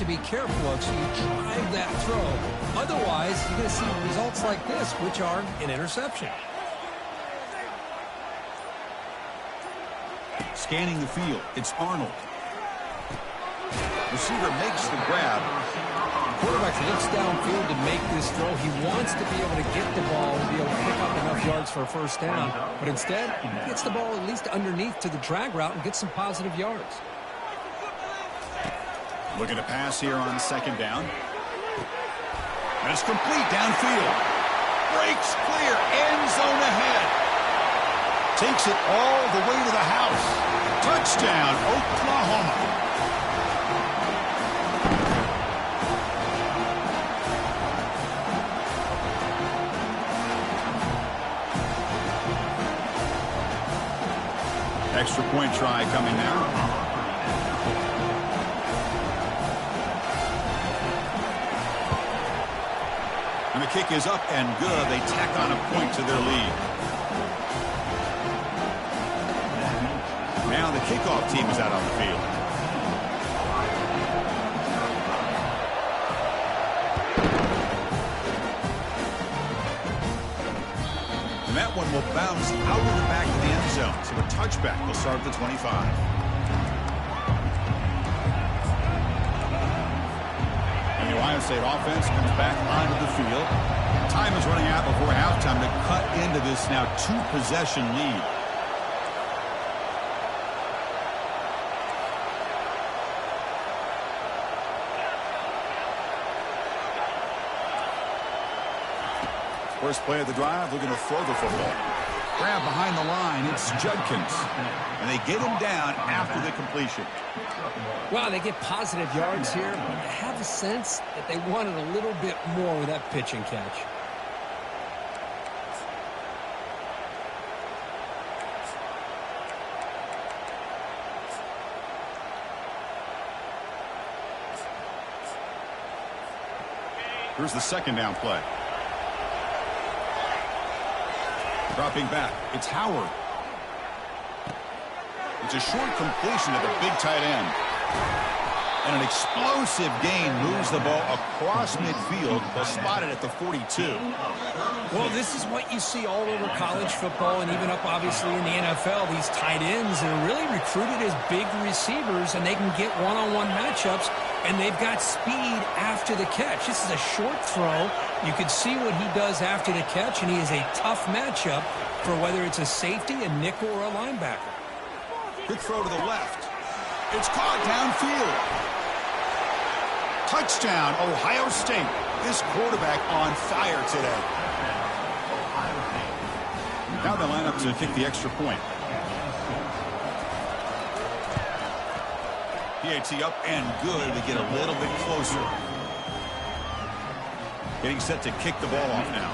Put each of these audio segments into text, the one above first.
to be careful of, so you drive that throw. Otherwise, you're going to see results like this, which are an interception. Scanning the field, it's Arnold. Receiver makes the grab. Quarterback looks downfield to make this throw. He wants to be able to get the ball and be able to pick up enough yards for a first down. But instead, he gets the ball at least underneath to the drag route and gets some positive yards. Looking to pass here on second down. And it's complete downfield. Breaks clear. End zone ahead. Takes it all the way to the house. Touchdown, Oklahoma. Extra point try coming now. And the kick is up and good. They tack on a point to their lead. Now the kickoff team is out on the field. And that one will bounce out of the back of the end zone. So a touchback will start at the 25. And the Ohio State offense comes back onto the field. Time is running out before halftime to cut into this now two-possession lead. First play of the drive, looking to throw the football. Grab behind the line, it's Judkins. And they get him down after the completion. Well, they get positive yards here, but I have a sense that they wanted a little bit more with that pitch and catch. Here's the second down play. Dropping back, it's Howard. It's a short completion to the big tight end. And an explosive gain moves the ball across midfield, but spotted at the 42. Well, this is what you see all over college football and even up, obviously, in the NFL. These tight ends that are really recruited as big receivers, and they can get one-on-one matchups, and they've got speed after the catch. This is a short throw. You can see what he does after the catch, and he is a tough matchup for whether it's a safety, a nickel, or a linebacker. Quick throw to the left. It's caught downfield. Touchdown, Ohio State. This quarterback on fire today. Now they line up to kick the extra point. PAT up and good to get a little bit closer. Getting set to kick the ball off now.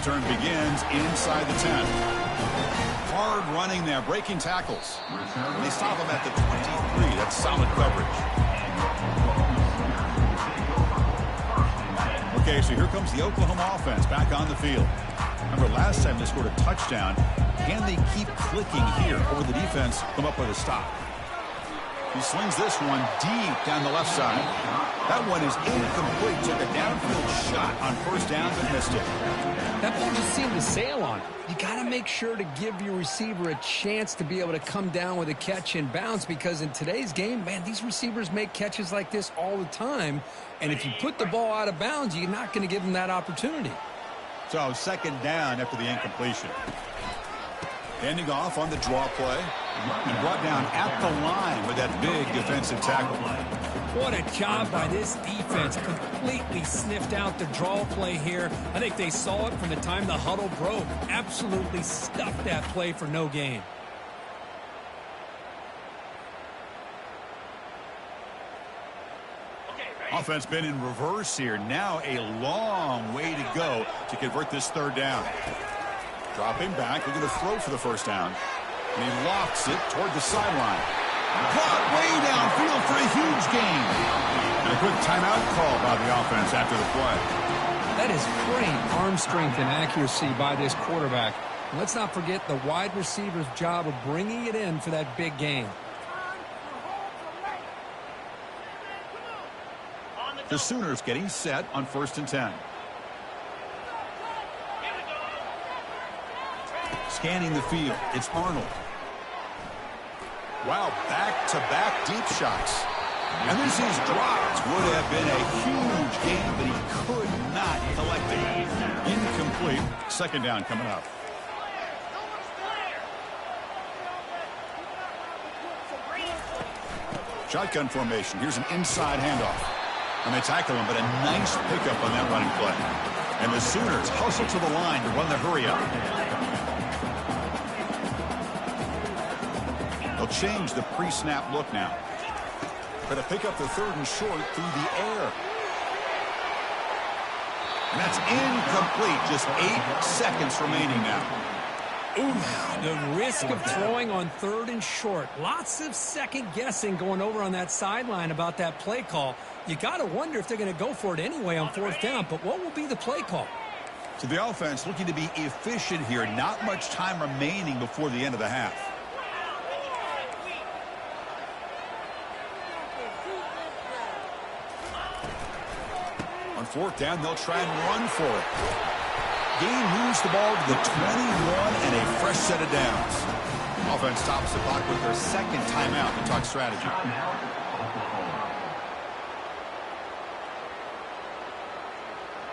Turn begins inside the 10. Hard running there, breaking tackles. They stop him at the 23. That's solid coverage. Okay, so here comes the Oklahoma offense back on the field. Remember, last time they scored a touchdown. Can they keep clicking here, or will the defense come up with a stop? He slings this one deep down the left side. That one is incomplete. Took a downfield shot on first down, but missed it. That ball just seemed to sail on. You got to make sure to give your receiver a chance to be able to come down with a catch and bounce, because in today's game, man, these receivers make catches like this all the time. And if you put the ball out of bounds, you're not going to give them that opportunity. So second down after the incompletion. Ending off on the draw play and brought down at the line with that big defensive tackle. What a job by this defense. Completely sniffed out the draw play here. I think they saw it from the time the huddle broke. Absolutely stuffed that play for no gain. Offense been in reverse here. Now a long way to go to convert this third down. Dropping back, looking to throw for the first down. And he lofts it toward the sideline. Caught way downfield for a huge gain. And a quick timeout call by the offense after the play. That is great arm strength and accuracy by this quarterback. And let's not forget the wide receiver's job of bringing it in for that big game. The Sooners getting set on 1st and 10. Scanning the field, it's Arnold. Wow, back-to-back deep shots. And this is dropped. Would have been a huge game, but he could not collect it. Incomplete. 2nd down coming up. Shotgun formation. Here's an inside handoff. And they tackle him, but a nice pickup on that running play. And the Sooners hustle to the line to run the hurry-up. They'll change the pre-snap look now. Going to pick up the 3rd and short through the air. And that's incomplete. Just 8 seconds remaining now. Ooh, the risk of throwing on 3rd and short. Lots of second guessing going over on that sideline about that play call. You got to wonder if they're going to go for it anyway on 4th down. But what will be the play call? So the offense looking to be efficient here. Not much time remaining before the end of the half. On 4th down, they'll try and run for it. Gain moves the ball to the 21 and a fresh set of downs. Offense stops the clock with their 2nd timeout to talk strategy.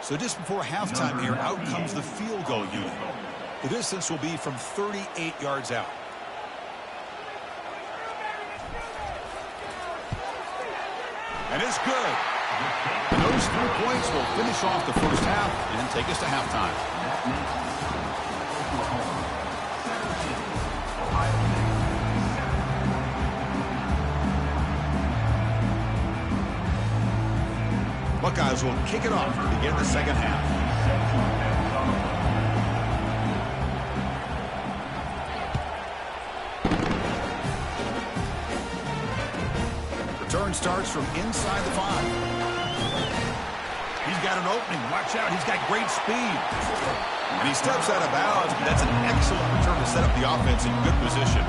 So just before halftime here, out comes the field goal unit. The distance will be from 38 yards out. And it's good. And those 3 points will finish off the first half and take us to halftime. Buckeyes will kick it off to begin the 2nd half. Return starts from inside the 5. He's got an opening. Watch out. He's got great speed. And he steps out of bounds, but that's an excellent return to set up the offense in good position.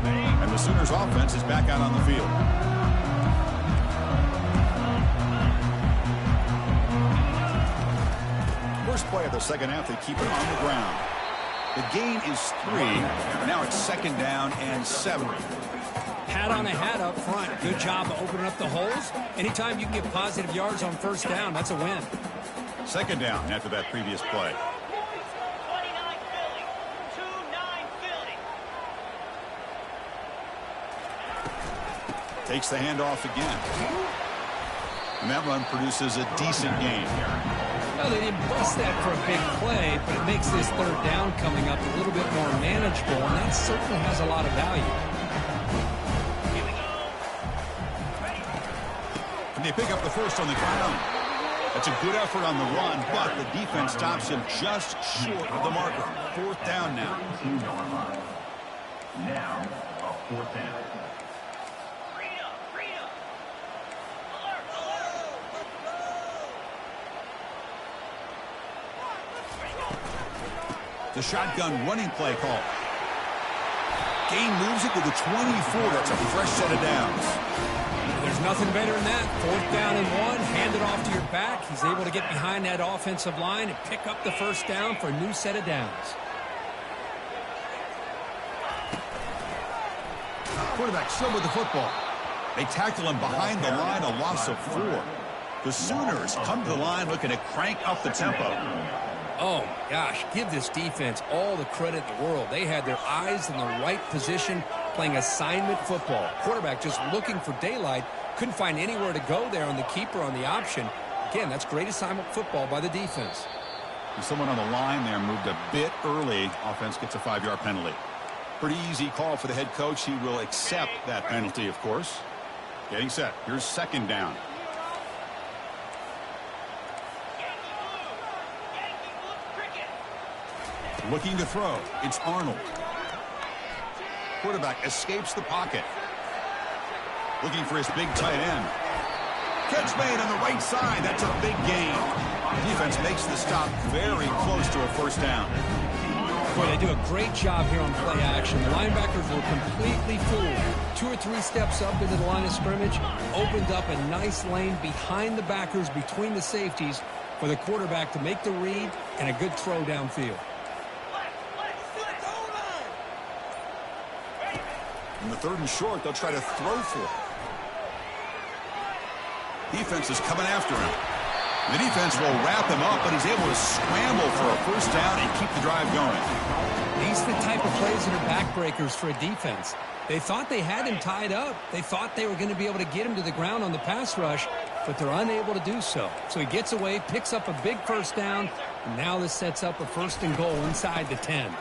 And the Sooners offense is back out on the field. First play of the 2nd half, they keep it on the ground. The gain is 3. Now it's 2nd down and 7. Hat on a hat up front. Good job of opening up the holes. Anytime you can get positive yards on 1st down, that's a win. 2nd down after that previous play. Takes the handoff again. And that run produces a decent gain. Well, they didn't bust that for a big play, but it makes this 3rd down coming up a little bit more manageable, and that certainly has a lot of value. And they pick up the 1st on the ground. That's a good effort on the run, but the defense stops him just short of the marker. 4th down now. Now, 4th down. The shotgun running play call. Gain moves it to the 24. That's a fresh set of downs. There's nothing better than that. 4th down and 1. Hand it off to your back. He's able to get behind that offensive line and pick up the 1st down for a new set of downs. Quarterback still with the football. They tackle him behind the line, a loss of 4. The Sooners come to the line looking to crank up the tempo. Oh, gosh, give this defense all the credit in the world. They had their eyes in the right position, playing assignment football. Quarterback just looking for daylight. Couldn't find anywhere to go there on the keeper on the option. Again, that's great assignment football by the defense. And someone on the line there moved a bit early. Offense gets a 5-yard penalty. Pretty easy call for the head coach. He will accept that penalty, of course. Getting set. Here's 2nd down. Looking to throw. It's Arnold. Quarterback escapes the pocket. Looking for his big tight end. Catch made on the right side. That's a big gain. Defense makes the stop very close to a first down. Boy, they do a great job here on play action. The linebackers were completely fooled. 2 or 3 steps up into the line of scrimmage, opened up a nice lane behind the backers, between the safeties, for the quarterback to make the read and a good throw downfield. In the 3rd and short, they'll try to throw for it. Defense is coming after him. The defense will wrap him up, but he's able to scramble for a first down and keep the drive going. These are the type of plays that are backbreakers for a defense. They thought they had him tied up. They thought they were going to be able to get him to the ground on the pass rush, but they're unable to do so. So he gets away, picks up a big first down, and now this sets up a 1st and goal inside the 10.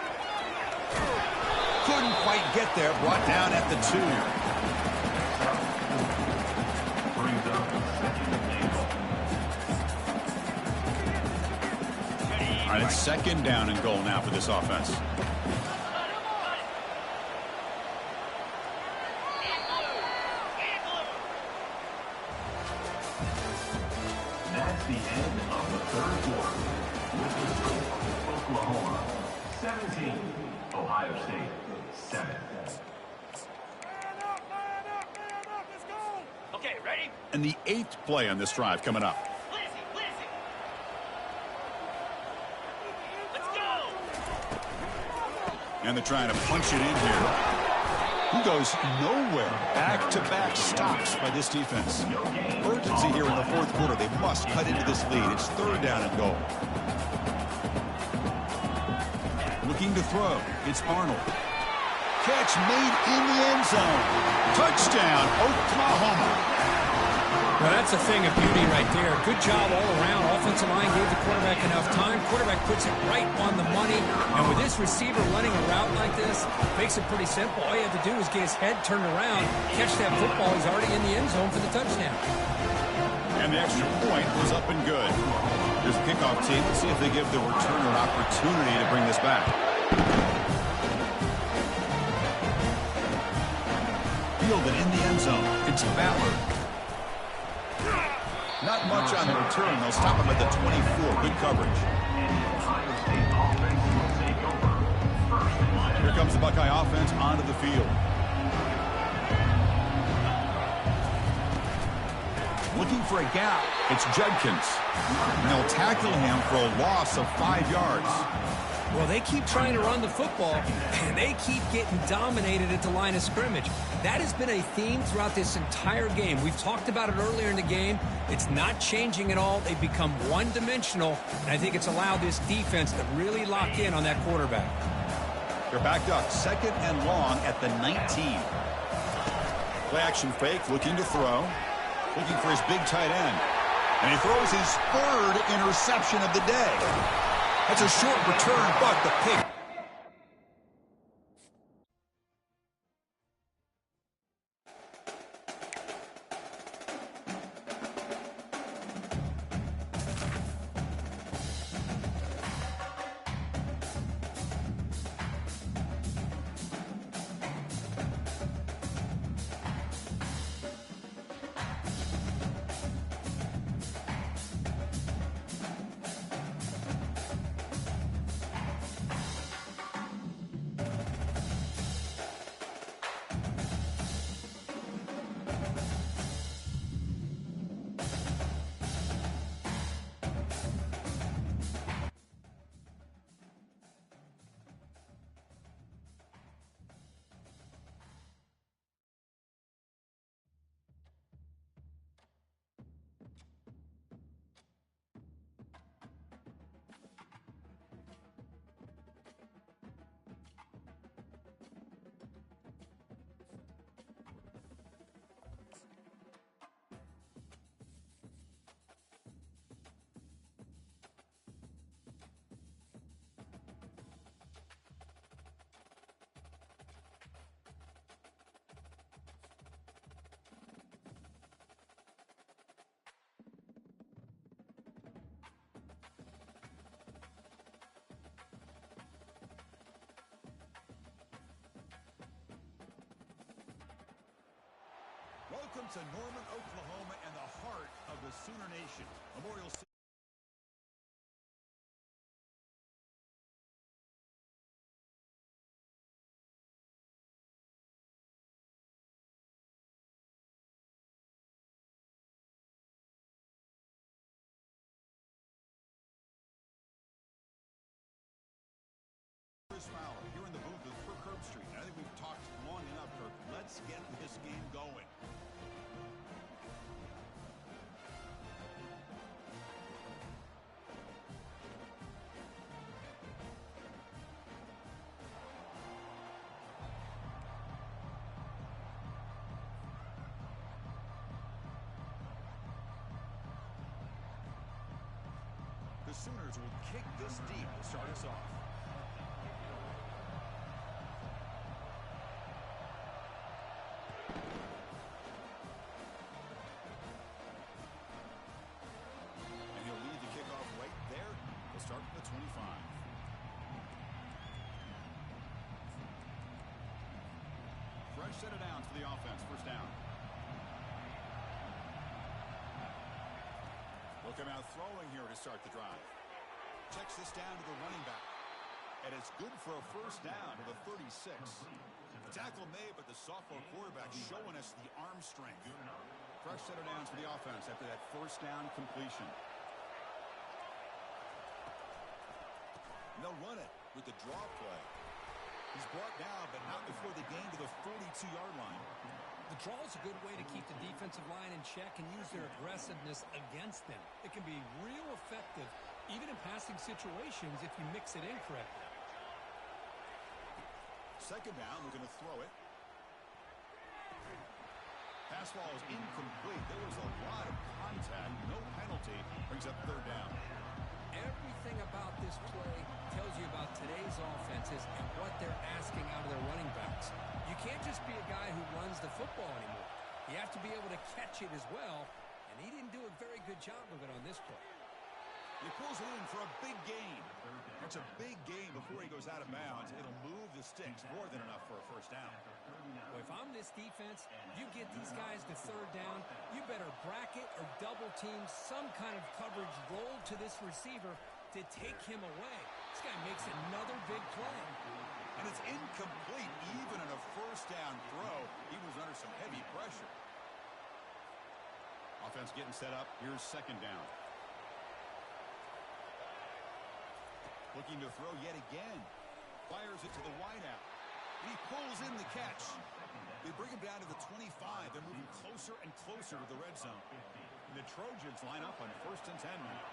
Couldn't quite get there, brought down at the 2. All right, it's 2nd down and goal now for this offense. That's the end of the 3rd quarter. With the score, Oklahoma 17, Ohio State 7. Okay, ready? And the 8th play on this drive coming up. And they're trying to punch it in here. He goes nowhere. Back-to-back stops by this defense. Urgency here in the 4th quarter. They must cut into this lead. It's 3rd down and goal. Looking to throw. It's Arnold. Catch made in the end zone. Touchdown, Oklahoma. Well, that's a thing of beauty right there. Good job all around. Offensive line gave the quarterback enough time. Quarterback puts it right on the money. And with this receiver running a route like this, makes it pretty simple. All you have to do is get his head turned around, catch that football. He's already in the end zone for the touchdown. And the extra point was up and good. There's a kickoff team. Let's see if they give the returner an opportunity to bring this back. Fielded in the end zone. It's Ballard. Not much on the return. They'll stop him at the 24. Good coverage. Here comes the Buckeye offense onto the field. Looking for a gap. It's Judkins. And they'll tackle him for a loss of 5 yards. Well, they keep trying to run the football, and they keep getting dominated at the line of scrimmage. That has been a theme throughout this entire game. We've talked about it earlier in the game. It's not changing at all. They've become one-dimensional, and I think it's allowed this defense to really lock in on that quarterback. They're backed up. 2nd and long at the 19. Play action fake, looking to throw. Looking for his big tight end. And he throws his 3rd interception of the day. That's a short return, but the pick. Welcome to Norman, Oklahoma, and the heart of the Sooner Nation. Memorial City. Fowler here in the booth with Kirk Herbstreit. I think we've talked long enough, Kirk. Let's get this game going. The Sooners will kick this deep to start us off. Start at the 25. Fresh set of downs for the offense. First down. Look him out throwing here to start the drive. Checks this down to the running back. And it's good for a first down to the 36. The tackle made, but the sophomore quarterback showing us the arm strength. Fresh set of downs for the offense after that first down completion. And they'll run it with the draw play. He's brought down, but not before they gain to the 42-yard line. The draw is a good way to keep the defensive line in check and use their aggressiveness against them. It can be real effective, even in passing situations, if you mix it in correctly. Second down, we're going to throw it. Pass ball is incomplete. There was a lot of contact. No penalty. Brings up third down. Everything about this play tells you about today's offenses and what they're asking out of their running backs. You can't just be a guy who runs the football anymore. You have to be able to catch it as well, and he didn't do a very good job of it on this play. He pulls it in for a big gain. It's a big gain before he goes out of bounds. It'll move the sticks more than enough for a first down. Well, if I'm this defense, you get these guys to third down, you better bracket or double team some kind of coverage roll to this receiver to take him away. This guy makes another big play. And it's incomplete. Even in a first down throw, he was under some heavy pressure. Offense getting set up. Here's second down. Looking to throw yet again. Fires it to the wideout. He pulls in the catch. They bring him down to the 25. They're moving closer and closer to the red zone. And the Trojans line up on 1st and 10 now.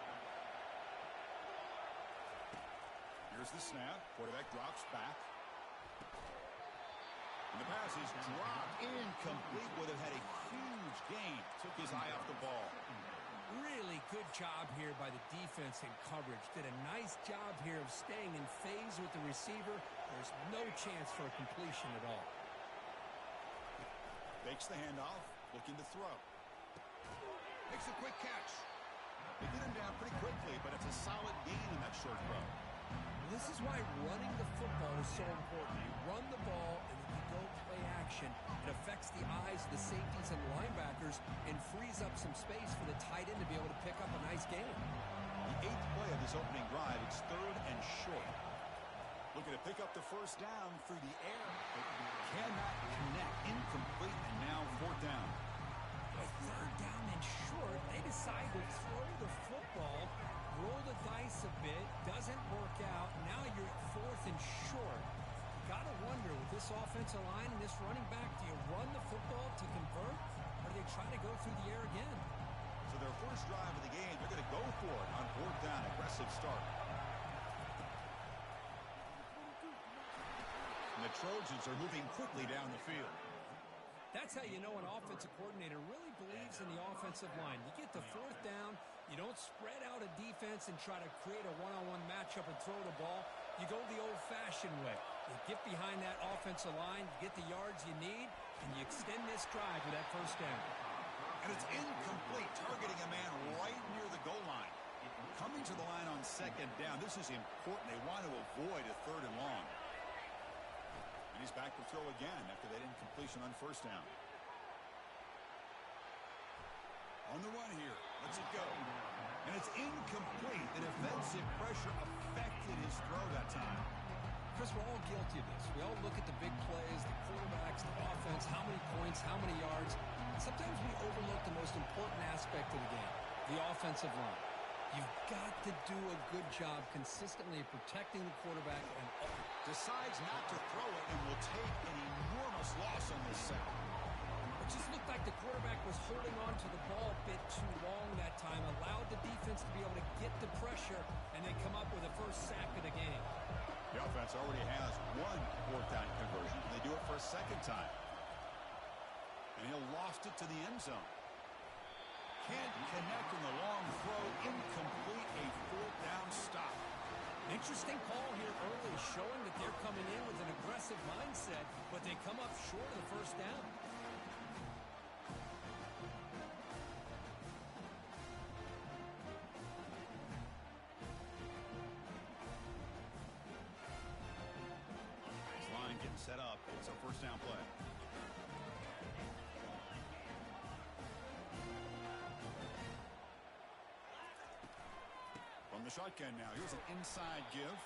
Here's the snap. Quarterback drops back. And the pass is dropped incomplete. Would have had a huge gain. Took his eye off the ball. Really good job here by the defense in coverage. Did a nice job here of staying in phase with the receiver. There's no chance for a completion at all. Fakes the handoff, looking to throw. Makes a quick catch. They get him down pretty quickly, but it's a solid gain in that short throw. This is why running the football is so important. You run the ball and then you go play action. It affects the eyes of the safeties and linebackers and frees up some space for the tight end to be able to pick up a nice gain. The 8th play of this opening drive, it's third and short. Looking to pick up the first down through the air. Cannot connect. Incomplete, and now fourth down. With third down and short, they decide to throw the football, roll the dice a bit, doesn't work out. Now you're at 4th and short. You got to wonder, with this offensive line and this running back, do you run the football to convert, or do they try to go through the air again? So their first drive of the game, they're going to go for it on 4th down. Aggressive start. And the Trojans are moving quickly down the field. That's how you know an offensive coordinator really believes in the offensive line. You get the 4th down, you don't spread out a defense and try to create a one-on-one matchup and throw the ball. You go the old-fashioned way. You get behind that offensive line, you get the yards you need, and you extend this drive with that first down. And it's incomplete, targeting a man right near the goal line. Coming to the line on second down, this is important. They want to avoid a third and long. And he's back to throw again after that incompletion on first down. On the run here. Lets it go. And it's incomplete. The defensive pressure affected his throw that time. Chris, we're all guilty of this. We all look at the big plays, the quarterbacks, the offense, how many points, how many yards. And sometimes we overlook the most important aspect of the game, the offensive line. You've got to do a good job consistently protecting the quarterback and decides not to throw it and will take an enormous loss on this sack. It just looked like the quarterback was holding on to the ball a bit too long that time, allowed the defense to be able to get the pressure, and they come up with the first sack of the game. The offense already has one fourth down conversion. They do it for a second time. And he'll loft it to the end zone. Can't connect in the long throw. Incomplete, a fourth down stop. Interesting call here early, showing that they're coming in with an aggressive mindset, but they come up short of the first down. This line getting set up. It's a first down play. From the shotgun now. Here's an inside give.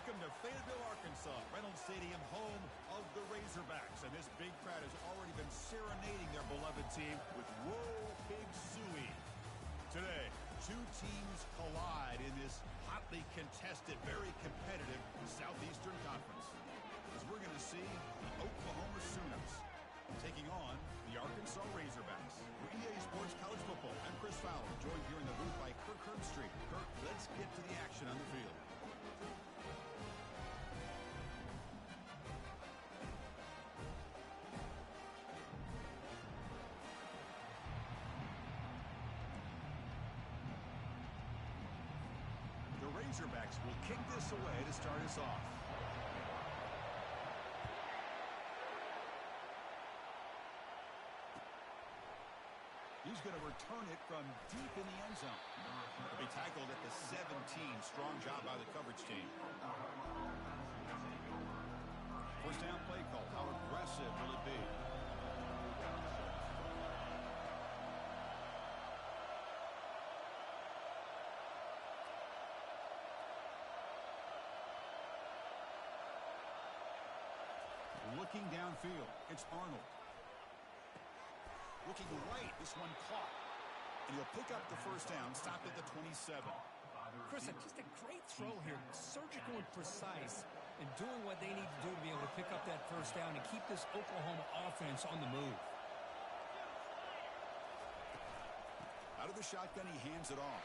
Welcome to Fayetteville, Arkansas, Reynolds Stadium, home of the Razorbacks. And this big crowd has already been serenading their beloved team with Whoa Pig Sooie. Today, two teams collide in this hotly contested, very competitive Southeastern Conference. As we're going to see the Oklahoma Sooners taking on the Arkansas Razorbacks. For EA Sports College Football, I'm Chris Fowler, joined here in the booth by Kirk Herbstreit. Kirk, let's get to the action on the field. The Razorbacks will kick this away to start us off. He's going to return it from deep in the end zone. He'll be tackled at the 17. Strong job by the coverage team. First down play call. How aggressive will it be? Looking downfield, it's Arnold. Looking right, this one caught. And he'll pick up the first down, stopped at the 27. Chris, just a great throw here. Surgical and precise and doing what they need to do to be able to pick up that first down and keep this Oklahoma offense on the move. Out of the shotgun, he hands it off.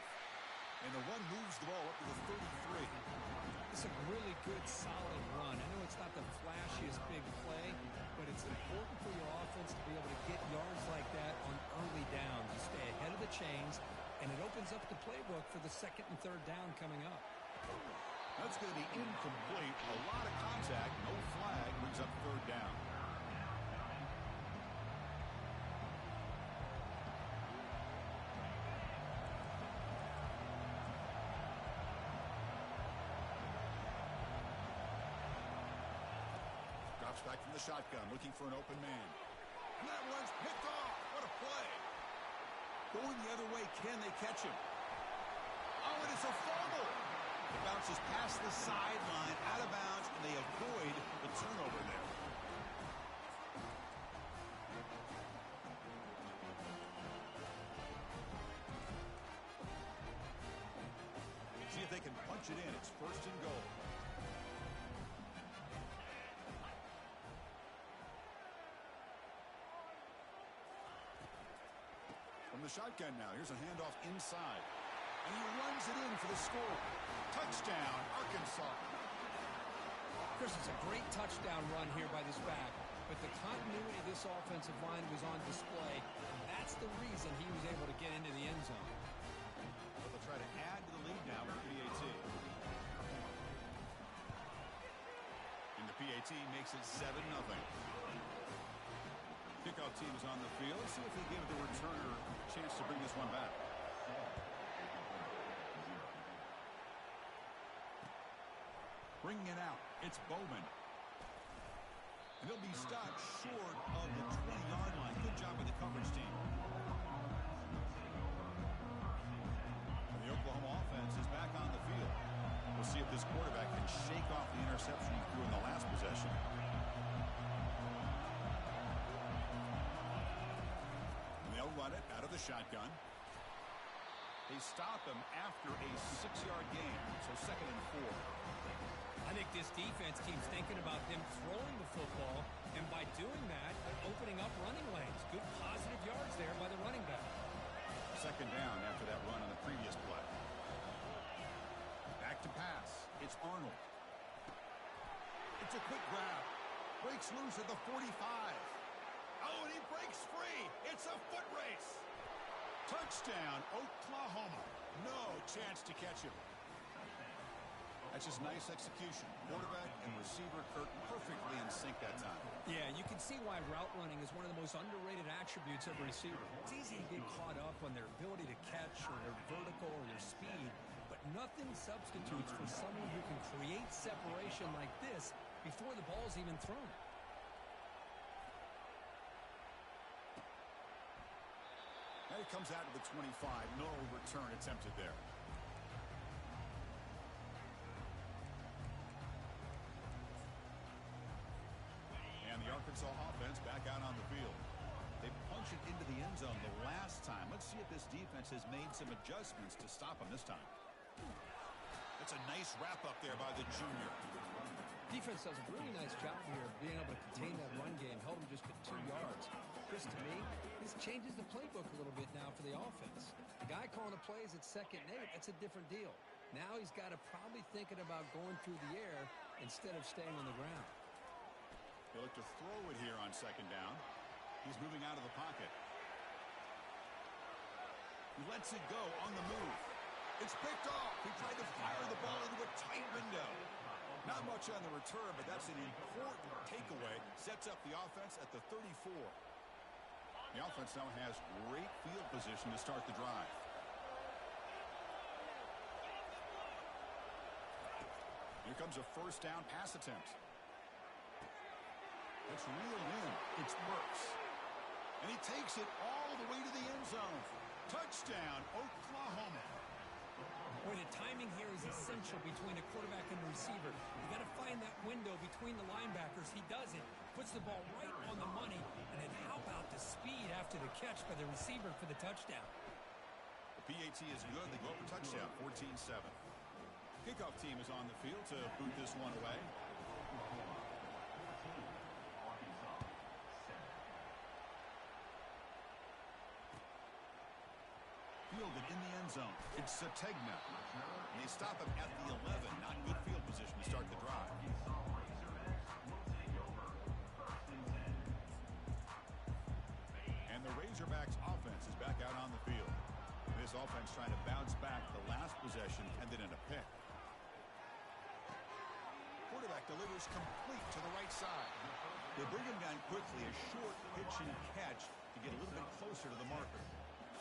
And the run moves the ball up to the 33. It's a really good, solid run. I know it's not the flashiest big play, but it's important for your offense to be able to get yards like that on early downs. You stay ahead of the chains, and it opens up the playbook for the second and third down coming up. That's going to be incomplete. A lot of contact, no flag, brings up third down. Drops back from the shotgun, looking for an open man. And that one's picked off. What a play. Going the other way, can they catch him? Oh, and it's a fumble. It bounces past the sideline, out of bounds, and they avoid the turnover there. See if they can punch it in. It's first and goal. From the shotgun now, here's a handoff inside. And he runs it in for the score. Touchdown, Arkansas. Chris, it's a great touchdown run here by this back, but the continuity of this offensive line was on display. That's the reason he was able to get into the end zone. But they'll try to add to the lead now for the PAT. And the PAT makes it 7-0. Kickoff team is on the field. Let's see if they give the returner a chance to bring this one back. Bringing it out, it's Bowman. And he'll be stopped short of the 20-yard line. Good job by the coverage team. And the Oklahoma offense is back on the field. We'll see if this quarterback can shake off the interception he threw in the last possession. They'll run it out of the shotgun. They stop him after a 6-yard gain, so 2nd and 4. I think this defense keeps thinking about them throwing the football, and by doing that, opening up running lanes. Good positive yards there by the running back. 2nd down after that run on the previous play. Back to pass. It's Arnold. It's a quick grab. Breaks loose at the 45. Oh, and he breaks free. It's a foot race. Touchdown, Oklahoma. No chance to catch him. That's just nice execution. Quarterback and receiver, Kirk, perfectly in sync that time. Yeah, you can see why route running is one of the most underrated attributes of a receiver. It's easy to get caught up on their ability to catch or their vertical or their speed, but nothing substitutes for someone who can create separation like this before the ball's even thrown. And it comes out to the 25. No return attempted there. Arkansas offense back out on the field. They punched it into the end zone the last time. Let's see if this defense has made some adjustments to stop them this time. That's a nice wrap-up there by the junior. Defense does a really nice job here of being able to contain that run game, held them just at 2 yards. Chris, to me, this changes the playbook a little bit now for the offense. The guy calling the plays at 2nd and 8, that's a different deal. Now he's got to probably thinking about going through the air instead of staying on the ground. They look to throw it here on 2nd down. He's moving out of the pocket. He lets it go on the move. It's picked off. He tried to fire the ball into a tight window. Not much on the return, but that's an important takeaway. Sets up the offense at the 34. The offense now has great field position to start the drive. Here comes a 1st down pass attempt. It's reeled in. It's Burks. And he takes it all the way to the end zone. Touchdown, Oklahoma. Boy, the timing here is essential between the quarterback and the receiver. You got to find that window between the linebackers. He does it. Puts the ball right on the money. And then how about the speed after the catch by the receiver for the touchdown? The PAT is good. They go up a touchdown, 14-7. Kickoff team is on the field to boot this one away. Fielded in the end zone. It's Sategna. And they stop him at the 11. Not good field position to start the drive. And the Razorbacks offense is back out on the field. This offense trying to bounce back the last possession and then in a pick. Quarterback delivers complete to the right side. They bring him down quickly, a short pitch and catch to get a little bit closer to the marker.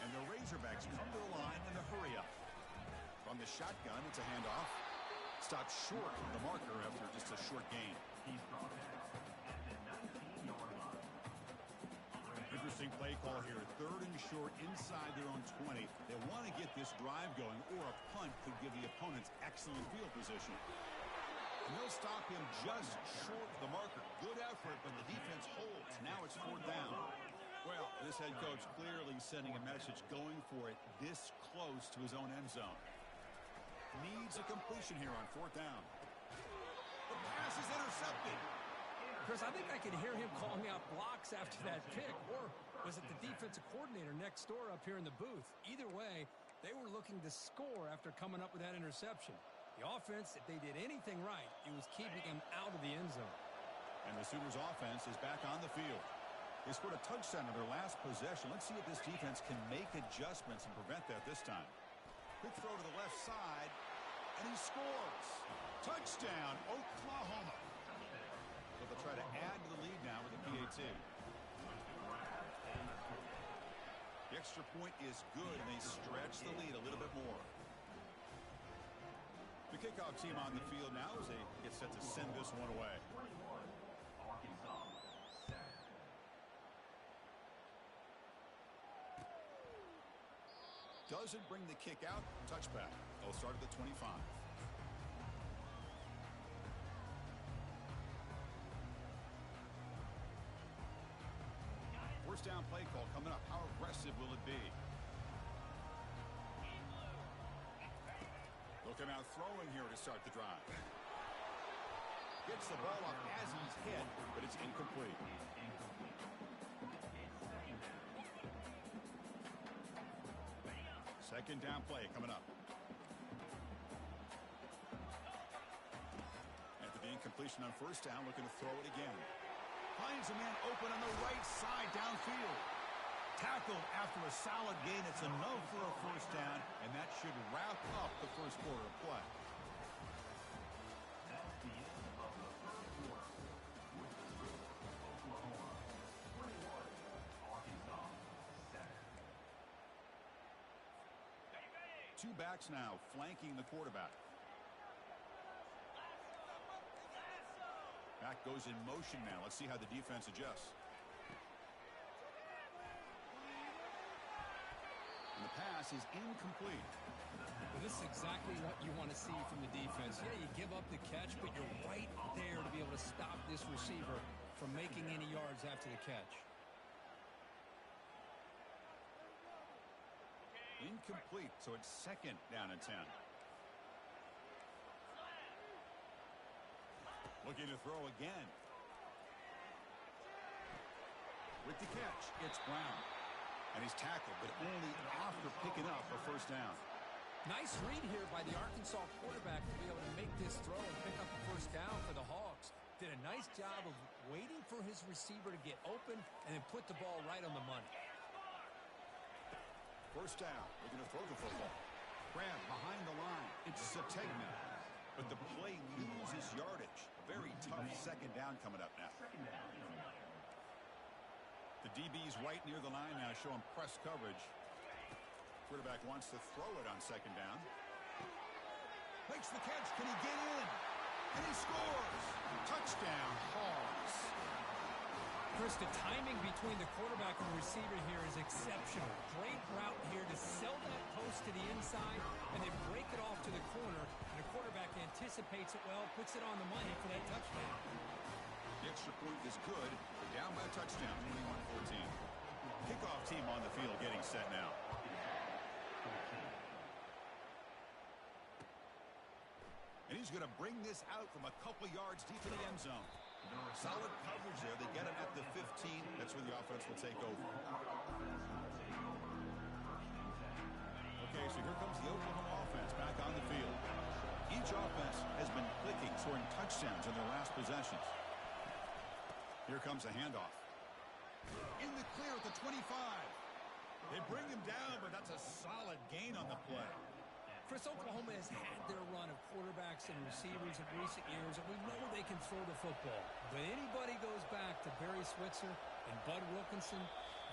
And the Razorbacks come to the line in a hurry-up. From the shotgun, it's a handoff. Stopped short of the marker after just a short gain. He's brought down at the 19-yard line. Interesting play call here. 3rd and short inside their own 20. They want to get this drive going, or a punt could give the opponents excellent field position. And they'll stop him just short of the marker. Good effort, but the defense holds. Now it's 4th down. Well, this head coach clearly sending a message, going for it this close to his own end zone. Needs a completion here on 4th down. The pass is intercepted. Chris, I think I could hear him calling out blocks after that pick. Or was it the defensive coordinator next door up here in the booth? Either way, they were looking to score after coming up with that interception. The offense, if they did anything right, it was keeping him out of the end zone. And the Sooners offense is back on the field. They scored a touchdown in their last possession. Let's see if this defense can make adjustments and prevent that this time. Quick throw to the left side, and he scores. Touchdown, Oklahoma. So they'll try to add to the lead now with the PAT. The extra point is good, and they stretch the lead a little bit more. The kickoff team on the field now as they get set to send this one away. 21, Arkansas. Doesn't bring the kick out. Touchback. They'll start at the 25. First down play call coming up. How aggressive will it be? They'll come out throwing here to start the drive. Gets the ball off as he's hit, but it's incomplete. Second down play coming up. After the incompletion on 1st down, looking to throw it again. Finds a man open on the right side downfield. Tackled after a solid gain. It's enough for a 1st down, and that should wrap up the first quarter of play. That's the end of the first quarter. With the score, Oklahoma 21, Arkansas 7. Two backs now flanking the quarterback. Back goes in motion now. Let's see how the defense adjusts. And the pass is incomplete. Well, this is exactly what you want to see from the defense. Yeah, you give up the catch, but you're right there to be able to stop this receiver from making any yards after the catch. Incomplete, so it's 2nd down and 10. Looking to throw again. With the catch, it's Brown. And he's tackled, but only after picking up a first down. Nice read here by the Arkansas quarterback to be able to make this throw and pick up a first down for the Hogs. Did a nice job of waiting for his receiver to get open and then put the ball right on the money. First down. Looking to throw the football. Grab behind the line. It's Sategna. But the play loses yardage. A very tough 2nd down coming up now. The DB's right near the line now, showing press coverage. Quarterback wants to throw it on 2nd down. Makes the catch. Can he get in? And he scores. Touchdown, Hogs. Chris, the timing between the quarterback and the receiver here is exceptional. Great route here to sell that post to the inside and then break it off to the corner. And the quarterback anticipates it well, puts it on the money for that touchdown. The extra point is good. They're down by a touchdown, 21-14. Kickoff team on the field getting set now. And he's going to bring this out from a couple yards deep in the end zone. Solid coverage there. They get him at the 15. That's where the offense will take over. Okay, so here comes the Oklahoma offense back on the field. Each offense has been clicking, scoring touchdowns in their last possessions. Here comes a handoff. In the clear at the 25. They bring him down, but that's a solid gain on the play. Chris, Oklahoma has had their run of quarterbacks and receivers in recent years, and we know they can throw the football. But anybody goes back to Barry Switzer and Bud Wilkinson,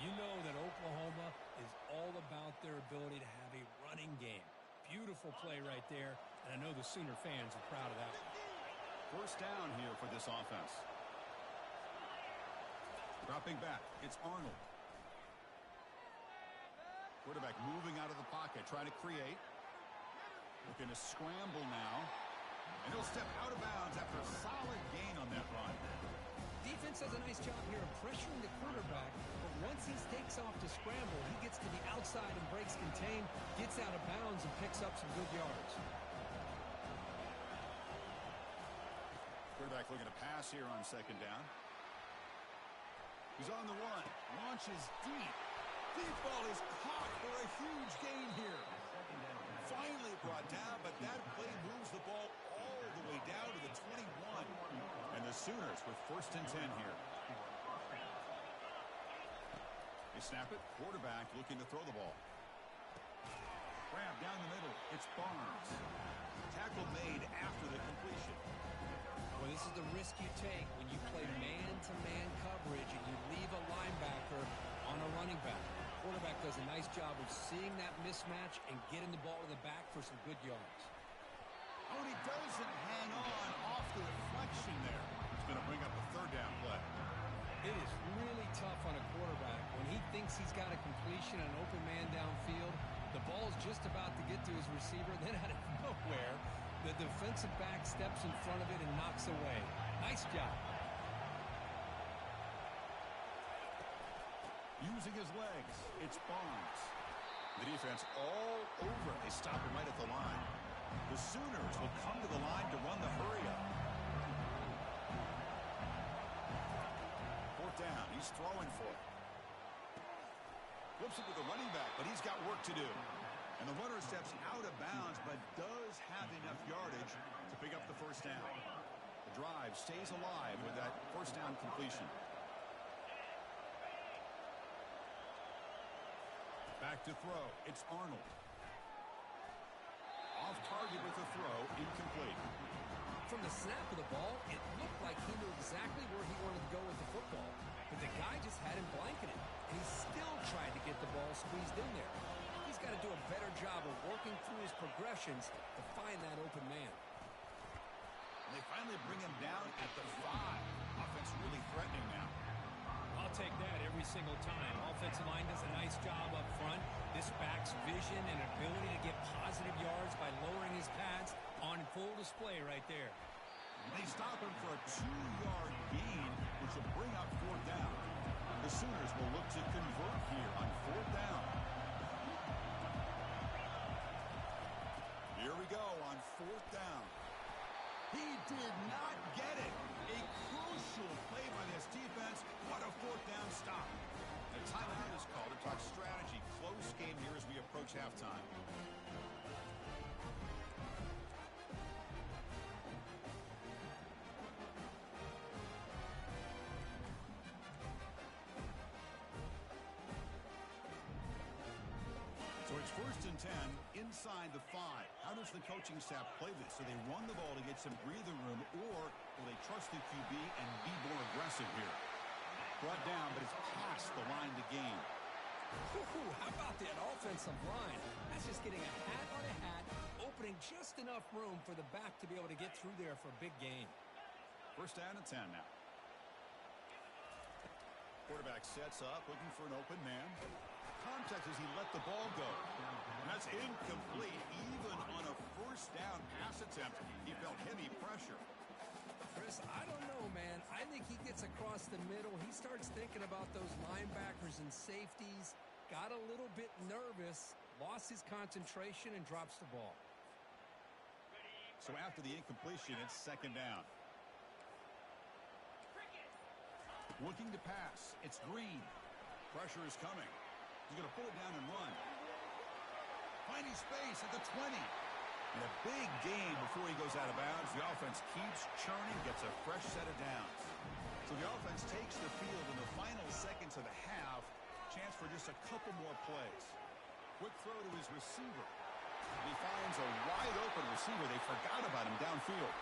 you know that Oklahoma is all about their ability to have a running game. Beautiful play right there, and I know the Sooner fans are proud of that. First down here for this offense. Dropping back, it's Arnold. Quarterback moving out of the pocket, trying to create. Looking to scramble now. And he'll step out of bounds after a solid gain on that run. Defense does a nice job here of pressuring the quarterback, but once he takes off to scramble, he gets to the outside and breaks contain, gets out of bounds, and picks up some good yards. Quarterback looking to pass here on 2nd down. He's on the run. Launches deep. Deep ball is caught for a huge gain here. Finally brought down, but that play moves the ball all the way down to the 21. And the Sooners with 1st and 10 here. They snap it. Quarterback looking to throw the ball. Grab down the middle. It's Barnes. Tackle made after the completion. Well, this is the risk you take when you play man-to-man coverage and you leave a linebacker on a running back. Quarterback does a nice job of seeing that mismatch and getting the ball to the back for some good yards. Oh, and he doesn't hang on off the deflection there. He's going to bring up a 3rd down play. It is really tough on a quarterback when he thinks he's got a completion and an open man downfield. The ball's just about to get to his receiver. Then out of nowhere, the defensive back steps in front of it and knocks away. Nice job. Using his legs, it's Barnes. The defense all over. They stop him right at the line. The Sooners will come to the line to run the hurry-up. 4th down. He's throwing for it. Flips it to the running back, but he's got work to do. And the runner steps out of bounds, but does have enough yardage to pick up the 1st down. The drive stays alive with that 1st down completion. Back to throw. It's Arnold. Off target with the throw. Incomplete. From the snap of the ball, it looked like he knew exactly where he wanted to go with the football. But the guy just had him blanketed. And he still tried to get the ball squeezed in there. He's got to do a better job of working through his progressions to find that open man. And they finally bring him down at the 5. Offense really threatening now. I'll take that every single time. Offensive line does a nice job up front. This back's vision and ability to get positive yards by lowering his pads on full display right there. And they stop him for a 2-yard gain, which will bring up fourth down. The Sooners will look to convert here on fourth down. Here we go on fourth down. He did not get it. A crucial play by this defense. What a fourth down stop. A timeout is called to talk strategy. Close game here as we approach halftime. So it's 1st and 10 inside the 5. How does the coaching staff play this? Do they run the ball to get some breathing room, or will they trust the QB and be more aggressive here? Brought down, but it's past the line to gain. Ooh, how about that offensive line? That's just getting a hat on a hat, opening just enough room for the back to be able to get through there for a big gain. 1st down and 10 now. Quarterback sets up, looking for an open man. Contact as he let the ball go. And that's incomplete. Even on a 1st down pass attempt, he felt heavy pressure. Chris, I don't know, man. I think he gets across the middle. He starts thinking about those linebackers and safeties. Got a little bit nervous, lost his concentration, and drops the ball. So after the incompletion, it's 2nd down. Looking to pass. It's Green. Pressure is coming. He's going to pull it down and run. Finding space at the 20. And a big gain before he goes out of bounds. The offense keeps churning, gets a fresh set of downs. So the offense takes the field in the final seconds of the half. Chance for just a couple more plays. Quick throw to his receiver. He finds a wide open receiver. They forgot about him downfield.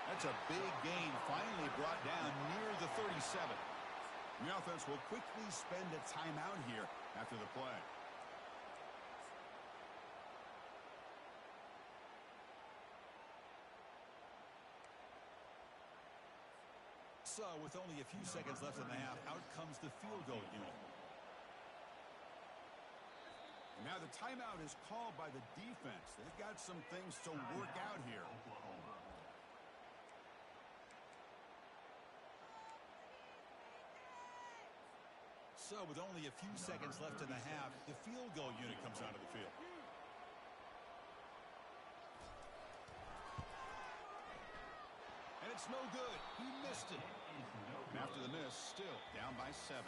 That's a big gain, finally brought down near the 37. The offense will quickly spend a timeout here after the play. So, with only a few seconds left in the half, out comes the field goal unit. Now the timeout is called by the defense. They've got some things to work out here. So with only a few seconds left in the half, the field goal unit comes onto the field. And it's no good. He missed it. And after the miss, still down by 7.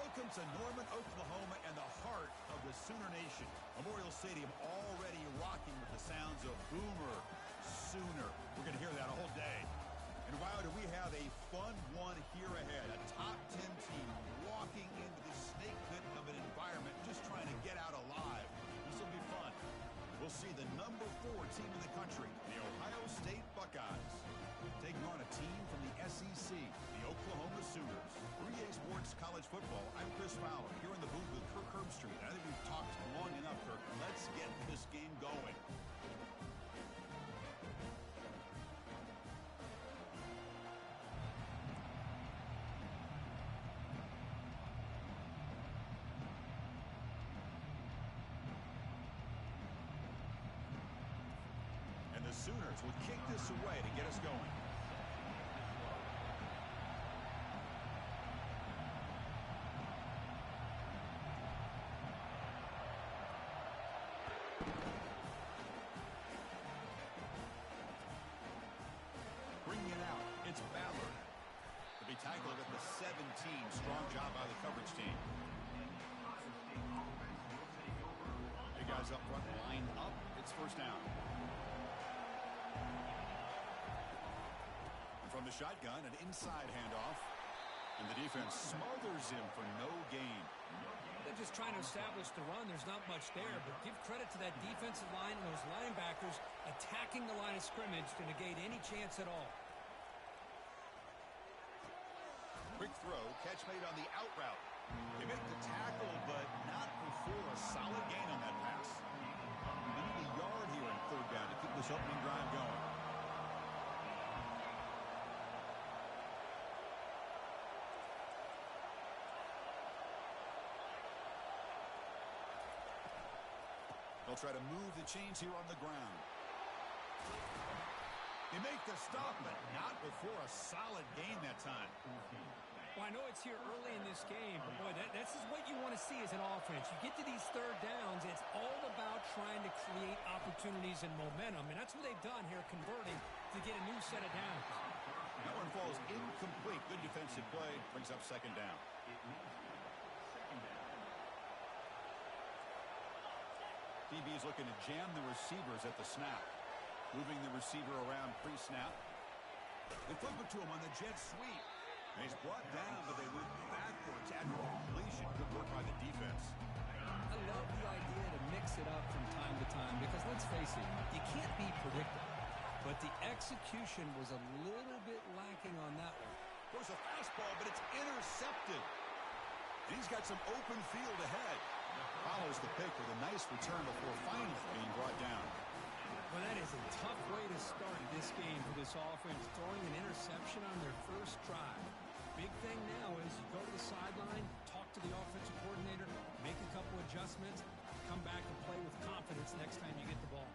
Welcome to Norman, Oklahoma, and the heart of the Sooner Nation. Memorial Stadium already rocking with the sounds of Boomer Sooner. We're going to hear that all day. And wow, do we have a fun one here ahead. A top 10 team walking into the snake pit of an environment, just trying to get out alive. This will be fun. We'll see the number 4 team in the country, the Ohio State Buckeyes, taking on a team from the SEC, the Oklahoma Sooners. For EA Sports College Football, I'm Chris Fowler, here in the booth with Kirk Herbstreit. I think we've talked long enough, Kirk. Let's get this game going. And the Sooners will kick this away to get us going. Bringing it out, it's Ballard. To be tackled at the 17. Strong job by the coverage team. Hey guys up front, line up. It's first down. From the shotgun, an inside handoff. And the defense smothers him for no gain. They're just trying to establish the run. There's not much there, but give credit to that defensive line and those linebackers attacking the line of scrimmage to negate any chance at all. Quick throw, catch made on the out route. They make the tackle, but not before a solid gain on that pass. They need a yard here on third down to keep this opening drive going. They'll try to move the chains here on the ground. They make the stop, but not before a solid gain that time. Well, I know it's here early in this game, but boy, that's just what you want to see as an offense. You get to these third downs, it's all about trying to create opportunities and momentum, and that's what they've done here, converting to get a new set of downs. That one falls incomplete. Good defensive play, brings up second down. DB is looking to jam the receivers at the snap. Moving the receiver around pre-snap. They flip it to him on the jet sweep. And he's brought down, but they went backwards after the completion. Good work by the defense. I love the idea to mix it up from time to time because, let's face it, you can't be predictable. But the execution was a little bit lacking on that one. There's a fastball, but it's intercepted. And he's got some open field ahead. Follows the pick with a nice return before finally being brought down. Well, that is a tough way to start this game for this offense, throwing an interception on their first drive. Big thing now is you go to the sideline, talk to the offensive coordinator, make a couple adjustments, come back and play with confidence next time you get the ball.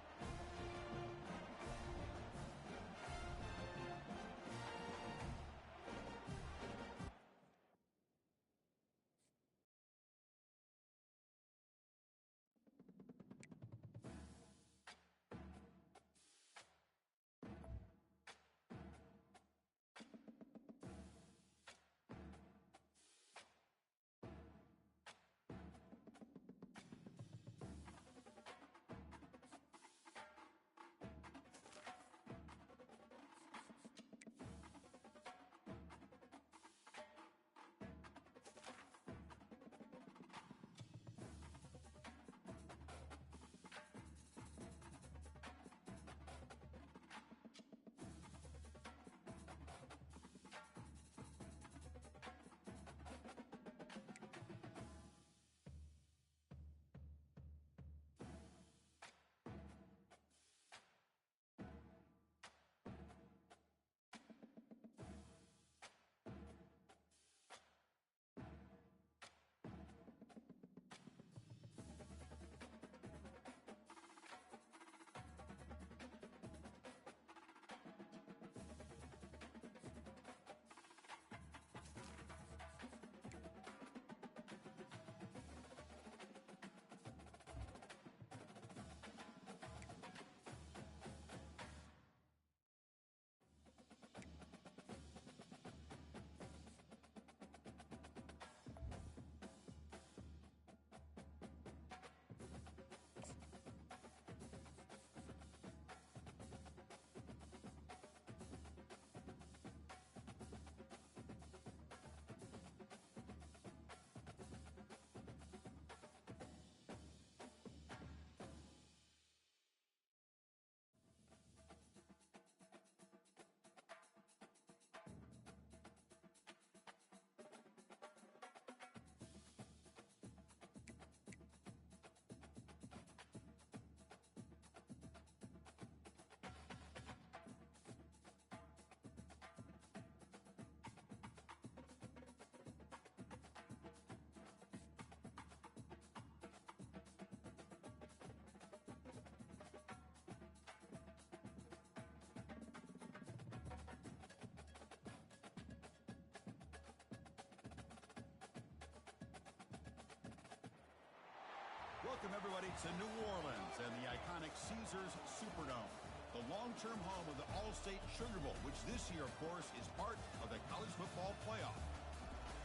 Welcome, everybody, to New Orleans and the iconic Caesars Superdome, the long-term home of the All-State Sugar Bowl, which this year, of course, is part of the college football playoff.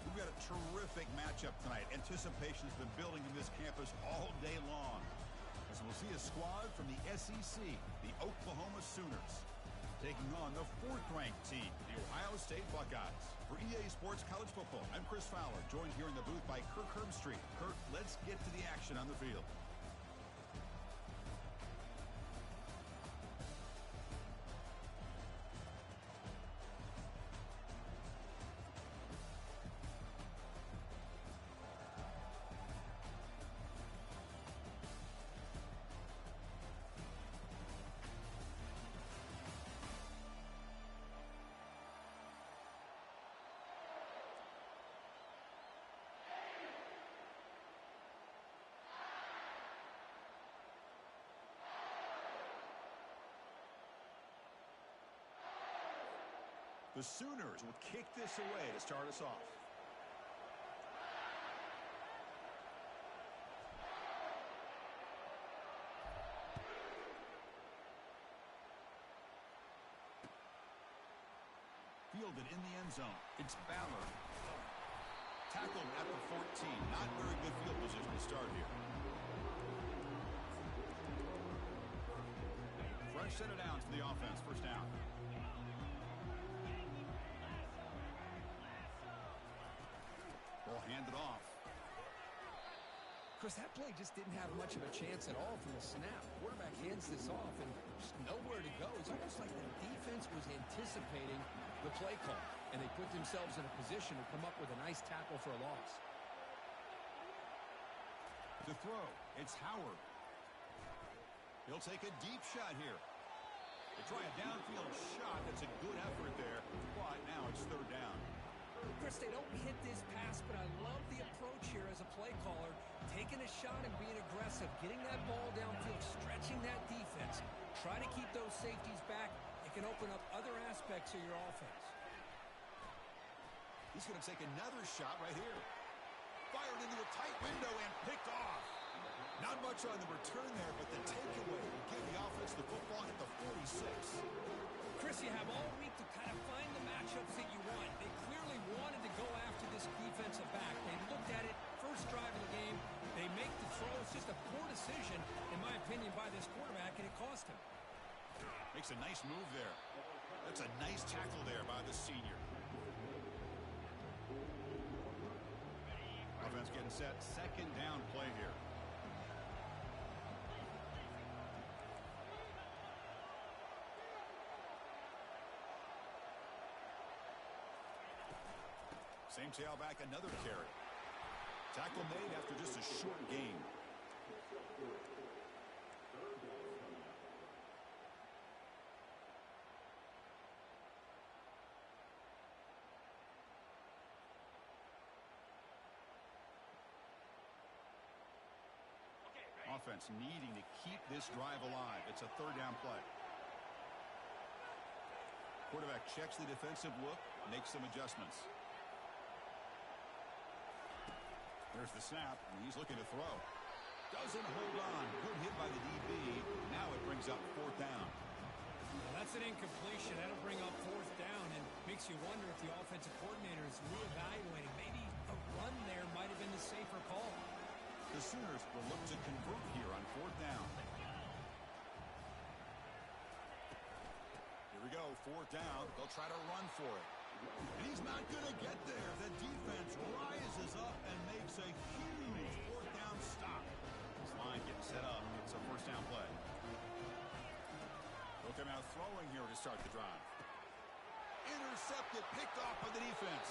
We've got a terrific matchup tonight. Anticipation has been building in this campus all day long, as we'll see a squad from the SEC, the Oklahoma Sooners, taking on the 4th-ranked team, the Ohio State Buckeyes. For EA Sports College Football, I'm Chris Fowler, joined here in the booth by Kirk Herbstreit. Kirk, let's get to the action on the field. The Sooners will kick this away to start us off. Fielded in the end zone. It's Ballard. Tackled at the 14. Not very good field position to start here. Fresh set of downs for the offense. First down. Ball handed off. Chris, that play just didn't have much of a chance at all from the snap. Quarterback hands this off and just nowhere to go. It's almost like the defense was anticipating the play call, and they put themselves in a position to come up with a nice tackle for a loss. To throw, it's Howard. He'll take a deep shot here. They try a downfield shot. That's a good effort there, but now it's 3rd down. Chris, they don't hit this pass, but I love the approach here as a play caller, taking a shot and being aggressive, getting that ball downfield, stretching that defense. Try to keep those safeties back. It can open up other aspects of your offense. He's going to take another shot right here. Fired into a tight window and picked off. Not much on the return there, but the takeaway will give the offense the football at the 46. Chris, you have all week to kind of find the matchups that you want. They clearly wanted to go after this defensive back. They looked at it, first drive of the game. They make the throw. It's just a poor decision, in my opinion, by this quarterback, and it cost him. Makes a nice move there. That's a nice tackle there by the senior. Offense getting set. 2nd down play here. Same tailback, another carry. Tackle made after just a short gain. Offense needing to keep this drive alive. It's a 3rd down play. Quarterback checks the defensive look, makes some adjustments. There's the snap, and he's looking to throw. Doesn't hold on. Good hit by the DB. Now it brings up 4th down. Well, that's an incompletion. That'll bring up 4th down and makes you wonder if the offensive coordinator is reevaluating. Maybe a run there might have been the safer call. The Sooners will look to convert here on 4th down. Here we go, 4th down. They'll try to run for it. And he's not going to get there. The defense rises up and makes a huge 4th down stop. This line getting set up. It's a 1st down play. They'll come out throwing here to start the drive. Intercepted, picked off by the defense.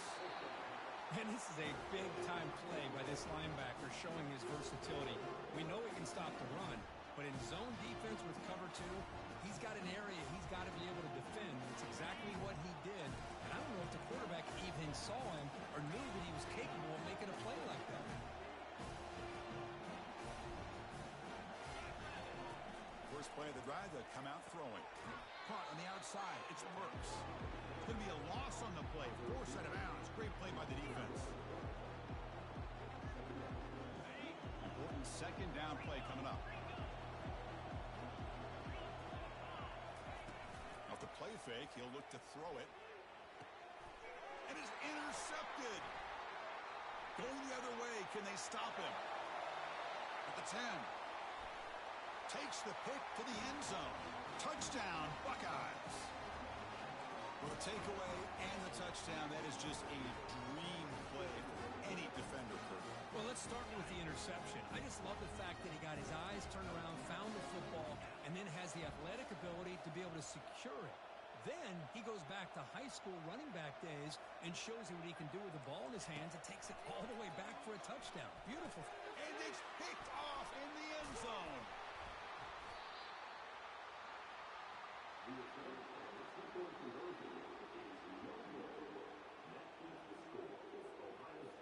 And this is a big-time play by this linebacker showing his versatility. We know he can stop the run, but in zone defense with cover 2, he's got an area he's got to be able to defend. It's exactly what he did. And I don't know if the quarterback even saw him or knew that he was capable of making a play like that. First play of the drive, they'll come out throwing. Caught on the outside, it's Burks. It's going to be a loss on the play. 4th set of downs. Great play by the defense. Important Second down play coming up. Off the play fake, he'll look to throw it. And it's intercepted. Going the other way, can they stop him? At the 10. Takes the pick to the end zone. Touchdown, Buckeyes. Well, the takeaway and the touchdown, that is just a dream play for any defender, Kurt. Well, let's start with the interception. I just love the fact that he got his eyes turned around, found the football, and then has the athletic ability to be able to secure it. Then he goes back to high school running back days and shows you what he can do with the ball in his hands and takes it all the way back for a touchdown. Beautiful. And it's picked off in the end zone.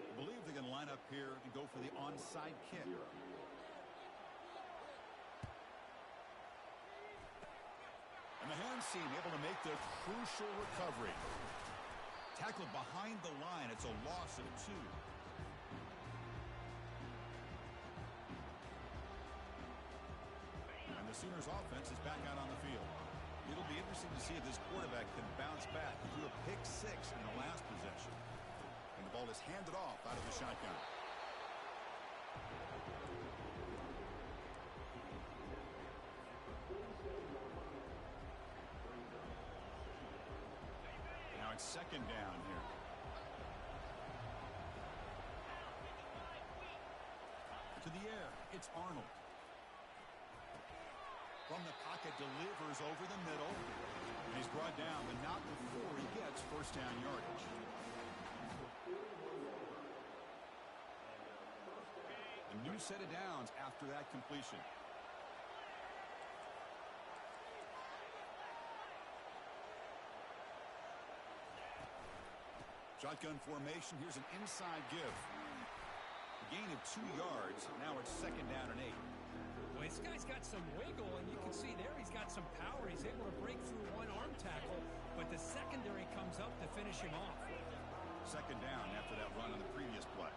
I believe they're going to line up here and go for the onside kick. And the hands team able to make the crucial recovery. Tackled behind the line. It's a loss of 2. And the Sooners offense is back out on the field. It'll be interesting to see if this quarterback can bounce back. He threw a pick 6 in the last possession. And the ball is handed off out of the shotgun. Now it's second down here. To the air, it's Arnold. From the pocket, delivers over the middle. And he's brought down, but not before he gets first down yardage. A new set of downs after that completion. Shotgun formation. Here's an inside give. A gain of 2 yards. Now it's second down and 8. Well, this guy's got some wiggle, and you can see there he's got some power. He's able to break through one arm tackle, but the secondary comes up to finish him off. Second down after that run on the previous play.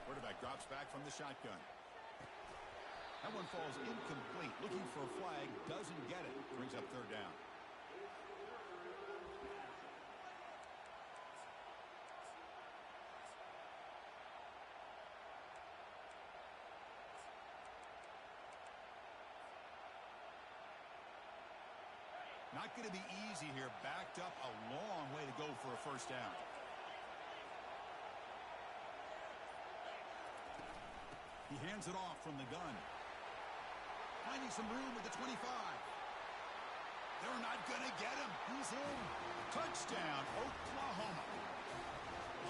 Quarterback drops back from the shotgun. That one falls incomplete. Looking for a flag, doesn't get it. Brings up third down. Not going to be easy here. Backed up a long way to go for a first down. He hands it off from the gun. Finding some room at the 25. They're not going to get him. He's in. Touchdown, Oklahoma.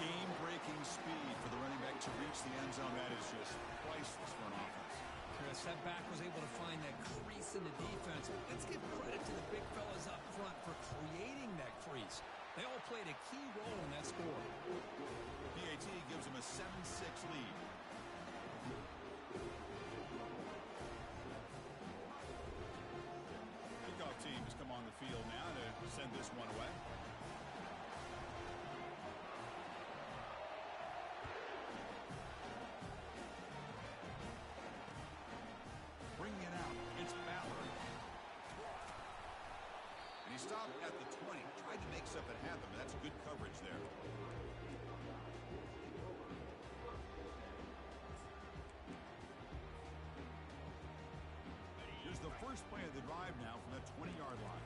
Game-breaking speed for the running back to reach the end zone. That is just priceless for an offense. Chris, that back was able to find that crease in the defense. Let's give credit to the big fellas up front for creating that crease. They all played a key role in that score. PAT gives them a 7-6 lead. Kickoff team has come on the field now to send this one away. Bringing it out, it's Ballard. And he stopped at the 20. Tried to make something happen, but that's good coverage there. Here's the first play of the drive now from the 20-yard line.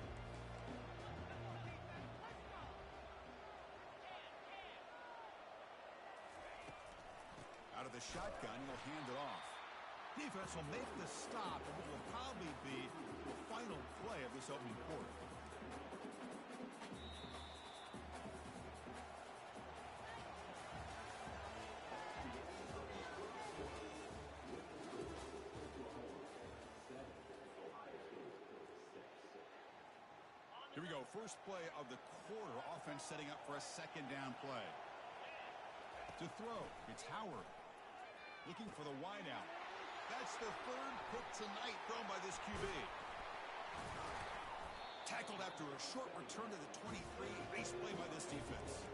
Out of the shotgun, he'll hand it off. Defense will make the stop, and it will probably be the final play of this opening quarter. Here we go. First play of the quarter. Offense setting up for a second down play. To throw, it's Howard. Looking for the wideout. That's the third pick tonight thrown by this QB. Tackled after a short return to the 23. Nice play by this defense.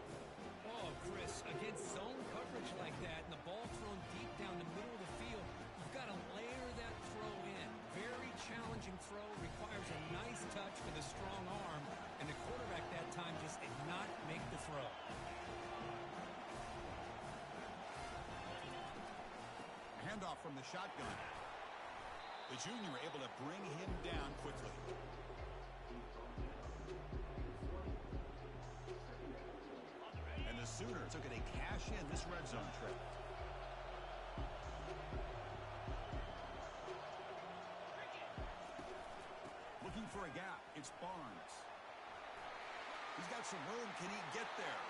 Oh, Chris, against zone coverage like that and the ball thrown deep down the middle of the field, you've got to layer that throw in. Very challenging throw, requires a nice touch with a strong arm, and the quarterback that time just did not make the throw. Handoff from the shotgun. The junior able to bring him down quickly. And the Sooners took it a cash in this red zone trip. Looking for a gap. It's Barnes. He's got some room. Can he get there?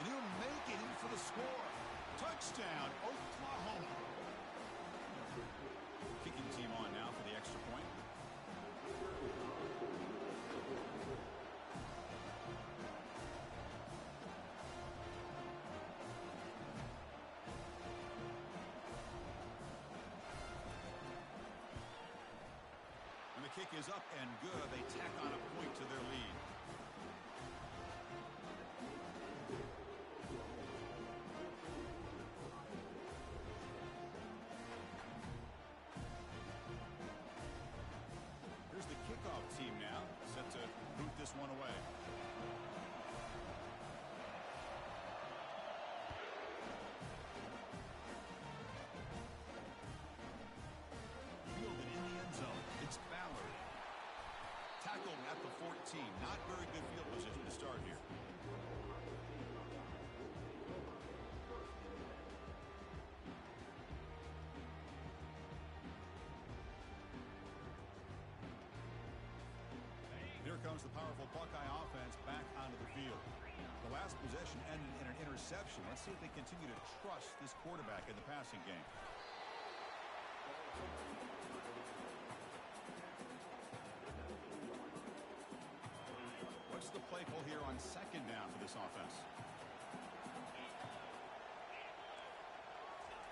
And he'll make it in for the score. Touchdown, Oklahoma. Kicking team on now for the extra point. And the kick is up and good. They tack on a point to their lead. Here's the kickoff team now, set to boot this one away. Fielded in the end zone. It's Ballard. Tackled at the 14. Not very good field position to start here. Here comes the powerful Buckeye offense back onto the field. The last possession ended in an interception. Let's see if they continue to trust this quarterback in the passing game. What's the play call here on second down for this offense?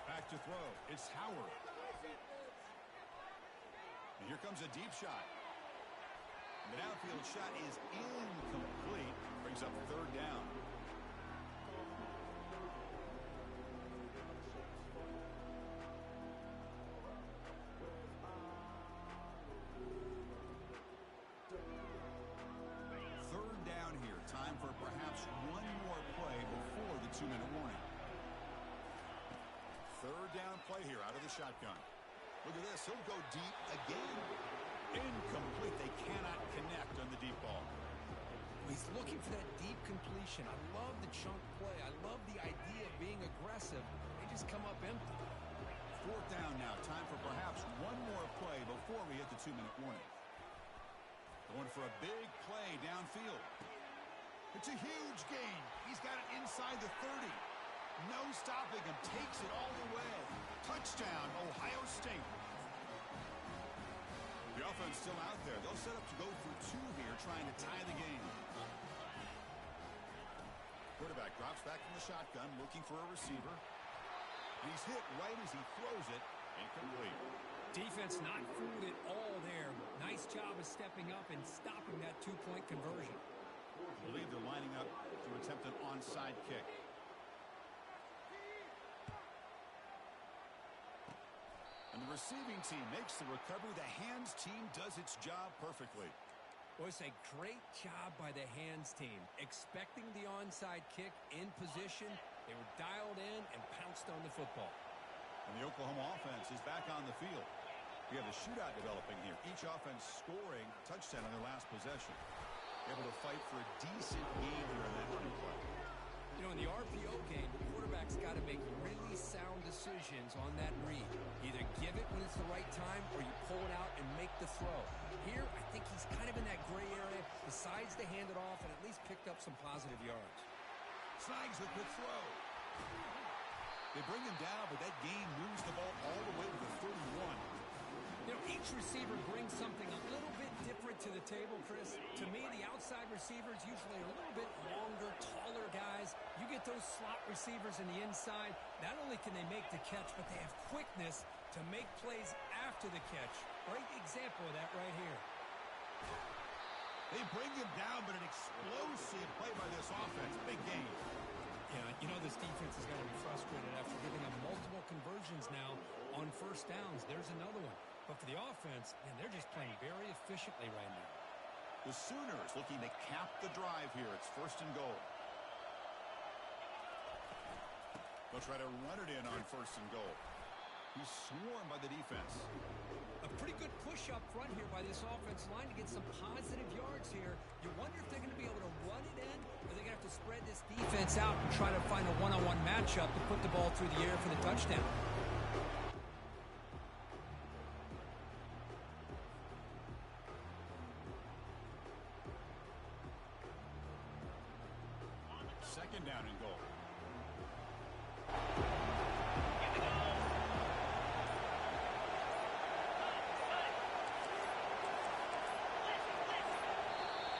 Back to throw. It's Howard. And here comes a deep shot. The downfield shot is incomplete. Brings up third down. Third down here. Time for perhaps one more play before the 2-minute warning. Third down play here out of the shotgun. Look at this. He'll go deep again. Incomplete. They cannot connect on the deep ball. He's looking for that deep completion. I love the chunk play. I love the idea of being aggressive. They just come up empty. Fourth down now. Time for perhaps one more play before we hit the 2-minute warning. Going for a big play downfield. It's a huge gain. He's got it inside the 30. No stopping him. Takes it all the way. Touchdown, Ohio State. The offense still out there. They'll set up to go for two here, trying to tie the game. Quarterback drops back from the shotgun, looking for a receiver. And he's hit right as he throws it. Incomplete. Defense not fooled at all there. Nice job of stepping up and stopping that two-point conversion. I believe they're lining up to attempt an onside kick. And the receiving team makes the recovery. The hands team does its job perfectly. Well, it's a great job by the hands team. Expecting the onside kick in position, they were dialed in and pounced on the football. And the Oklahoma offense is back on the field. We have a shootout developing here. Each offense scoring a touchdown on their last possession. Able to fight for a decent game here in that running play. You know, in the RPO game, the quarterback's got to make really sound decisions on that read. Either give it when it's the right time or you pull it out and make the throw. Here, I think he's kind of in that gray area, decides to hand it off and at least picked up some positive yards. Snags the quick throw. They bring him down, but that gain moves the ball all the way to the 31. You know, each receiver brings something a little bit different to the table, Chris. To me, the outside receivers usually are a little bit longer, taller guys. You get those slot receivers in the inside, not only can they make the catch, but they have quickness to make plays after the catch. Great example of that right here. They bring him down, but an explosive play by this offense. Big game. Yeah, you know this defense is going to be frustrated after giving them multiple conversions now on first downs. There's another one. But for the offense, man, they're just playing very efficiently right now. The Sooners looking to cap the drive here. It's 1st and goal. They'll try to run it in on 1st and goal. He's swarmed by the defense. A pretty good push up front here by this offensive line to get some positive yards here. You wonder if they're going to be able to run it in, or they're going to have to spread this defense out and try to find a one-on-one matchup to put the ball through the air for the touchdown. Second down and goal.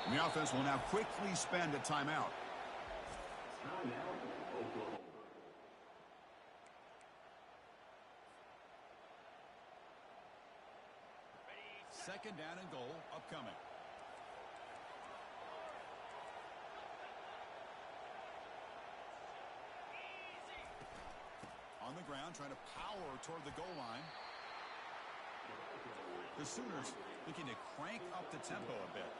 And the offense will now quickly spend a timeout. Timeout, Oklahoma. Second down and goal upcoming. On the ground, trying to power toward the goal line. The Sooners looking to crank up the tempo a bit.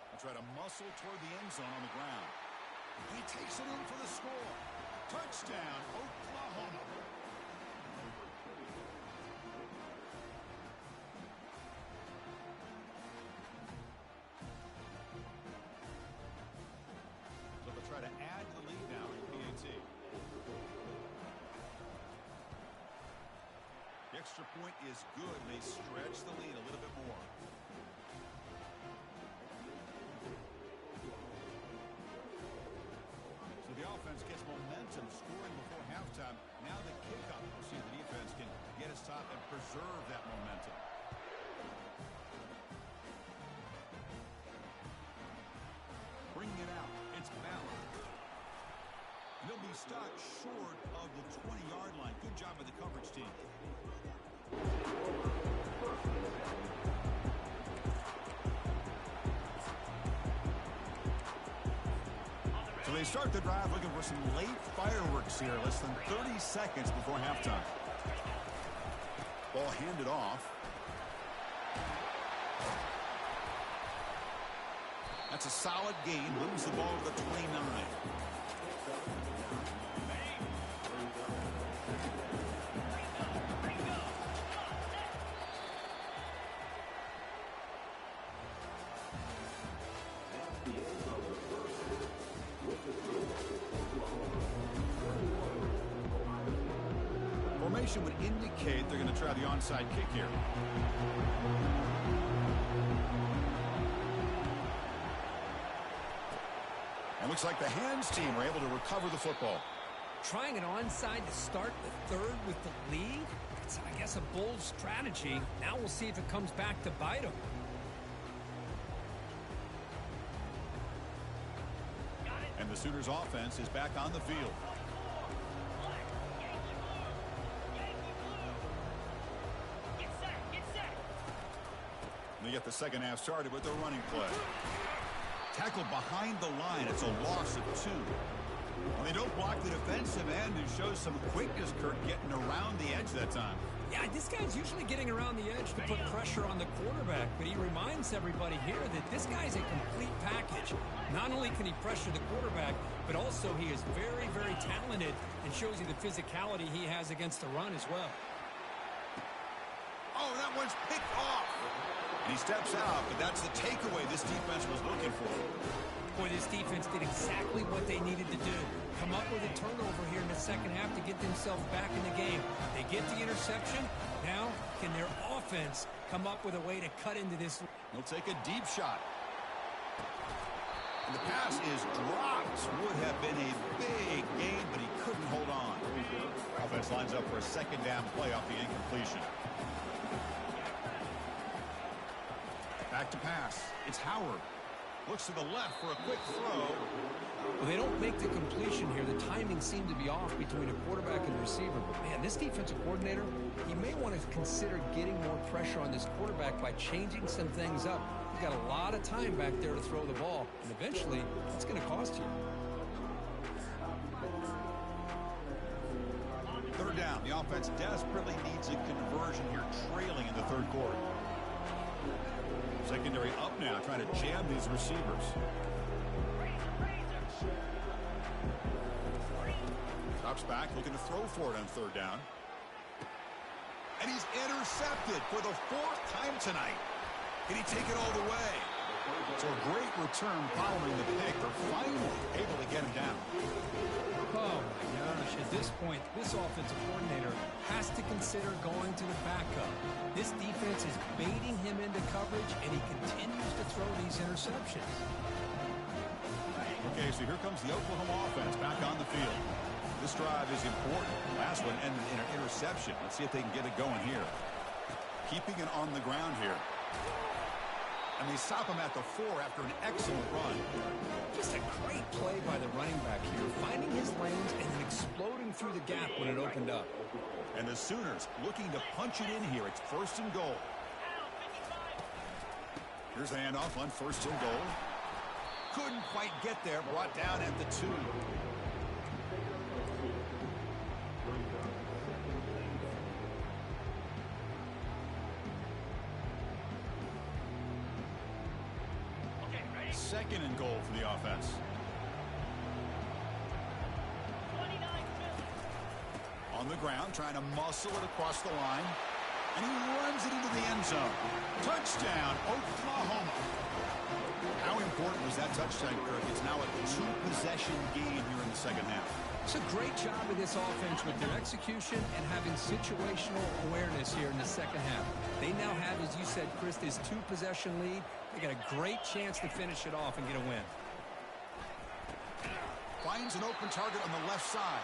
They'll try to muscle toward the end zone on the ground. He takes it in for the score. Touchdown, Oklahoma. So they'll try to add to the lead now in PAT. The extra point is good, and they stretch the lead a little bit more. So the offense gets momentum, scoring before halftime. Now the kickoff. We'll see if the defense can get a stop and preserve that momentum. Bringing it out, it's Ballard. He'll be stopped short of the 20-yard line. Good job by the coverage team. So they start the drive looking for some late fireworks here. Less than 30 seconds before halftime. Ball handed off. That's a solid gain. Moves the ball to the 29. Formation would indicate they're going to try the onside kick here. And looks like the hands team are able to recover the football. Trying it onside to start the third with the lead? It's, I guess, a bold strategy. Now we'll see if it comes back to bite them. And the Sooners offense is back on the field. And they get the second half started with their running play. Tackled behind the line. It's a loss of 2. Well, they don't block the defensive end and show some quickness, Kurt, getting around the edge that time. Yeah, this guy's usually getting around the edge to put pressure on the quarterback, but he reminds everybody here that this guy's a complete package. Not only can he pressure the quarterback, but also he is very, very talented and shows you the physicality he has against the run as well. Oh, that one's picked off. And he steps out, but that's the takeaway this defense was looking for. Boy, this defense did exactly what they needed to do. Come up with a turnover here in the second half to get themselves back in the game. They get the interception. Now, can their offense come up with a way to cut into this? He'll take a deep shot. And the pass is dropped. Would have been a big gain, but he couldn't hold on. Offense lines up for a second down play off the incompletion. Back to pass. It's Howard. Looks to the left for a quick throw. Well, they don't make the completion here. The timing seemed to be off between a quarterback and the receiver. But, man, this defensive coordinator, he may want to consider getting more pressure on this quarterback by changing some things up. He's got a lot of time back there to throw the ball, and eventually it's going to cost you. Third down. The offense desperately needs a conversion here, trailing in the third quarter. Secondary up now, trying to jam these receivers. Drops back, looking to throw for it on third down. And he's intercepted for the fourth time tonight. Can he take it all the way? So a great return following the pick. They're finally able to get him down. Oh, my gosh. At this point, this offensive coordinator has to consider going to the backup. This defense is baiting him into coverage, and he continues to throw these interceptions. Okay, so here comes the Oklahoma offense back on the field. This drive is important. Last one ended in an interception. Let's see if they can get it going here. Keeping it on the ground here. And they stop him at the 4 after an excellent run. Just a great play by the running back here, finding his lanes and then exploding through the gap when it opened up. And the Sooners looking to punch it in here. It's first and goal. Here's the handoff on first and goal. Couldn't quite get there. Brought down at the 2. Second and goal for the offense. On the ground, trying to muscle it across the line. And he runs it into the end zone. Touchdown, Oklahoma. How important was that touchdown, Kirk? It's now a 2-possession game here in the second half. It's a great job of this offense with their execution and having situational awareness here in the second half. They now have, as you said, Chris, this 2-possession lead. They got a great chance to finish it off and get a win. Finds an open target on the left side.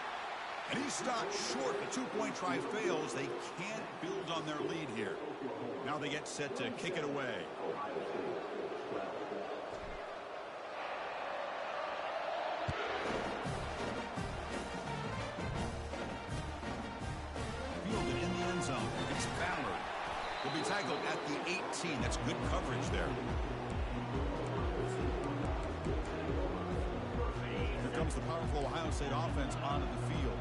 And he's stopped short. The 2-point try fails. They can't build on their lead here. Now they get set to kick it away. Fielded in the end zone. It's Ballard. Will be tackled at the 18. That's good coverage there. Here comes the powerful Ohio State offense onto the field.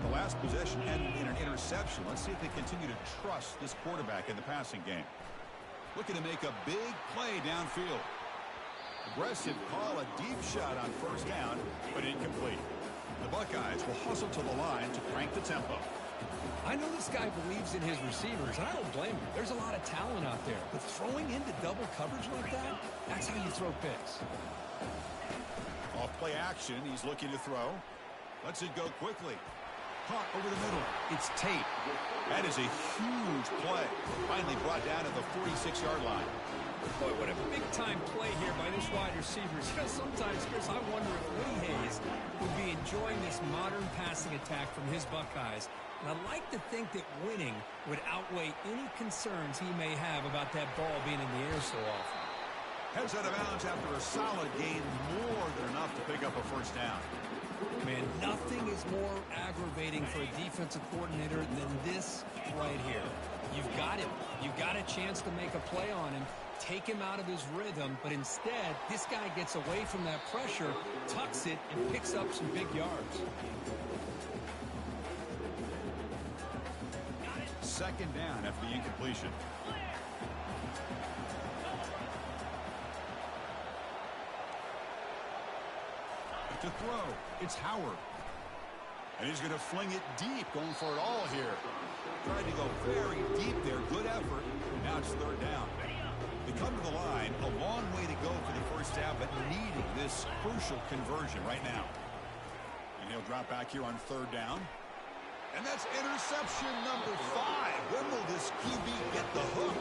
The last possession ended in an interception. Let's see if they continue to trust this quarterback in the passing game. Looking to make a big play downfield. Aggressive call, a deep shot on first down, but incomplete. The Buckeyes will hustle to the line to crank the tempo. I know this guy believes in his receivers, and I don't blame him. There's a lot of talent out there. But throwing into double coverage like that, that's how you throw picks. Off play action, he's looking to throw. Lets it go quickly. Caught over the middle. It's Tate. That is a huge play. Finally brought down at the 46-yard line. Boy, what a big-time play here by this wide receiver. You know, sometimes, Chris, I wonder if Woody Hayes would be enjoying this modern passing attack from his Buckeyes. And I'd like to think that winning would outweigh any concerns he may have about that ball being in the air so often. Heads out of bounds after a solid gain, more than enough to pick up a first down. Man, nothing is more aggravating for a defensive coordinator than this right here. You've got him. You've got a chance to make a play on him, take him out of his rhythm, but instead, this guy gets away from that pressure, tucks it, and picks up some big yards. Second down after the incompletion. To throw, it's Howard. And he's going to fling it deep, going for it all here. Tried to go very deep there, good effort. Now it's third down. They come to the line, a long way to go for the first down, but needing this crucial conversion right now. And he'll drop back here on third down. And that's interception number 5. When will this QB get the hook?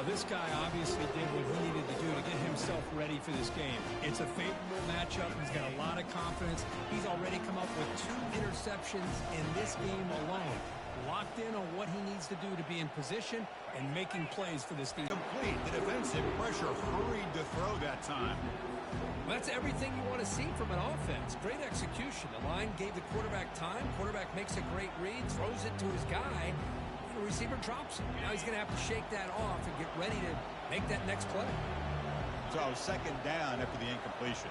This guy obviously did what he needed to do to get himself ready for this game. It's a favorable matchup. He's got a lot of confidence. He's already come up with 2 interceptions in this game alone. Locked in on what he needs to do to be in position and making plays for this team. Complete. The defensive pressure hurried to throw that time. Well, that's everything you want to see from an offense. Great execution. The line gave the quarterback time. Quarterback makes a great read, throws it to his guy. The receiver drops it. Now he's going to have to shake that off and get ready to make that next play. So second down after the incompletion.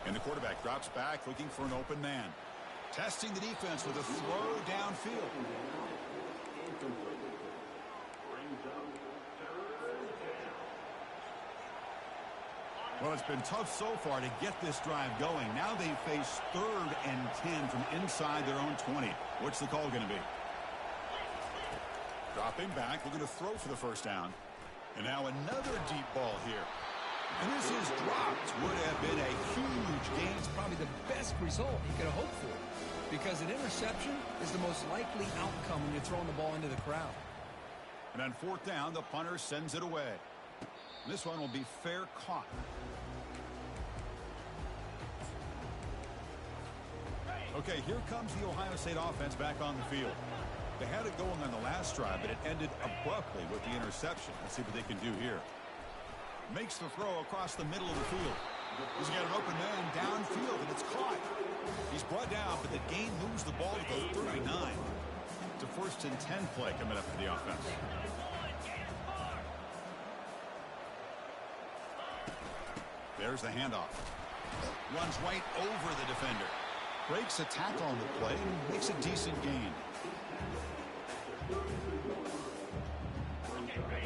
And the quarterback drops back looking for an open man. Testing the defense with a throw downfield. Well, it's been tough so far to get this drive going. Now they face 3rd and 10 from inside their own 20. What's the call going to be? Dropping back, looking to throw for the first down. And now another deep ball here. And this is dropped. Would have been a huge gain. It's probably the best result he could have hoped for, because an interception is the most likely outcome when you're throwing the ball into the crowd. And on 4th down, the punter sends it away. This one will be fair caught. Okay, here comes the Ohio State offense back on the field. They had it going on the last drive, but it ended abruptly with the interception. Let's see what they can do here. Makes the throw across the middle of the field. He's got an open man downfield, and it's caught. He's brought down, but the gain moves the ball to the 39. It's a 1st and 10 play coming up for the offense. There's the handoff. Runs right over the defender. Breaks a tackle on the play and makes a decent gain.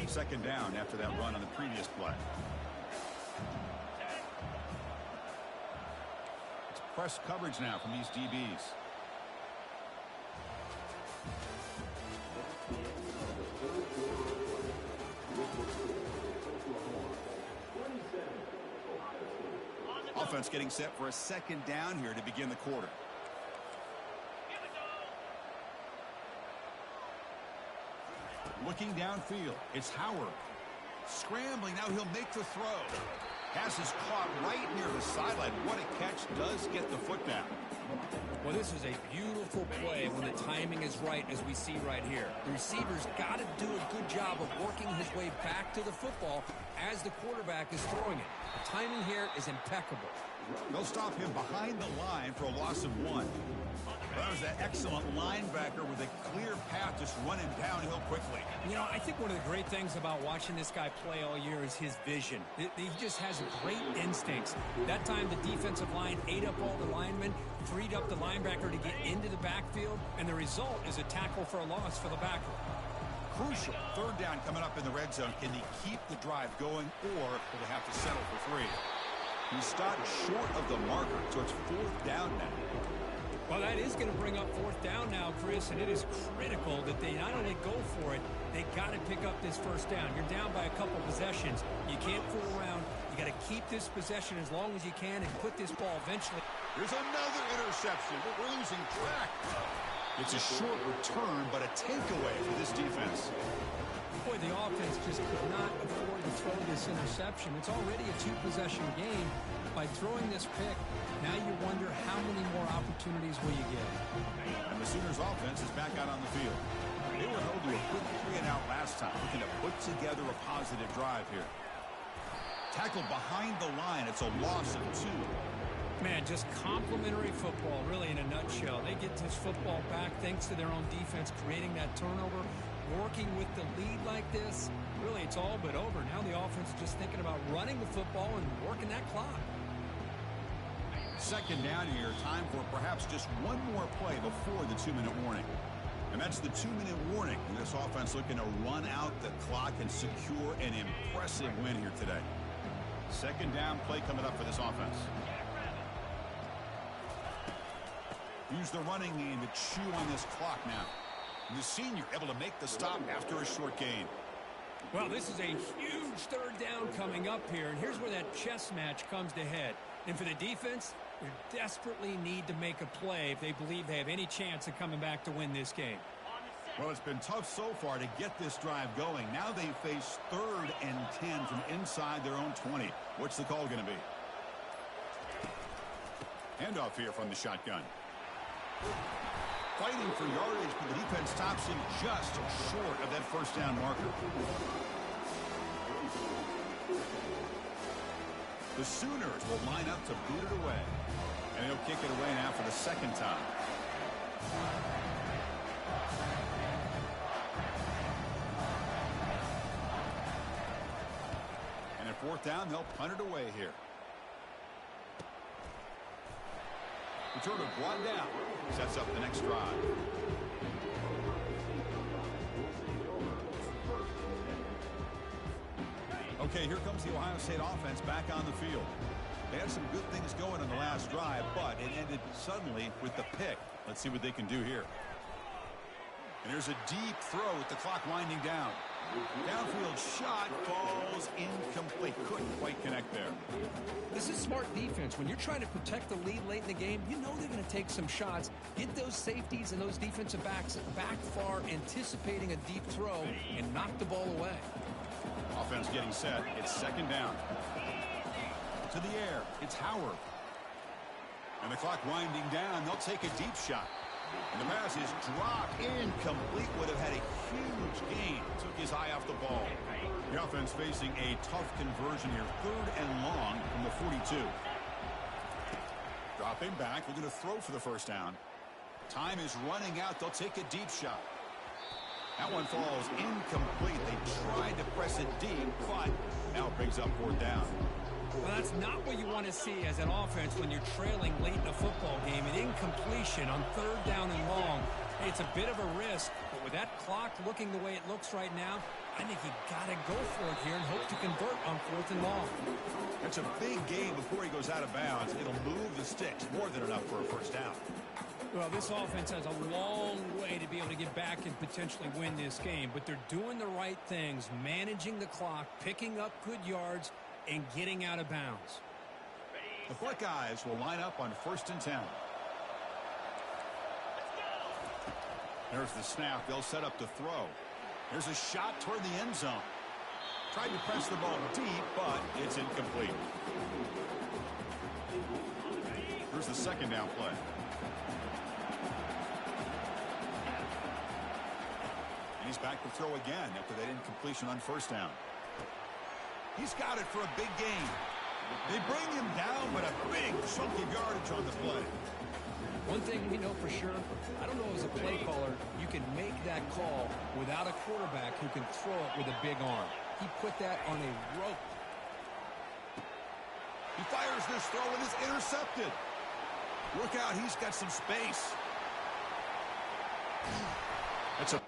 2nd down after that run on the previous play. It's press coverage now from these DBs. Offense getting set for a 2nd down here to begin the quarter. Looking downfield, it's Howard. Scrambling, now he'll make the throw. Pass is caught right near the sideline. What a catch, does get the foot down. Well, this is a beautiful play when the timing is right, as we see right here. The receiver's got to do a good job of working his way back to the football as the quarterback is throwing it. The timing here is impeccable. They'll stop him behind the line for a loss of 1. That was an excellent linebacker with a clear path just running downhill quickly. You know, I think one of the great things about watching this guy play all year is his vision. He just has great instincts. That time the defensive line ate up all the linemen, freed up the linebacker to get into the backfield, and the result is a tackle for a loss for the backer. Crucial 3rd down coming up in the red zone. Can he keep the drive going, or will they have to settle for 3? He stopped short of the marker, so it's 4th down now. Well, that is going to bring up 4th down now, Chris, and it is critical that they not only go for it, they got to pick up this 1st down. You're down by a couple possessions. You can't fool around. You got to keep this possession as long as you can and put this ball eventually. There's another interception, but we're losing track. It's a short return, but a takeaway for this defense. Boy, the offense just could not afford to throw this interception. It's already a 2-possession game. By throwing this pick, now you wonder how many more opportunities will you get. And the Sooners offense is back out on the field. They were held to a quick 3-and-out last time, looking to put together a positive drive here. Tackled behind the line. It's a loss of 2. Man, just complimentary football, really, in a nutshell. They get this football back thanks to their own defense, creating that turnover, working with the lead like this. Really, it's all but over. Now the offense is just thinking about running the football and working that clock. 2nd down here, time for perhaps just one more play before the 2-minute warning. And that's the 2-minute warning. And this offense looking to run out the clock and secure an impressive win here today. 2nd down play coming up for this offense. Use the running game to chew on this clock now. And the senior able to make the stop after a short gain. Well, this is a huge 3rd down coming up here, and here's where that chess match comes to head. And for the defense, they desperately need to make a play if they believe they have any chance of coming back to win this game. Well, it's been tough so far to get this drive going. Now they face 3rd and 10 from inside their own 20. What's the call going to be? Handoff here from the shotgun. Fighting for yardage, but the defense stops him just short of that 1st down marker. The Sooners will line up to boot it away. And he'll kick it away now for the second time. And at fourth down, they'll punt it away here. Returner brought down. Sets up the next drive. Okay, here comes the Ohio State offense back on the field. They had some good things going on the last drive, but it ended suddenly with the pick. Let's see what they can do here. And here's a deep throw with the clock winding down. Downfield shot falls incomplete. Couldn't quite connect there. This is smart defense. When you're trying to protect the lead late in the game, you know they're going to take some shots. Get those safeties and those defensive backs back far, anticipating a deep throw, and knock the ball away. Offense getting set. It's second down. To the air. It's Howard. And the clock winding down. They'll take a deep shot. And the pass is dropped. Incomplete. Would have had a huge gain. Took his eye off the ball. The offense facing a tough conversion here. Third and long from the 42. Dropping back. Looking to throw for the first down. Time is running out. They'll take a deep shot. That one falls incomplete. They tried to press it deep, but now it brings up fourth down. Well, that's not what you want to see as an offense when you're trailing late in a football game. An incompletion on third down and long. Hey, it's a bit of a risk, but with that clock looking the way it looks right now, I think you got to go for it here and hope to convert on fourth and long. That's a big gain before he goes out of bounds. It'll move the sticks more than enough for a first down. Well, this offense has a long way to be able to get back and potentially win this game, but they're doing the right things, managing the clock, picking up good yards, and getting out of bounds. The Buckeyes will line up on first and 10. There's the snap. They'll set up to throw. There's a shot toward the end zone. Tried to press the ball deep, but it's incomplete. Here's the second down play. And he's back to throw again after that incompletion on first down. He's got it for a big gain. They bring him down, but a big chunk of yardage on the play. One thing we know for sure, I don't know as a play caller, you can make that call without a quarterback who can throw it with a big arm. He put that on a rope. He fires this throw and it's intercepted. Look out, he's got some space. That's a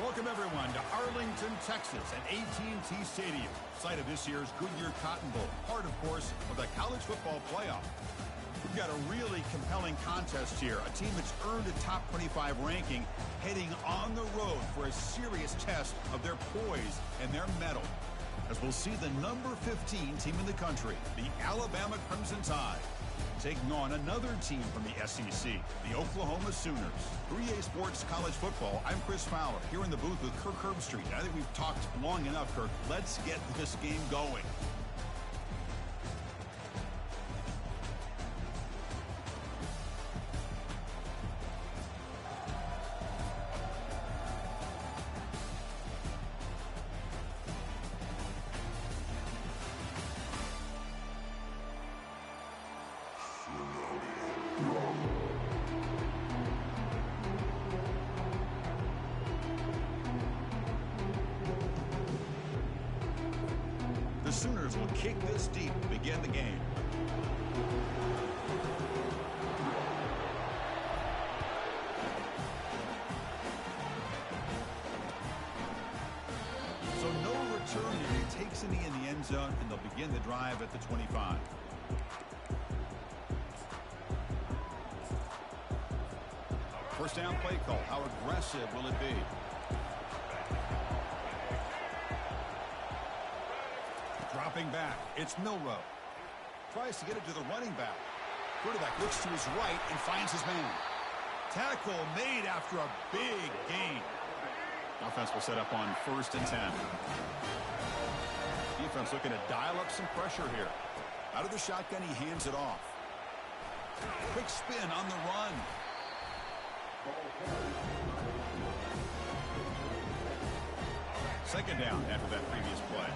Welcome, everyone, to Arlington, Texas, at AT&T Stadium, site of this year's Goodyear Cotton Bowl, part, of course, of the college football playoff. We've got a really compelling contest here, a team that's earned a top 25 ranking, heading on the road for a serious test of their poise and their mettle, as we'll see the number 15 team in the country, the Alabama Crimson Tide, taking on another team from the SEC, the Oklahoma Sooners. 3A Sports College Football, I'm Chris Fowler, here in the booth with Kirk Herbstreit. I think we've talked long enough, Kirk. Let's get this game going. The Sooners will kick this deep to begin the game. So no return here. He takes it in the end zone, and they'll begin the drive at the 25. First down play call. How aggressive will it be? Dropping back, it's Milroe. Tries to get it to the running back. Quarterback looks to his right and finds his man. Tackle made after a big gain. Offense will set up on 1st and 10. Defense looking to dial up some pressure here. Out of the shotgun, he hands it off. Quick spin on the run. Second down after that previous play.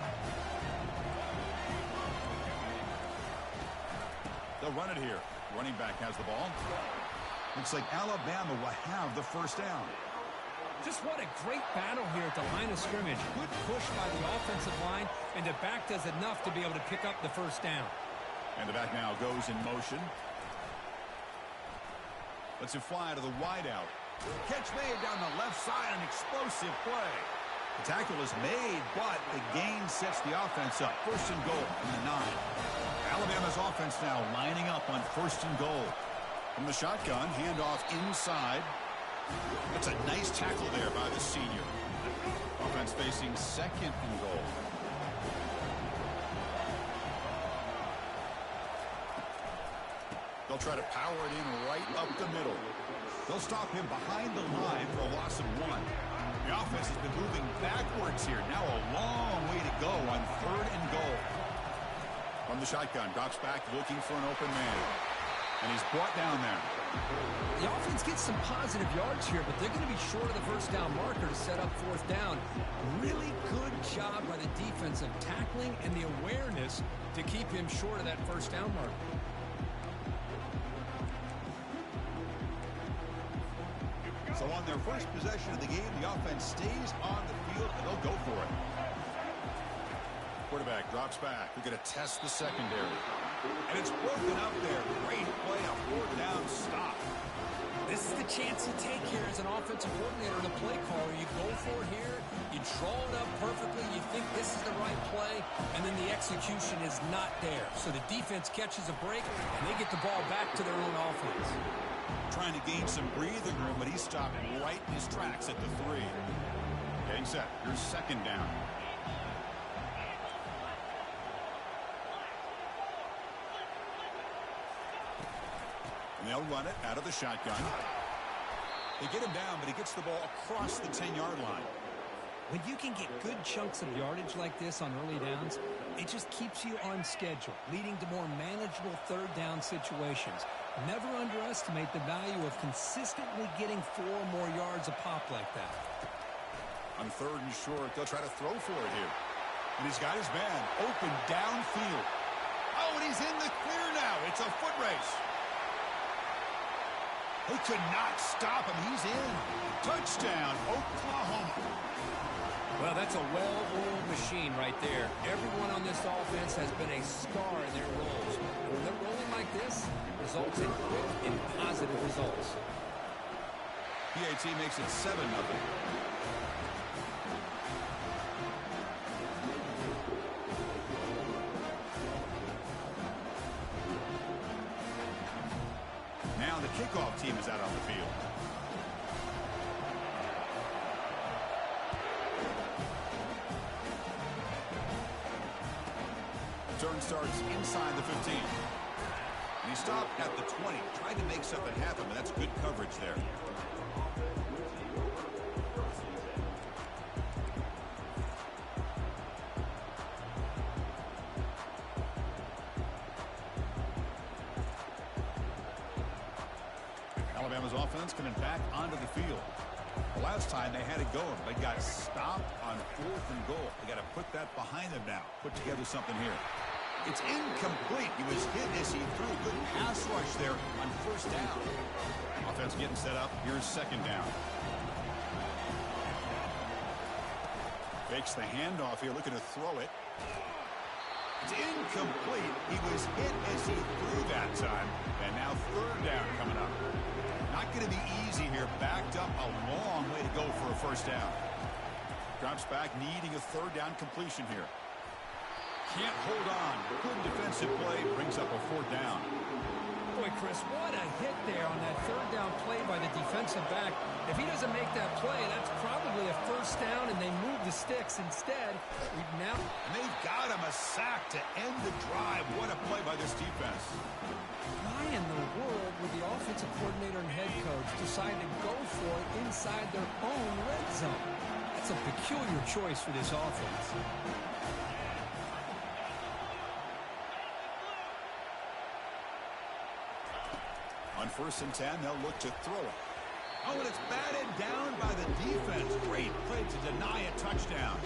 They'll run it here. Running back has the ball. Looks like Alabama will have the first down. Just what a great battle here at the line of scrimmage. Good push by the offensive line, and the back does enough to be able to pick up the first down. And the back now goes in motion. Lets it fly to the wideout. Catch made down the left side, an explosive play. The tackle is made, but the gain sets the offense up. 1st and goal from the 9. Alabama's offense now lining up on 1st and goal. From the shotgun, handoff inside. That's a nice tackle there by the senior. Offense facing 2nd and goal. They'll try to power it in right up the middle. They'll stop him behind the line for a loss of 1. The offense has been moving backwards here. Now a long way to go on 3rd and goal. From the shotgun, drops back looking for an open man. And he's brought down there. The offense gets some positive yards here, but they're going to be short of the first down marker to set up 4th down. Really good job by the defense of tackling and the awareness to keep him short of that first down marker. So on their first possession of the game, the offense stays on the field, and they'll go for it. Quarterback drops back. We're going to test the secondary. And it's broken up there. Great play, a 4th down stop. This is the chance you take here as an offensive coordinator and a play caller. You go for it here, you draw it up perfectly, you think this is the right play, and then the execution is not there. So the defense catches a break, and they get the ball back to their own offense. Trying to gain some breathing room, but he stopped right in his tracks at the 3. Getting set. Here's 2nd down. And they'll run it out of the shotgun. They get him down, but he gets the ball across the 10-yard line. When you can get good chunks of yardage like this on early downs, it just keeps you on schedule, leading to more manageable 3rd down situations. Never underestimate the value of consistently getting 4 more yards a pop like that. On 3rd and short, they'll try to throw for it here. And he's got his man open downfield. Oh, and he's in the clear now. It's a foot race. They could not stop him. He's in. Touchdown, Oklahoma. Well, that's a well-oiled machine right there. Everyone on this offense has been a star in their roles. And when they're rolling like this, it results in quick and positive results. PAT makes it 7-0. kickoff team is out on the field. Turn starts inside the 15. And he stopped at the 20. Tried to make something happen, but that's good coverage there. Alabama's offense coming back onto the field. The last time they had it going, they got stopped on 4th and goal. They got to put that behind them now. Put together something here. It's incomplete. He was hit as he threw. Good pass rush there on 1st down. Offense getting set up. Here's 2nd down. Fakes the handoff here, looking to throw it. It's incomplete. He was hit as he threw that time. And now 3rd down coming up. Not going to be easy here. Backed up a long way to go for a 1st down. Drops back, needing a 3rd down completion here. Can't hold on. Good defensive play. Brings up a 4th down. Boy, Chris, what a hit there on that 3rd down play by the defensive back. If he doesn't make that play, that's probably a 1st down, and they move the sticks instead. And they've got him a sack to end the drive. What a play by this defense. Why in the world would the offensive coordinator and head coach decide to go for it inside their own red zone? That's a peculiar choice for this offense. On 1st and 10, they'll look to throw it. Oh, and it's batted down by the defense. Great play to deny a touchdown.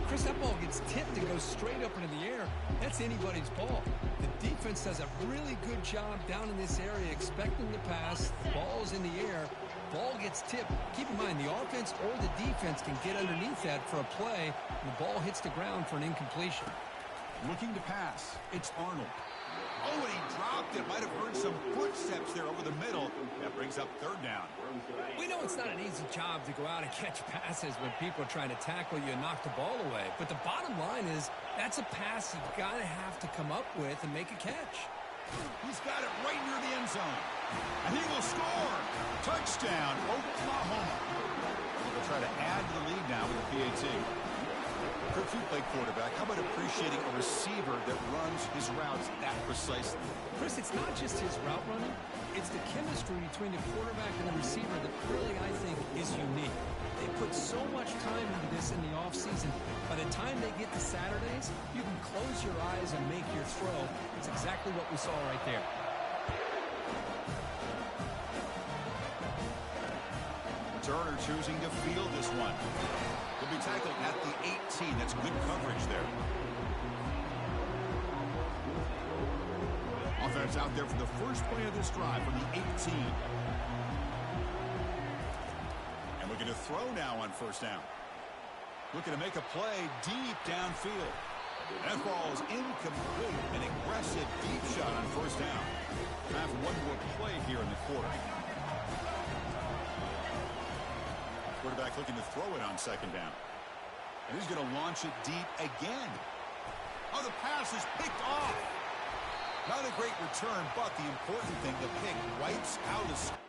Chris, that ball gets tipped and goes straight up into the air. That's anybody's ball. The defense does a really good job down in this area expecting the pass. The ball's in the air. Ball gets tipped. Keep in mind, the offense or the defense can get underneath that for a play, and the ball hits the ground for an incompletion. Looking to pass. It's Arnold. Oh, and he dropped it. Might have heard some footsteps there over the middle. That brings up 3rd down. We know it's not an easy job to go out and catch passes when people are trying to tackle you and knock the ball away. But the bottom line is that's a pass you've got to have to come up with and make a catch. He's got it right near the end zone. And he will score. Touchdown, Oklahoma. They'll try to add to the lead now with the PAT. Kirk, you play quarterback. How about appreciating a receiver that runs his routes that precisely? Chris, it's not just his route running. It's the chemistry between the quarterback and the receiver that really, I think, is unique. They put so much time into this in the offseason. By the time they get to Saturdays, you can close your eyes and make your throw. It's exactly what we saw right there. Turner choosing to field this one. Will be tackled at the 18. That's good coverage there. Offense out there for the first play of this drive from the 18. And looking to throw now on 1st down. Looking to make a play deep downfield. That ball is incomplete. An aggressive deep shot on 1st down. Have one more play here in the quarter. Quarterback looking to throw it on 2nd down. And he's going to launch it deep again. Oh, the pass is picked off. Not a great return, but the important thing, the pick wipes out a...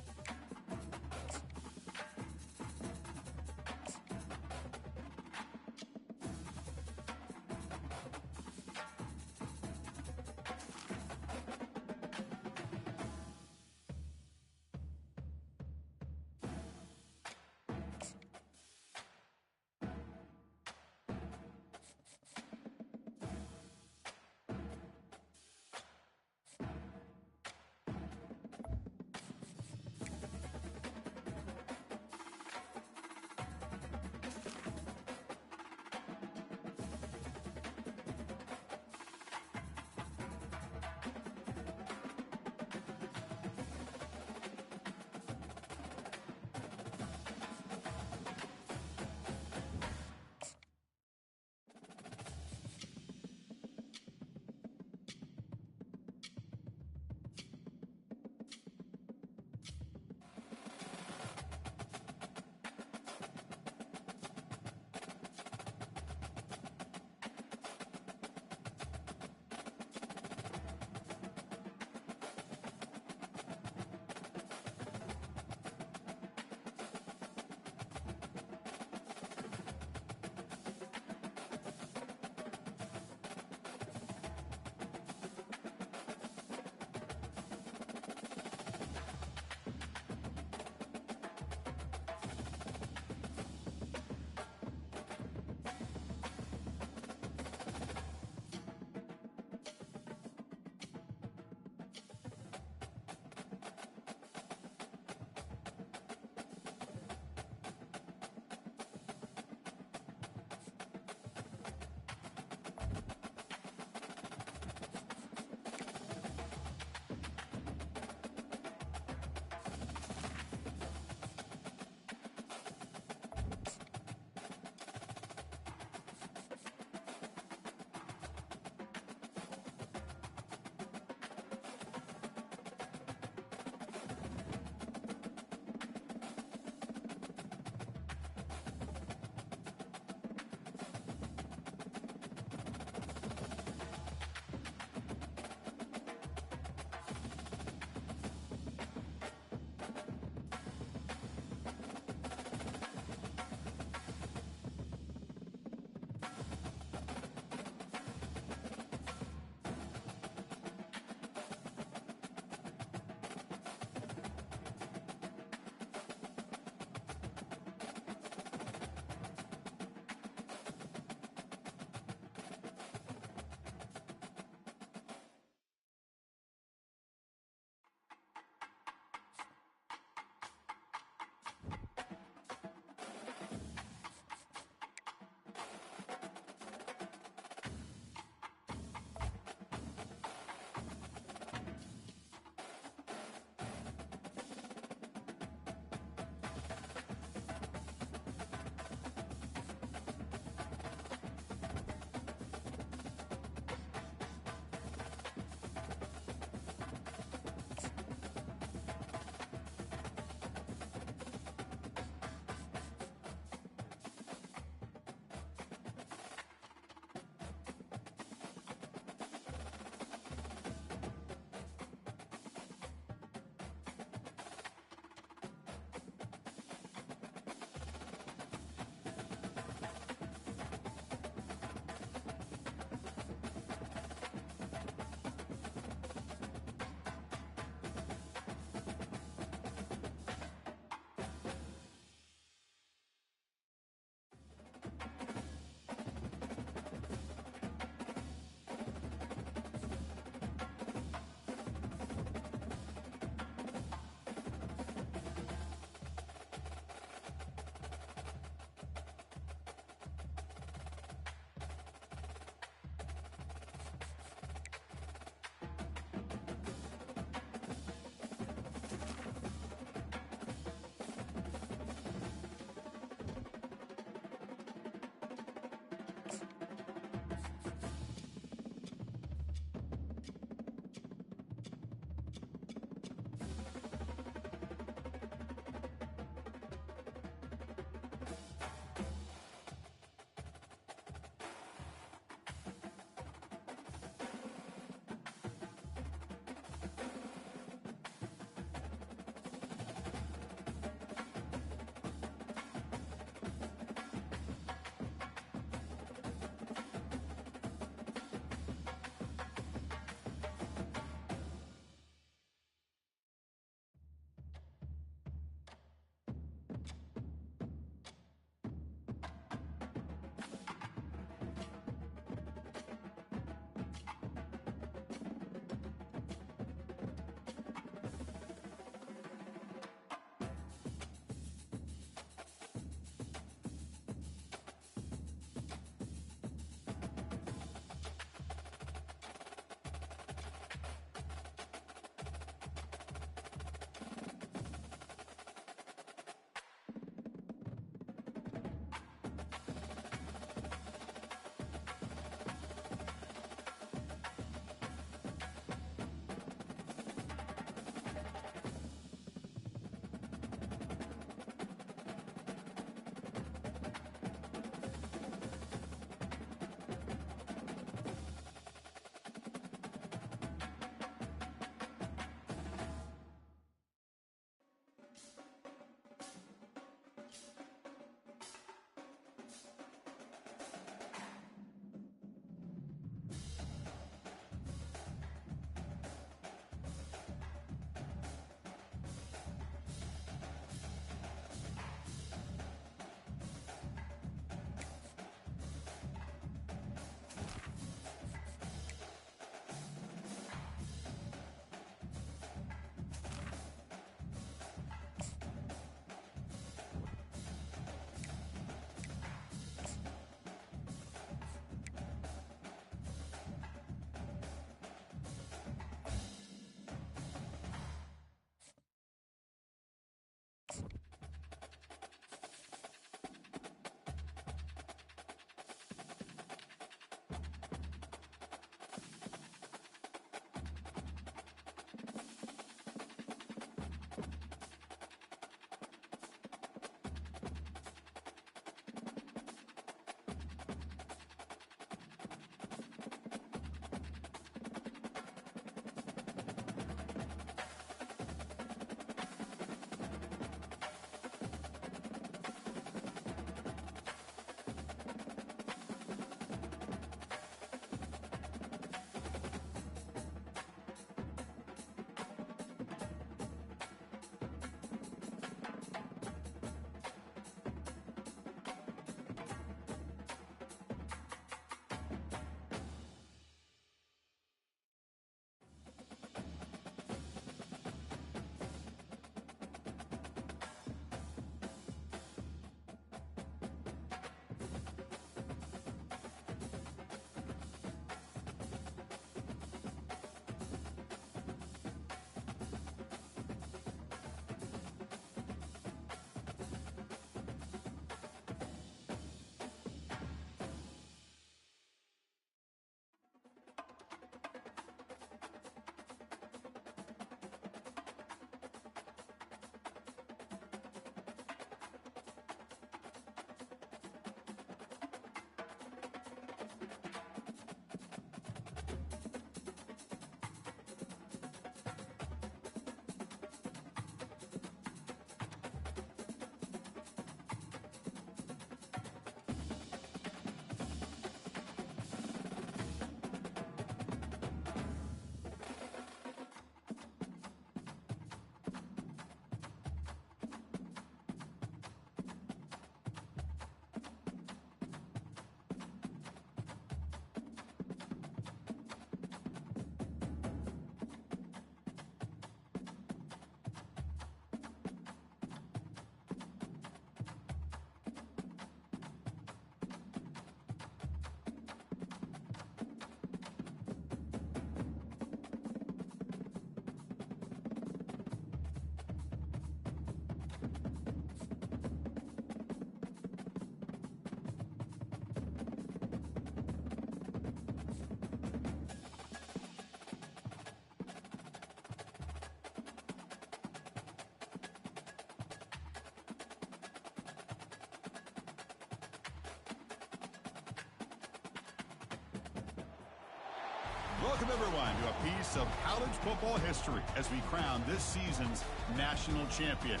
Welcome, everyone, to a piece of college football history as we crown this season's national champion.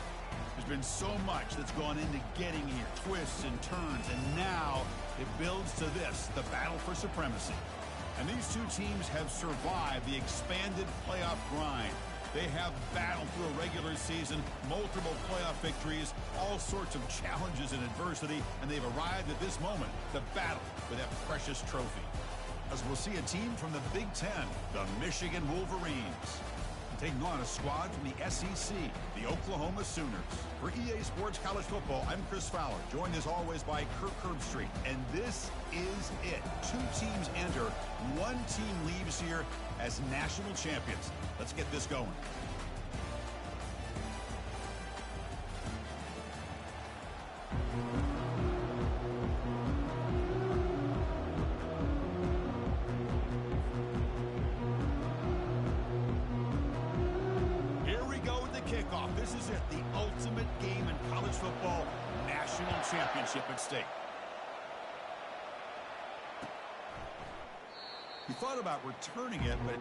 There's been so much that's gone into getting here, twists and turns, and now it builds to this, the battle for supremacy. And these two teams have survived the expanded playoff grind. They have battled through a regular season, multiple playoff victories, all sorts of challenges and adversity, and they've arrived at this moment, the battle for that precious trophy. As we'll see a team from the Big Ten, the Michigan Wolverines, taking on a squad from the SEC, the Oklahoma Sooners. For EA Sports College Football, I'm Chris Fowler, joined as always by Kirk Herbstreit. And this is it. Two teams enter, one team leaves here as national champions. Let's get this going. This is it, the ultimate game in college football, national championship at stake. He thought about returning it, but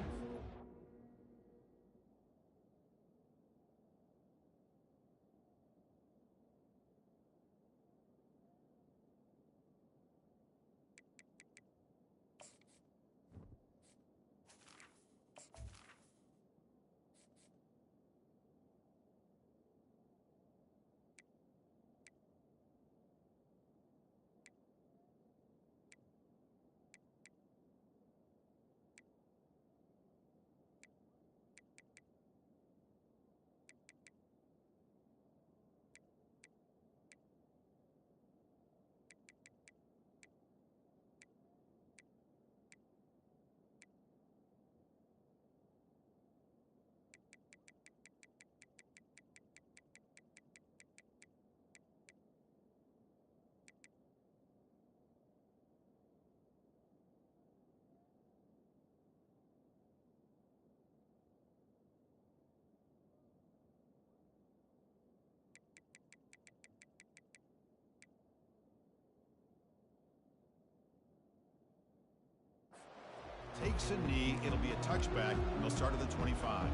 takes a knee. It'll be a touchback, and they'll start at the 25.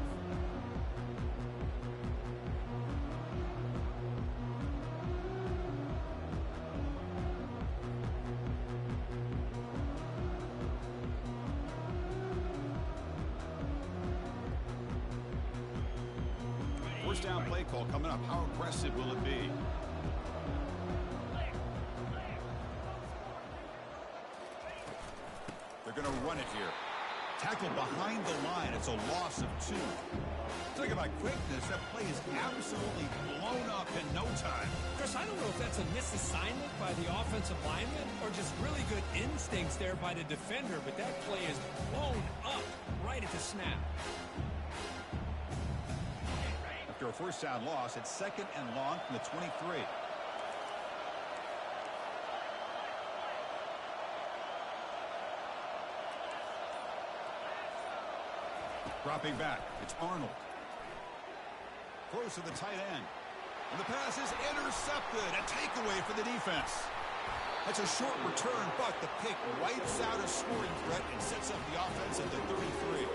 First down play call coming up. How aggressive will it be? They're going to run it here. Tackle behind the line. It's a loss of 2. Talking about quickness, that play is absolutely blown up in no time. Chris, I don't know if that's a misassignment by the offensive lineman or just really good instincts there by the defender, but that play is blown up right at the snap. After a first down loss, it's 2nd and long from the 23. Dropping back, it's Arnold. Close to the tight end. And the pass is intercepted. A takeaway for the defense. That's a short return, but the pick wipes out a scoring threat and sets up the offense at the 33.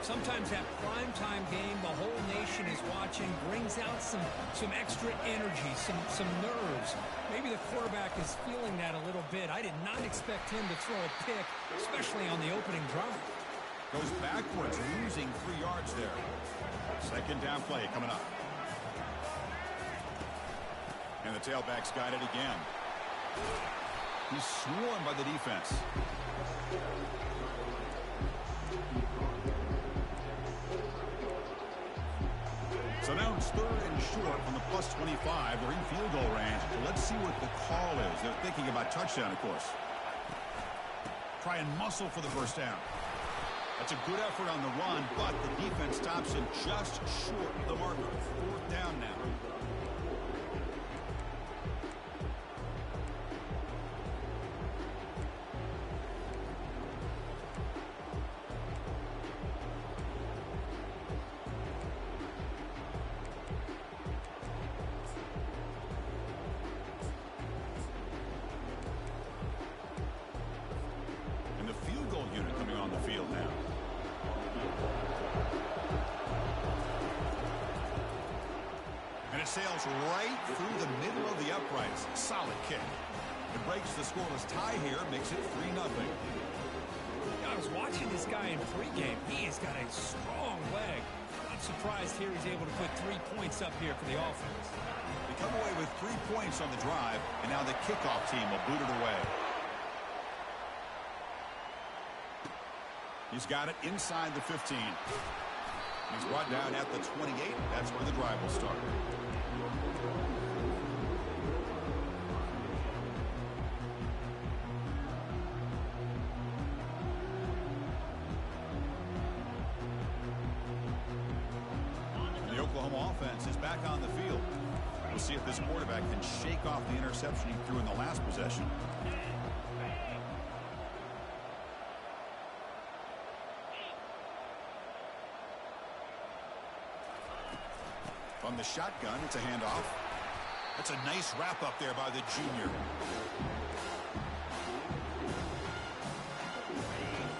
Sometimes that primetime game, the whole nation is watching, brings out some extra energy, some nerves. Maybe the quarterback is feeling that a little bit. I did not expect him to throw a pick, especially on the opening drive. Goes backwards, losing 3 yards there. Second down play coming up. And the tailback's got it again. He's swarmed by the defense. So now it's 3rd and short from the plus 25. They're in field goal range. So let's see what the call is. They're thinking about touchdown, of course. Try and muscle for the first down. That's a good effort on the run, but the defense stops him just short of the marker. 4th down now. And the field goal unit coming on the field now. sails right through the middle of the uprights. Solid kick. It breaks the scoreless tie here, makes it 3-0. I was watching this guy in pregame. He has got a strong leg. I'm surprised here he's able to put 3 points up here for the offense. They come away with 3 points on the drive, and now the kickoff team will boot it away. He's got it inside the 15. He's brought down at the 28. That's where the drive will start. The Oklahoma offense is back on the field. We'll see if this quarterback can shake off the interception he threw in the last possession. From the shotgun, it's a handoff. That's a nice wrap up there by the junior.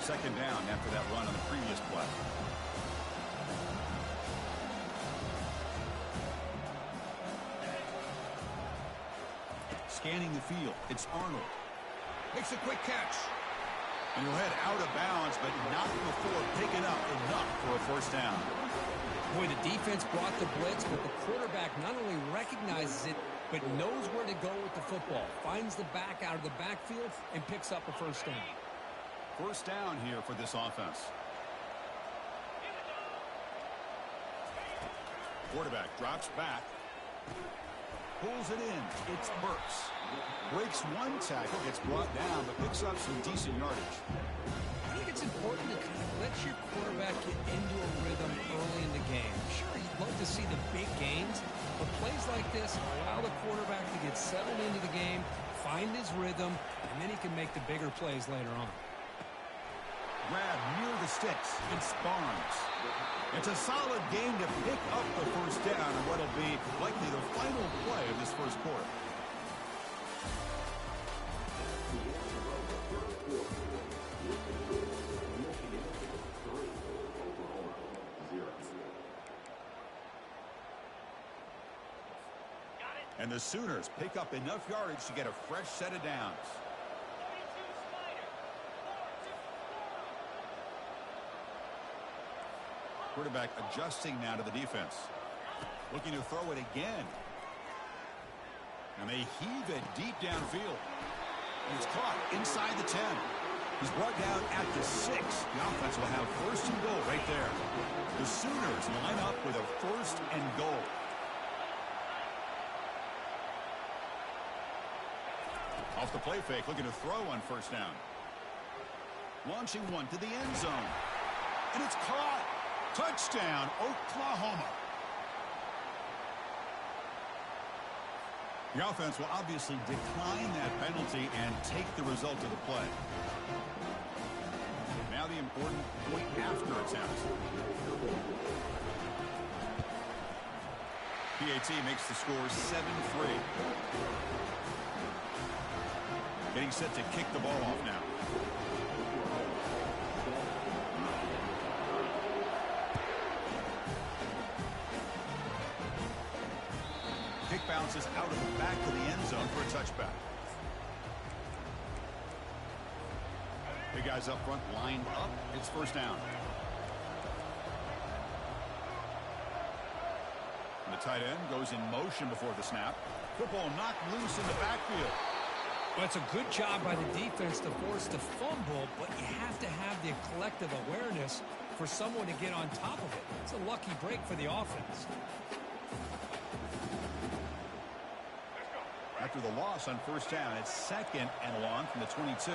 Second down after that run on the previous play. Scanning the field, it's Arnold. Makes a quick catch. And he'll head out of bounds, but not before picking up enough for a first down. Boy, the defense brought the blitz, but the quarterback not only recognizes it, but knows where to go with the football. Finds the back out of the backfield and picks up a first down. First down here for this offense. Quarterback drops back. Pulls it in. It's Burks. Breaks one tackle, gets brought down, but picks up some decent yardage. I think it's important to kind of let your quarterback get into a rhythm early in the game. Sure, you'd love to see the big gains, but plays like this allow the quarterback to get settled into the game, find his rhythm, and then he can make the bigger plays later on. Grab near the sticks. It's Barnes. It's a solid game to pick up the first down in what will be likely the final play of this first quarter. And the Sooners pick up enough yardage to get a fresh set of downs. Quarterback adjusting now to the defense. Looking to throw it again. And they heave it deep downfield. And it's caught inside the 10. He's brought down at the 6. The offense will have first and goal right there. The Sooners line up with a first and goal. Off the play fake, looking to throw on first down. Launching one to the end zone. And it's caught. Touchdown, Oklahoma. The offense will obviously decline that penalty and take the result of the play. Now the important point after attempt. PAT makes the score 7-3. Getting set to kick the ball off now. Kick bounces out of the back of the end zone for a touchback. Big guys up front lined up. It's first down. And the tight end goes in motion before the snap. Football knocked loose in the backfield. Well, it's a good job by the defense to force the fumble, but you have to have the collective awareness for someone to get on top of it. It's a lucky break for the offense. After the loss on first down, it's second and long from the 22.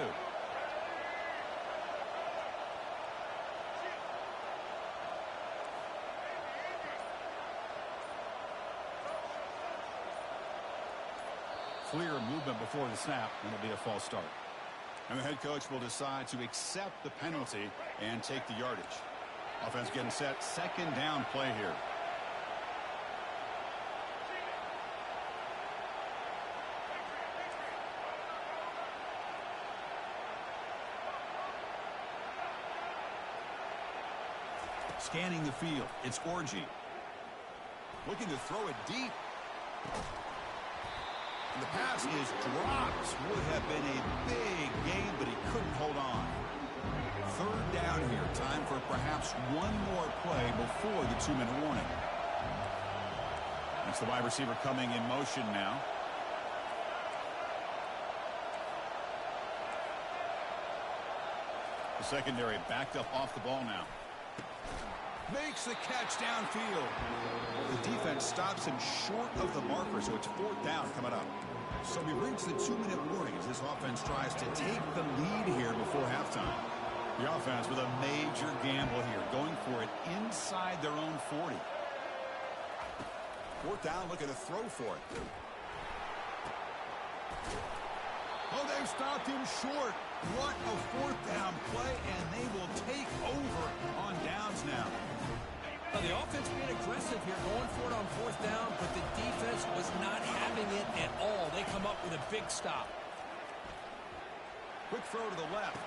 Clear movement before the snap, and it'll be a false start. And the head coach will decide to accept the penalty and take the yardage. Offense getting set, second down play here. Scanning the field, it's Orji. Looking to throw it deep. And the pass is dropped. Would have been a big gain, but he couldn't hold on. Third down here. Time for perhaps one more play before the 2-minute warning. That's the wide receiver coming in motion now. The secondary backed up off the ball now. Makes the catch downfield. The defense stops him short of the marker, so it's fourth down coming up. So we reach the 2-minute warning as this offense tries to take the lead here before halftime. The offense with a major gamble here, going for it inside their own 40. Fourth down, looking to throw for it. Oh, they've stopped him short. What a fourth down play, and they will take over on downs now. Well, the offense being aggressive here, going for it on fourth down, but the defense was not having it at all. They come up with a big stop. Quick throw to the left.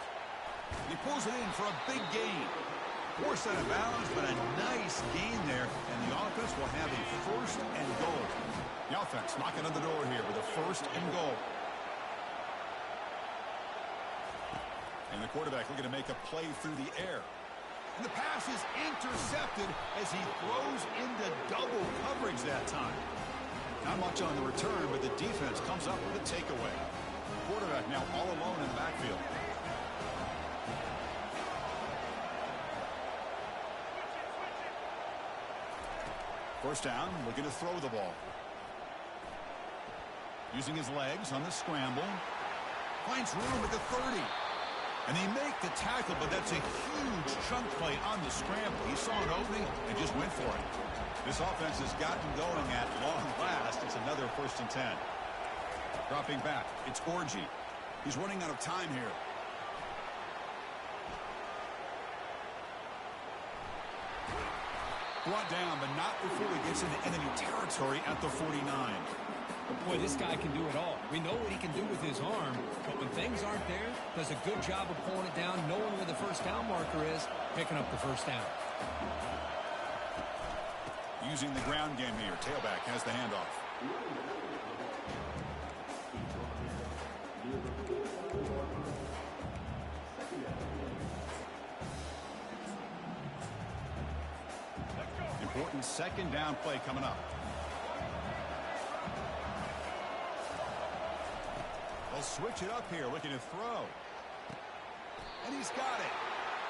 He pulls it in for a big gain. Forced out of bounds, but a nice gain there, and the offense will have a first and goal. The offense knocking on the door here with a first and goal. And the quarterback looking to make a play through the air. And the pass is intercepted as he throws into double coverage that time. Not much on the return, but the defense comes up with a takeaway. Quarterback now all alone in the backfield. First down, looking to throw the ball. Using his legs on the scramble. Finds room at the 30. And they make the tackle, but that's a huge chunk play on the scramble. He saw an opening and just went for it. This offense has gotten going at long last. It's another first and 10. Dropping back, it's Orji. He's running out of time here. Brought down, but not before he gets into enemy territory at the 49. Boy, this guy can do it all. We know what he can do with his arm, but when things aren't there, does a good job of pulling it down, knowing where the first down marker is, picking up the first down. Using the ground game here. Tailback has the handoff. Important second down play coming up. They'll switch it up here, looking to throw. And he's got it.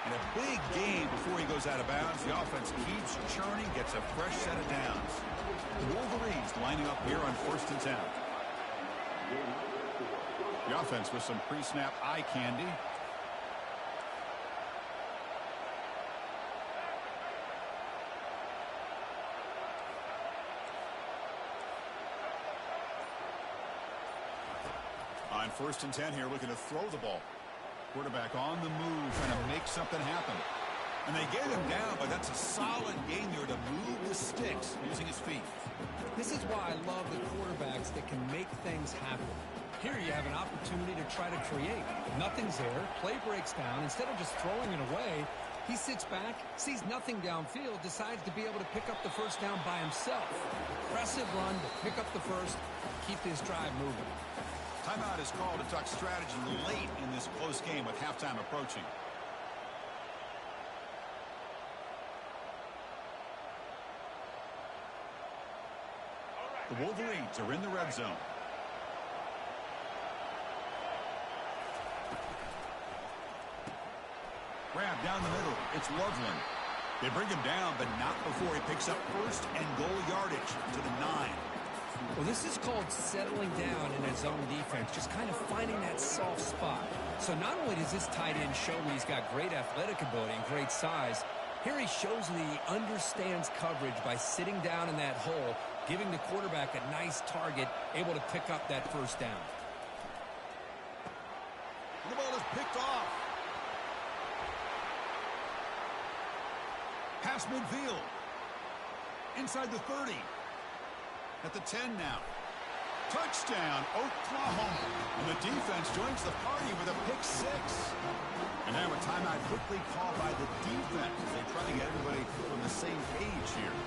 And a big gain before he goes out of bounds. The offense keeps churning, gets a fresh set of downs. The Wolverines lining up here on first and 10. The offense with some pre-snap eye candy. On first and 10 here, looking to throw the ball. Quarterback on the move, trying to make something happen. And they get him down, but that's a solid game there to move the sticks using his feet. This is why I love the quarterbacks that can make things happen. Here you have an opportunity to try to create. Nothing's there. Play breaks down. Instead of just throwing it away, he sits back, sees nothing downfield, decides to be able to pick up the first down by himself. Impressive run to pick up the first, keep this drive moving. Timeout is called to talk strategy late in this close game with halftime approaching. The Wolverines are in the red zone. Grab down the middle. It's Loveland. They bring him down, but not before he picks up first and goal yardage to the 9. Well, this is called settling down in his zone defense, just kind of finding that soft spot. So not only does this tight end show he's got great athletic ability and great size, here he shows that he understands coverage by sitting down in that hole, giving the quarterback a nice target, able to pick up that first down. The ball is picked off. Pass midfield. Inside the 30. At the 10 now. Touchdown, Oklahoma. And the defense joins the party with a pick 6. And now a timeout quickly called by the defense as they try to get everybody on the same page here.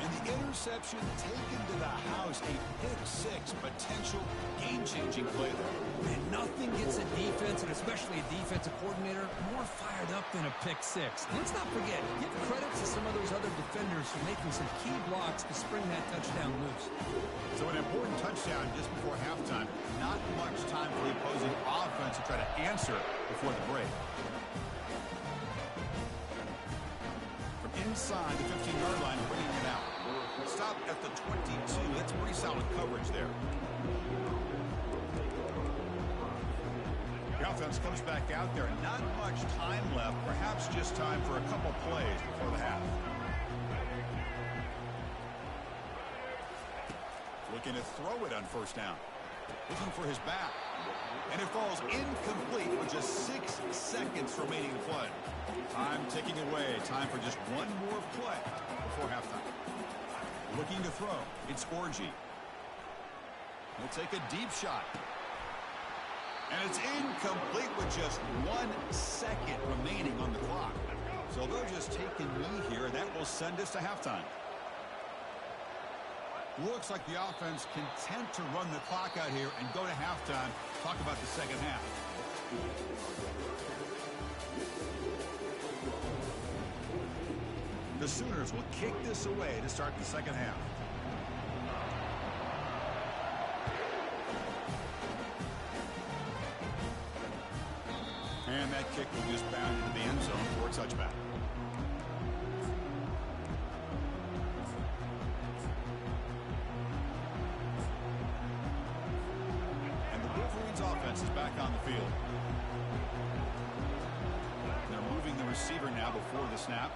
And the interception taken to the house, a pick-6 potential game-changing play there. And nothing gets a defense, and especially a defensive coordinator, more fired up than a pick-6. Let's not forget, give credit to some of those other defenders for making some key blocks to spring that touchdown loose. So an important touchdown just before halftime. Not much time for the opposing offense to try to answer before the break. From inside the 15-yard line, bringing it out. Stop at the 22. That's pretty solid coverage there. The offense comes back out there. Not much time left. Perhaps just time for a couple plays before the half. Looking to throw it on first down. Looking for his back. And it falls incomplete with just 6 seconds remaining to play. Time ticking away. Time for just one more play before halftime. Looking to throw. It's Orji. He'll take a deep shot. And it's incomplete with just 1 second remaining on the clock. So they'll just take a knee here, and that will send us to halftime. Looks like the offense content to run the clock out here and go to halftime. Talk about the second half. The Sooners will kick this away to start the second half. And that kick will just bound into the end zone for a touchback. And the Wolverines offense is back on the field. They're moving the receiver now before the snap.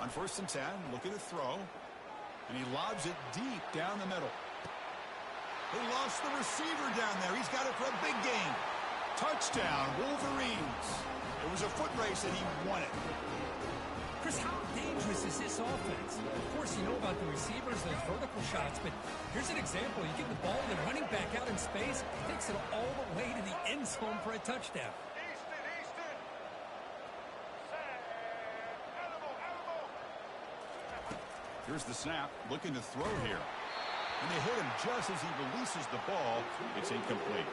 On 1st and 10, looking to throw. And he lobs it deep down the middle. They lost the receiver down there. He's got it for a big game. Touchdown, Wolverines. It was a foot race and he won it. Chris, how dangerous is this offense? Of course, you know about the receivers, those vertical shots, but here's an example. You give the ball to the running back out in space, he takes it all the way to the end zone for a touchdown. Here's the snap, looking to throw here. And they hit him just as he releases the ball. It's incomplete.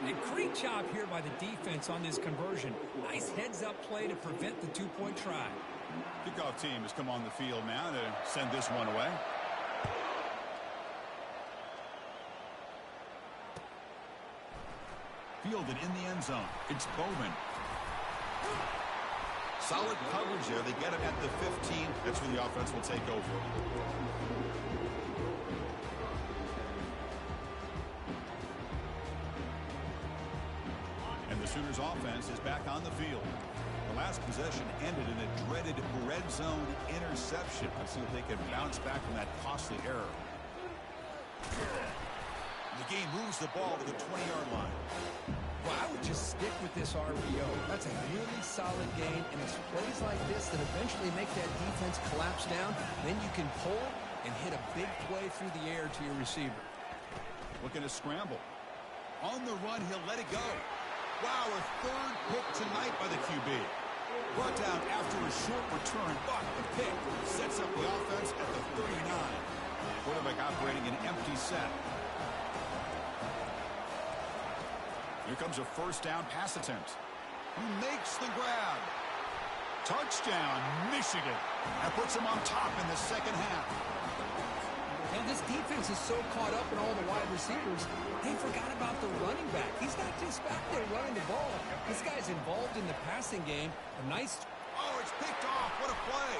A great job here by the defense on this conversion. Nice heads-up play to prevent the two-point try. Kickoff team has come on the field now to send this one away. Fielded in the end zone. It's Bowman. Solid coverage there. They get him at the 15. That's where the offense will take over. And the Sooners offense is back on the field. The last possession ended in a dreaded red zone interception. Let's see if they can bounce back from that costly error. The game moves the ball to the 20-yard line. Well, I would just stick with this RPO. That's a really solid game, and it's plays like this that eventually make that defense collapse down. Then you can pull and hit a big play through the air to your receiver. Looking to scramble. On the run, he'll let it go. Wow, a third pick tonight by the QB. Brought down after a short return, but the pick sets up the offense at the 39. Quarterback operating an empty set. Here comes a first down pass attempt. He makes the grab. Touchdown, Michigan. That puts him on top in the second half. And this defense is so caught up in all the wide receivers, they forgot about the running back. He's not just back there running the ball. This guy's involved in the passing game. A nice... Oh, it's picked off. What a play.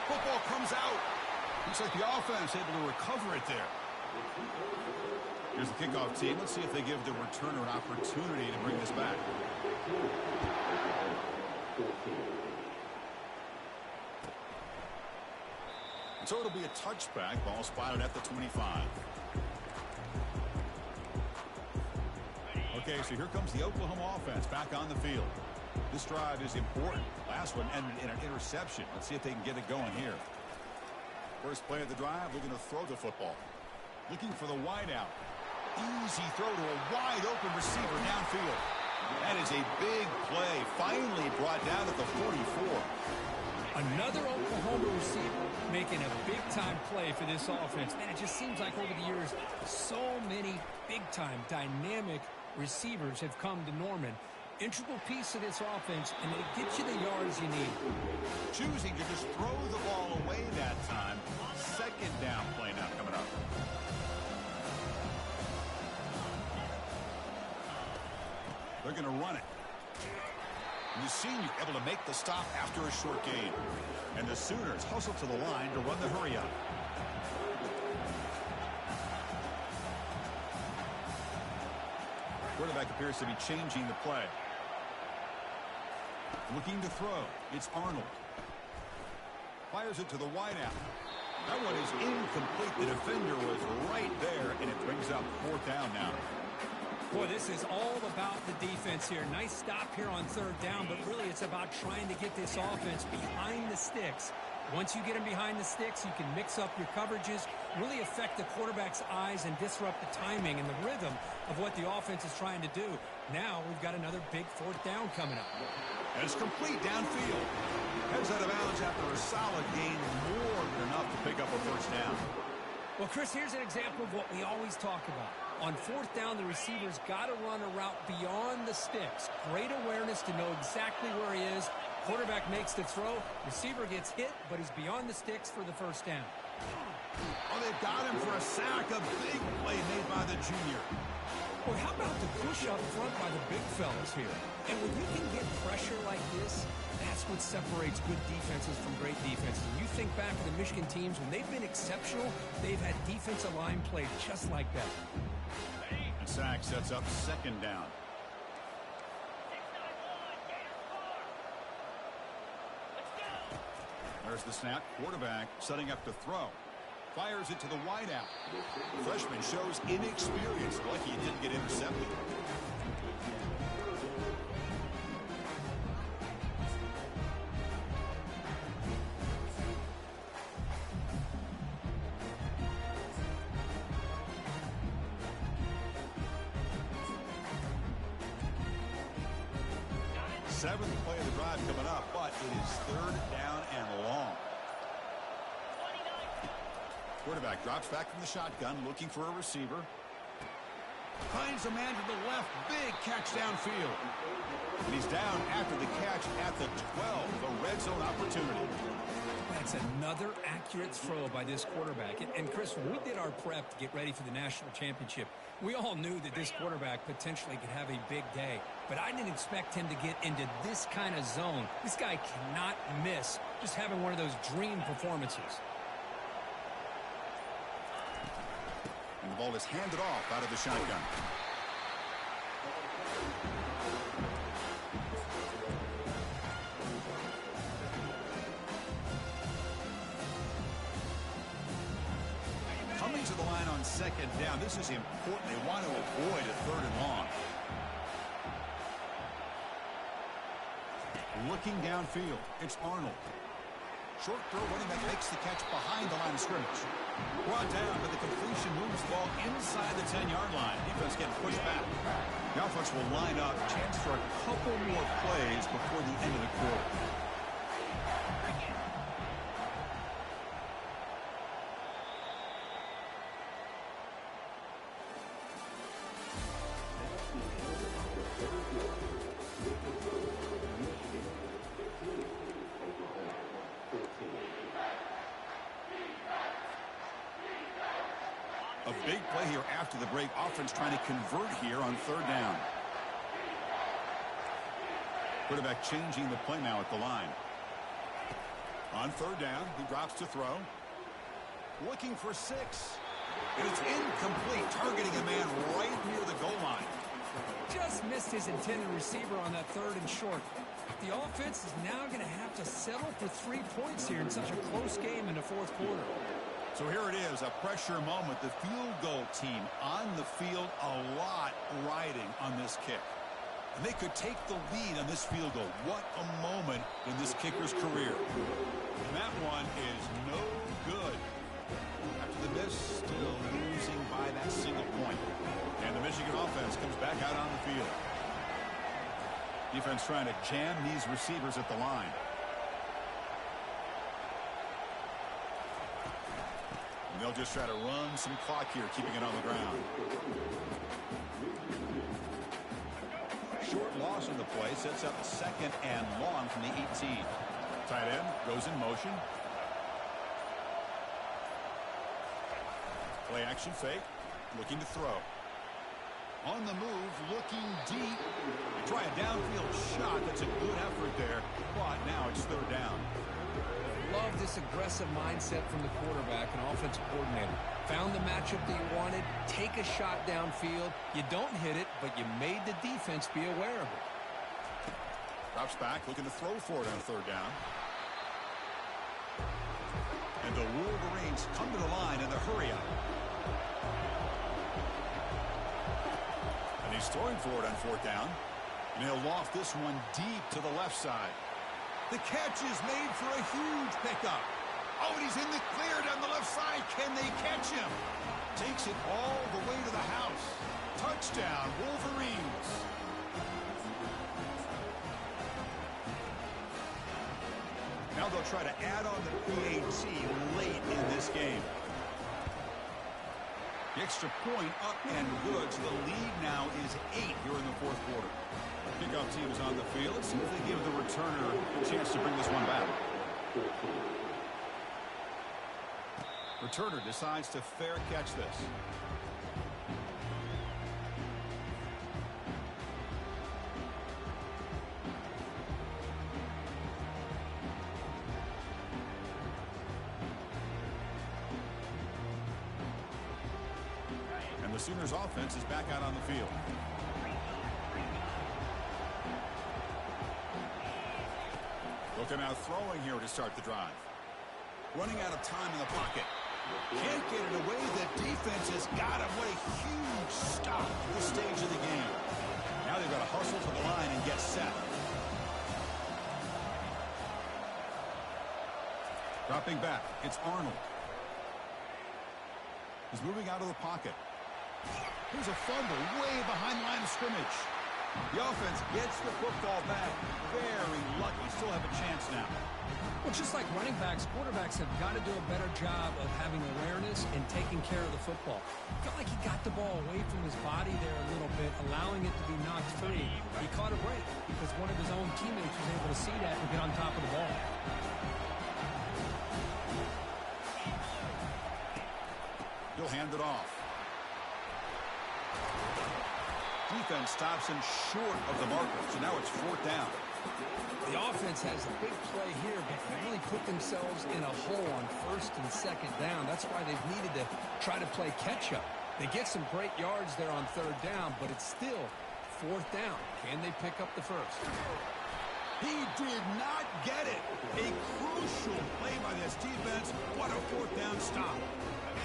Football comes out. Looks like the offense able to recover it there. Here's the kickoff team. Let's see if they give the returner an opportunity to bring this back. And so it'll be a touchback. Ball spotted at the 25. Okay, so here comes the Oklahoma offense back on the field. This drive is important. Last one ended in an interception. Let's see if they can get it going here. First play of the drive, looking to throw the football. Looking for the wide out. Easy throw to a wide open receiver downfield. That is a big play. Finally brought down at the 44. Another Oklahoma receiver making a big-time play for this offense. Man, it just seems like over the years, so many big-time, dynamic receivers have come to Norman. Integral piece of this offense, and they get you the yards you need. Choosing to just throw the ball away that time. Second down play now coming up. They're going to run it. And the senior able to make the stop after a short gain. And the Sooners hustle to the line to run the hurry up. Quarterback appears to be changing the play. Looking to throw. It's Arnold. Fires it to the wide out. That one is incomplete. The defender was right there, and it brings up fourth down now. Boy, this is all about the defense here. Nice stop here on third down, but really it's about trying to get this offense behind the sticks. Once you get them behind the sticks, you can mix up your coverages, really affect the quarterback's eyes and disrupt the timing and the rhythm of what the offense is trying to do. Now we've got another big fourth down coming up. And it's complete downfield. Heads out of bounds after a solid gain, more than enough to pick up a first down. Well, Chris, here's an example of what we always talk about. On fourth down, the receiver's got to run a route beyond the sticks. Great awareness to know exactly where he is. Quarterback makes the throw. Receiver gets hit, but he's beyond the sticks for the first down. Oh, they've got him for a sack. A big play made by the junior. Well, how about the push up front by the big fellas here? And when you can get pressure like this, that's what separates good defenses from great defenses. And you think back to the Michigan teams, when they've been exceptional, they've had defensive line play just like that. The sack sets up second down. There's the snap. Quarterback setting up to throw. Fires it to the wide out. The freshman shows inexperience. Lucky he didn't get intercepted. Seventh play of the drive coming up, but it is third down and long. Quarterback drops back from the shotgun, looking for a receiver. Finds a man to the left. Big catch downfield. And he's down after the catch at the 12. A red zone opportunity. That's another accurate throw by this quarterback. And Chris, when we did our prep to get ready for the national championship, we all knew that this quarterback potentially could have a big day. But I didn't expect him to get into this kind of zone. This guy cannot miss just having one of those dream performances. And the ball is handed off out of the shotgun. Coming to the line on second down. This is important. They want to avoid a third and long. Looking downfield. It's Arnold. Short throw, running back makes the catch behind the line of scrimmage. Brought down, but the completion moves the ball inside the 10-yard line. Defense getting pushed back. The offense will line up. Chance for a couple more plays before the end of the quarter. A big play here after the break. Offense trying to convert here on third down. Quarterback changing the play now at the line. On third down, he drops to throw. Looking for 6. And it's incomplete, targeting a man right near the goal line. Just missed his intended receiver on that third and short. The offense is now going to have to settle for 3 points here in such a close game in the fourth quarter. So here it is, a pressure moment. The field goal team on the field, a lot riding on this kick. And they could take the lead on this field goal. What a moment in this kicker's career. And that one is no good. After the miss, still losing by that single point. And the Michigan offense comes back out on the field. Defense trying to jam these receivers at the line. And they'll just try to run some clock here, keeping it on the ground. Short loss on the play sets up second and long from the 18. Tight end goes in motion. Play action fake. Looking to throw. On the move, looking deep. Try a downfield shot. That's a good effort there. But now it's third down. Love this aggressive mindset from the quarterback and offensive coordinator. Found the matchup that you wanted. Take a shot downfield. You don't hit it, but you made the defense be aware of it. Drops back, looking to throw for it on third down. And the Wolverines come to the line in the hurry-up. And he's throwing for it on fourth down. And he'll loft this one deep to the left side. The catch is made for a huge pickup. Oh, and he's in the clear down the left side. Can they catch him? Takes it all the way to the house. Touchdown, Wolverines. Now they'll try to add on the PAT late in this game. The extra point up and good, so the lead now is 8 here in the fourth quarter. Kickoff team is on the field. Let's see if they give the returner a chance to bring this one back. Returner decides to fair catch this. And the Sooners offense is back out on the field. Looking out throwing here to start the drive. Running out of time in the pocket. Can't get it away. The defense has got him. What a huge stop at this stage of the game. Now they've got to hustle to the line and get set. Dropping back. It's Arnold. He's moving out of the pocket. Here's a fumble way behind the line of scrimmage. The offense gets the football back. Very lucky. Still have a chance now. Well, just like running backs, quarterbacks have got to do a better job of having awareness and taking care of the football. Felt like he got the ball away from his body there a little bit, allowing it to be knocked free. He caught a break because one of his own teammates was able to see that and get on top of the ball. He'll hand it off. Defense stops him short of the marker, so now it's fourth down. The offense has a big play here, but they really put themselves in a hole on first and second down. That's why they've needed to try to play catch-up. They get some great yards there on third down, but it's still fourth down. Can they pick up the first? He did not get it. A crucial play by this defense. What a fourth down stop.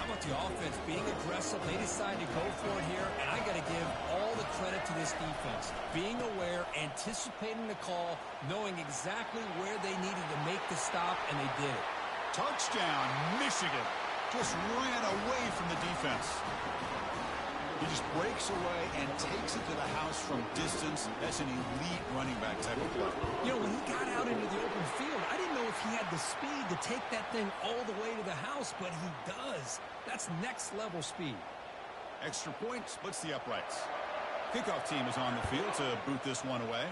How about the offense being aggressive? They decide to go for it here, and I got to give all the credit to this defense. Being aware, anticipating the call, knowing exactly where they needed to make the stop, and they did it. Touchdown, Michigan. Just ran away from the defense. He just breaks away and takes it to the house from distance. That's an elite running back type of play. You know, when he got out into the open field, I didn't know if he had the speed to take that thing all the way to the house, but he does. That's next level speed. Extra point splits the uprights. Kickoff team is on the field to boot this one away.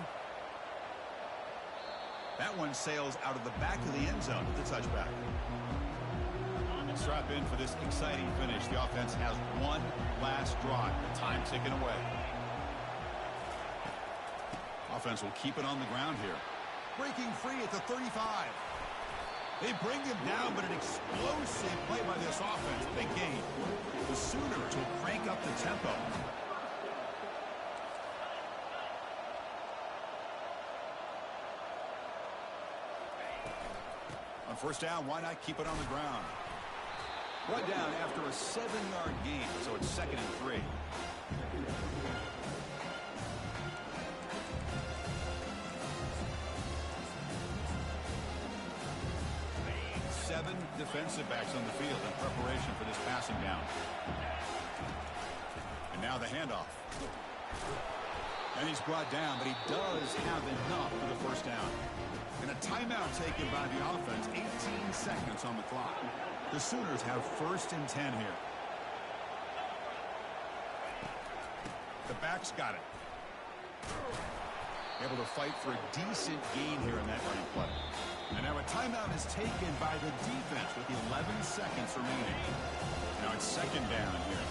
That one sails out of the back of the end zone with the touchback. Strap in for this exciting finish. The offense has one last drive. Time ticking away. Offense will keep it on the ground here. Breaking free at the 35. They bring him down, but an explosive play by this offense. Big game. The Sooners will crank up the tempo. On first down, why not keep it on the ground? Brought down after a 7-yard gain, so it's 2nd and 3. 7 defensive backs on the field in preparation for this passing down. And now the handoff. And he's brought down, but he does have enough for the first down. And a timeout taken by the offense. 18 seconds on the clock. The Sooners have 1st and 10 here. The back's got it. Able to fight for a decent gain here in that running play. And now a timeout is taken by the defense with 11 seconds remaining. Now it's 2nd down here.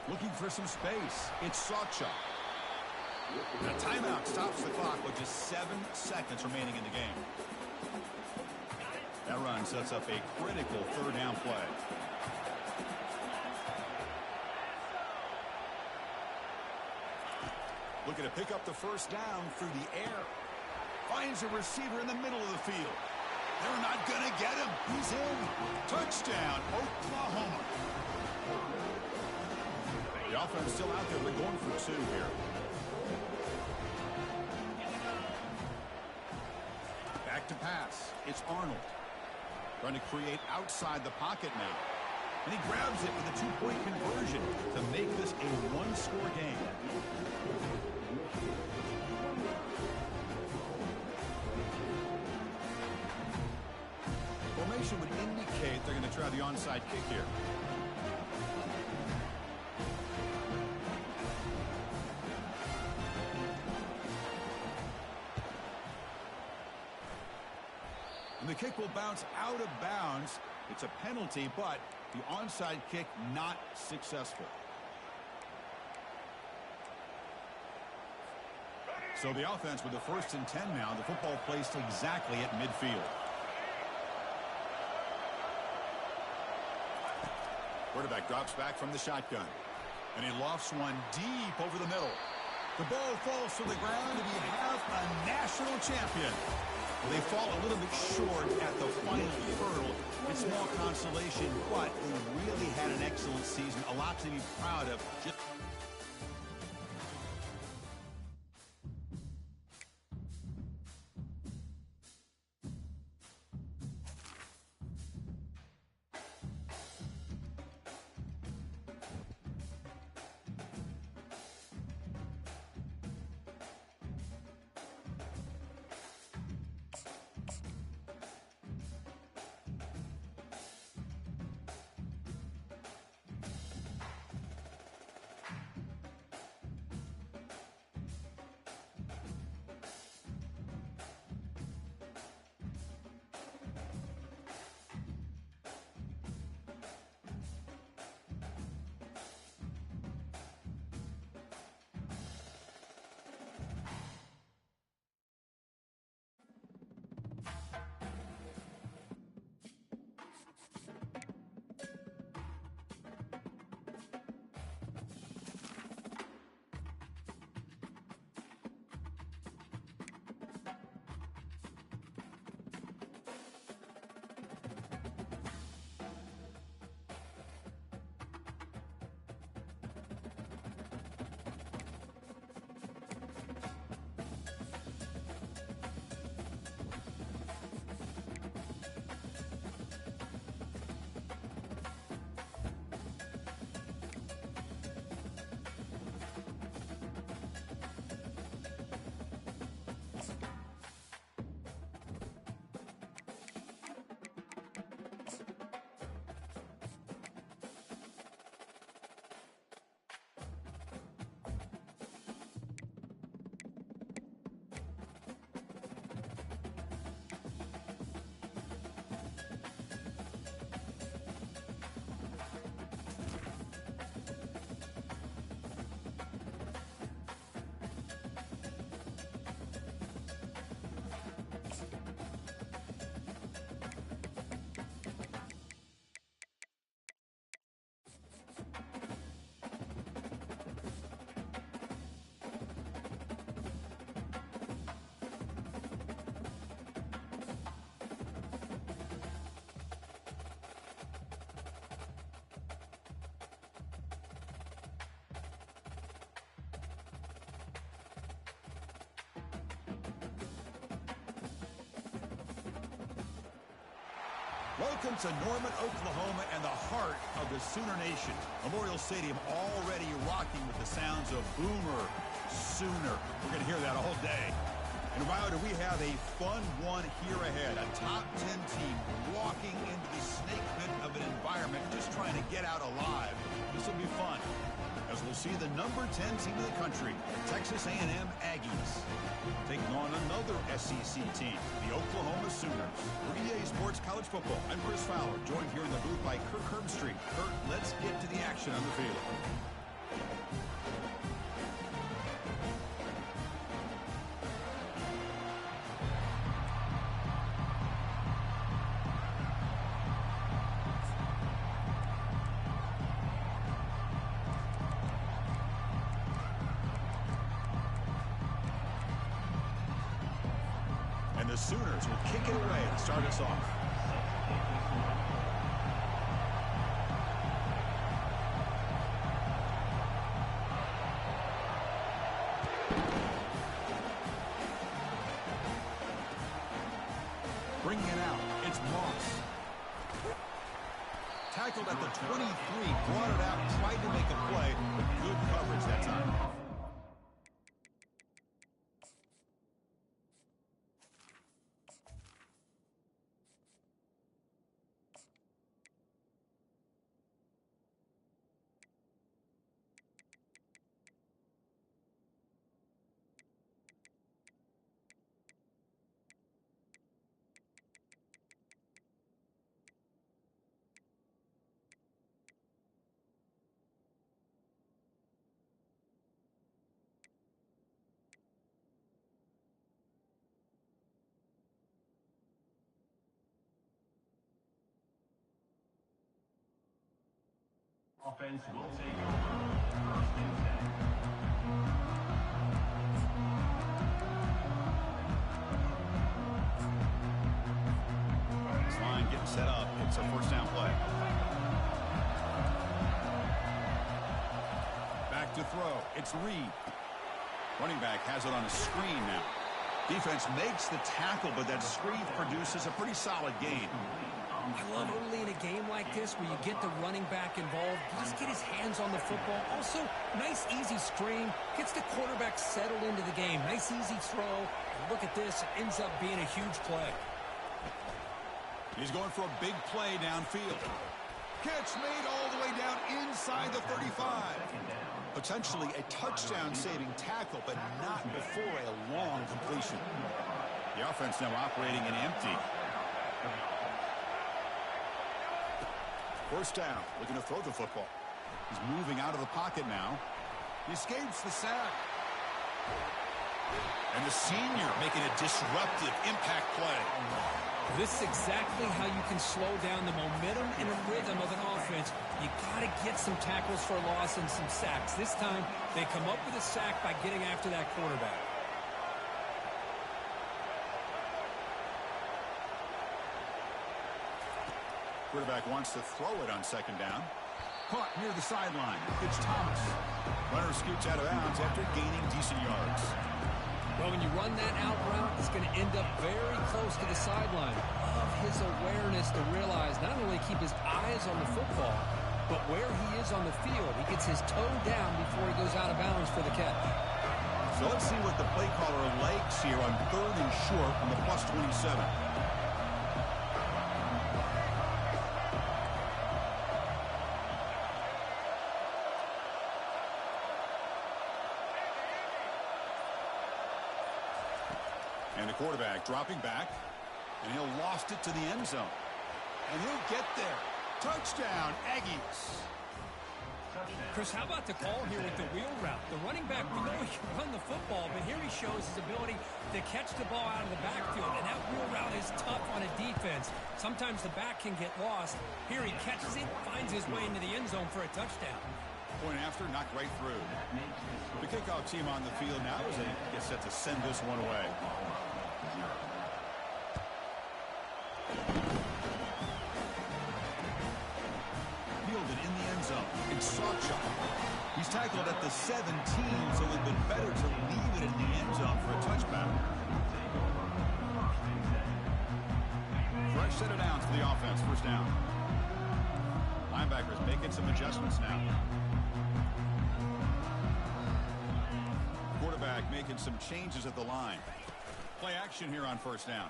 Looking for some space. It's Sawchuk. A timeout stops the clock with just 7 seconds remaining in the game. That run sets up a critical 3rd down play. Looking to pick up the first down through the air. Finds a receiver in the middle of the field. They're not going to get him. He's in. Touchdown, Oklahoma. The offense still out there. They're going for 2 here. Back to pass. It's Arnold. Trying to create outside the pocket now. And he grabs it with a 2-point conversion to make this a 1-score game. Formation would indicate they're going to try the onside kick here. And the kick will bounce out of bounds. It's a penalty, but the onside kick not successful. So the offense with the 1st and 10 now. The football placed exactly at midfield. Quarterback drops back from the shotgun. And he lofts one deep over the middle. The ball falls to the ground, and we have a national champion. They fall a little bit short at the final hurdle. It's small consolation, but they really had an excellent season. A lot to be proud of. Welcome to Norman, Oklahoma, and the heart of the Sooner Nation. Memorial Stadium already rocking with the sounds of Boomer Sooner. We're going to hear that all day. And wow, do we have a fun one here ahead. A top 10 team walking into the snake pit of an environment just trying to get out alive. This will be fun, as we'll see the number 10 team in the country, the Texas A&M Aggies, taking on another SEC team, the Oklahoma Sooners. For EA Sports College Football, I'm Chris Fowler, joined here in the booth by Kirk Herbstreit. Kirk, let's get to the action on the field. The Sooners will kick it away to start us off. Bringing it out, it's Moss. Tackled at the 23, brought it out, tried to make a play, but good coverage that time. Offense will take over. First and 10. This line getting set up. It's a first down play. Back to throw. It's Reed. Running back has it on a screen now. Defense makes the tackle, but that screen produces a pretty solid gain. I love early in a game like this where you get the running back involved, just get his hands on the football. Also, nice easy screen, gets the quarterback settled into the game. Nice easy throw. And look at this, it ends up being a huge play. He's going for a big play downfield. Catch made all the way down inside the 35. Potentially a touchdown-saving tackle, but not before a long completion. The offense now operating in empty. First down, looking to throw the football. He's moving out of the pocket now. He escapes the sack. And the senior making a disruptive impact play. This is exactly how you can slow down the momentum and the rhythm of an offense. You got to get some tackles for loss and some sacks. This time, they come up with a sack by getting after that quarterback. Quarterback wants to throw it on second down. Caught near the sideline. It's Thomas. Runner scoots out of bounds after gaining decent yards. Well, when you run that out route, it's going to end up very close to the sideline. Love his awareness to realize not only keep his eyes on the football, but where he is on the field. He gets his toe down before he goes out of bounds for the catch. So let's see what the play caller likes here on 3rd and short on the plus 27. And the quarterback dropping back, and he'll lost it to the end zone. And he'll get there. Touchdown, Aggies. Chris, how about the call here with the wheel route? The running back, we know he can run the football, but here he shows his ability to catch the ball out of the backfield, and that wheel route is tough on a defense. Sometimes the back can get lost. Here he catches it, finds his way into the end zone for a touchdown. Point after, knocked right through. The kickoff team on the field now as they get set to send this one away. Fielded in the end zone. It's Sawchuk. He's tackled at the 17, so it would have been better to leave it in the end zone for a touchback. Fresh set of downs for the offense. First down. Linebackers making some adjustments now. Quarterback making some changes at the line. Play action here on first down.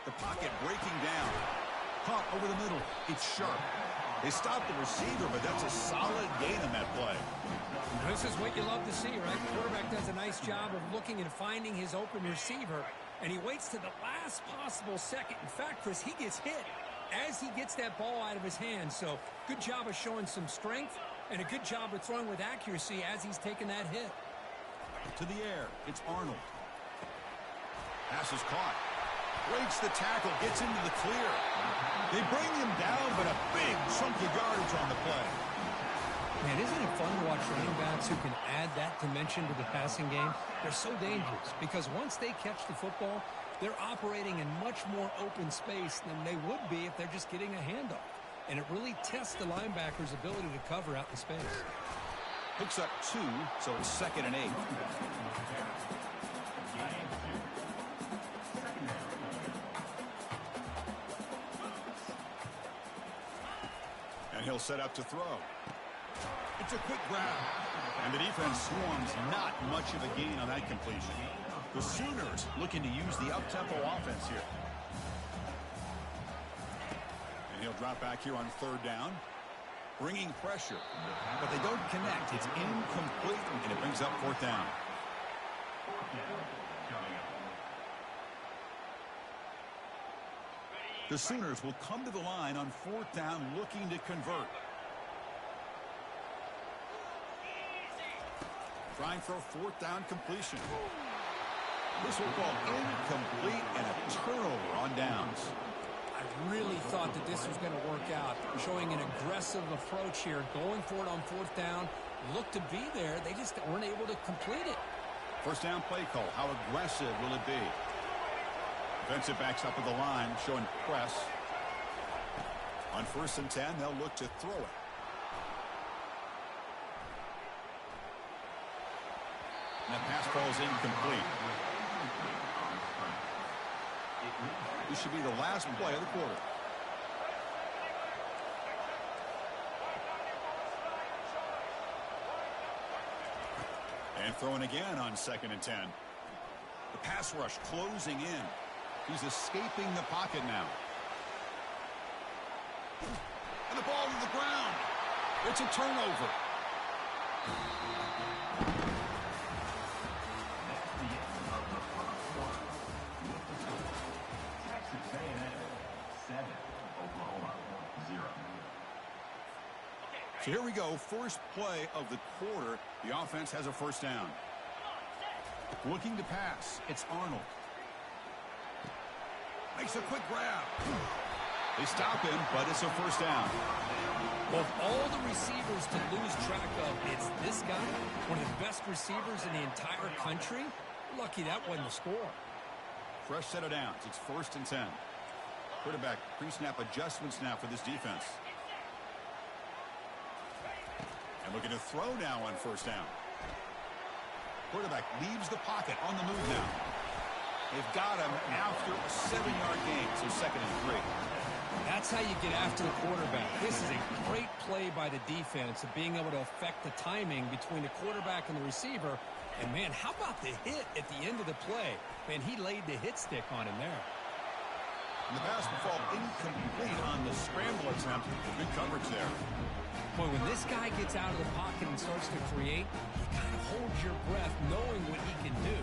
The pocket breaking down. Caught over the middle. It's sharp. They stopped the receiver, but that's a solid gain on that play. This is what you love to see, right? The quarterback does a nice job of looking and finding his open receiver, and he waits to the last possible second. In fact, Chris, he gets hit as he gets that ball out of his hands. So good job of showing some strength and a good job of throwing with accuracy as he's taking that hit. To the air, it's Arnold. Pass is caught. Breaks the tackle, gets into the clear. They bring him down, but a big chunk of yardage on the play. Man, isn't it fun to watch running backs who can add that dimension to the passing game? They're so dangerous because once they catch the football, they're operating in much more open space than they would be if they're just getting a handoff. And it really tests the linebacker's ability to cover out in space. Picks up 2, so it's 2nd and 8. And he'll set up to throw. It's a quick grab. And the defense swarms not much of a gain on that completion. The Sooners looking to use the up-tempo offense here. And he'll drop back here on 3rd down. Bringing pressure. But they don't connect. It's incomplete, and it brings up 4th down. The Sooners will come to the line on 4th down looking to convert. Trying for a 4th down completion. This will fall incomplete and a turnover on downs. I really thought that this was going to work out, showing an aggressive approach here, going for it on 4th down, looked to be there. They just weren't able to complete it. First down play call. How aggressive will it be? Defensive backs up at the line, showing press. On 1st and 10, they'll look to throw it. And that pass ball is incomplete. This should be the last play of the quarter. And throwing again on 2nd and 10. The pass rush closing in. He's escaping the pocket now. And the ball to the ground. It's a turnover. Texas A&M 7, Oklahoma 0. So here we go. First play of the quarter. The offense has a first down. Looking to pass. It's Arnold. Makes a quick grab. They stop him, but it's a first down. Of all the receivers to lose track of, it's this guy, one of the best receivers in the entire country. Lucky that wasn't a score. Fresh set of downs. It's 1st and 10. Quarterback pre-snap adjustments now for this defense. And looking to throw now on 1st down. Quarterback leaves the pocket on the move now. They've got him after a 7-yard gain, so 2nd and 3. That's how you get after the quarterback. This is a great play by the defense of being able to affect the timing between the quarterback and the receiver. And, man, how about the hit at the end of the play? Man, he laid the hit stick on him there. And the pass will fall incomplete on the scramble attempt. Good coverage there. Boy, when this guy gets out of the pocket and starts to create, you kind of hold your breath knowing what he can do.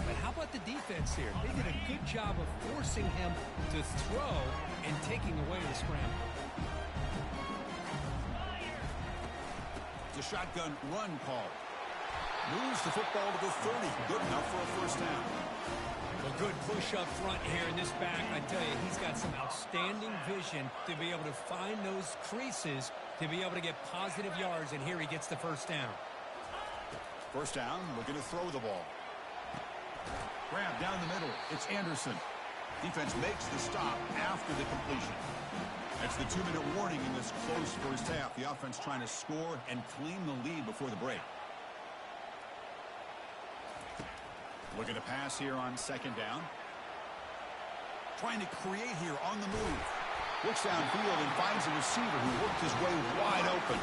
But how about the defense here? They did a good job of forcing him to throw and taking away the scramble. It's a shotgun run call. Moves the football to the 30. Good enough for a first down. A good push up front here in this back. I tell you, he's got some outstanding vision to be able to find those creases, to be able to get positive yards, and here he gets the first down. First down, looking to throw the ball. Grab down the middle. It's Anderson. Defense makes the stop after the completion. That's the 2-minute warning in this close first half. The offense trying to score and claim the lead before the break. Looking to pass here on 2nd down. Trying to create here on the move. Looks downfield and finds a receiver who worked his way wide open.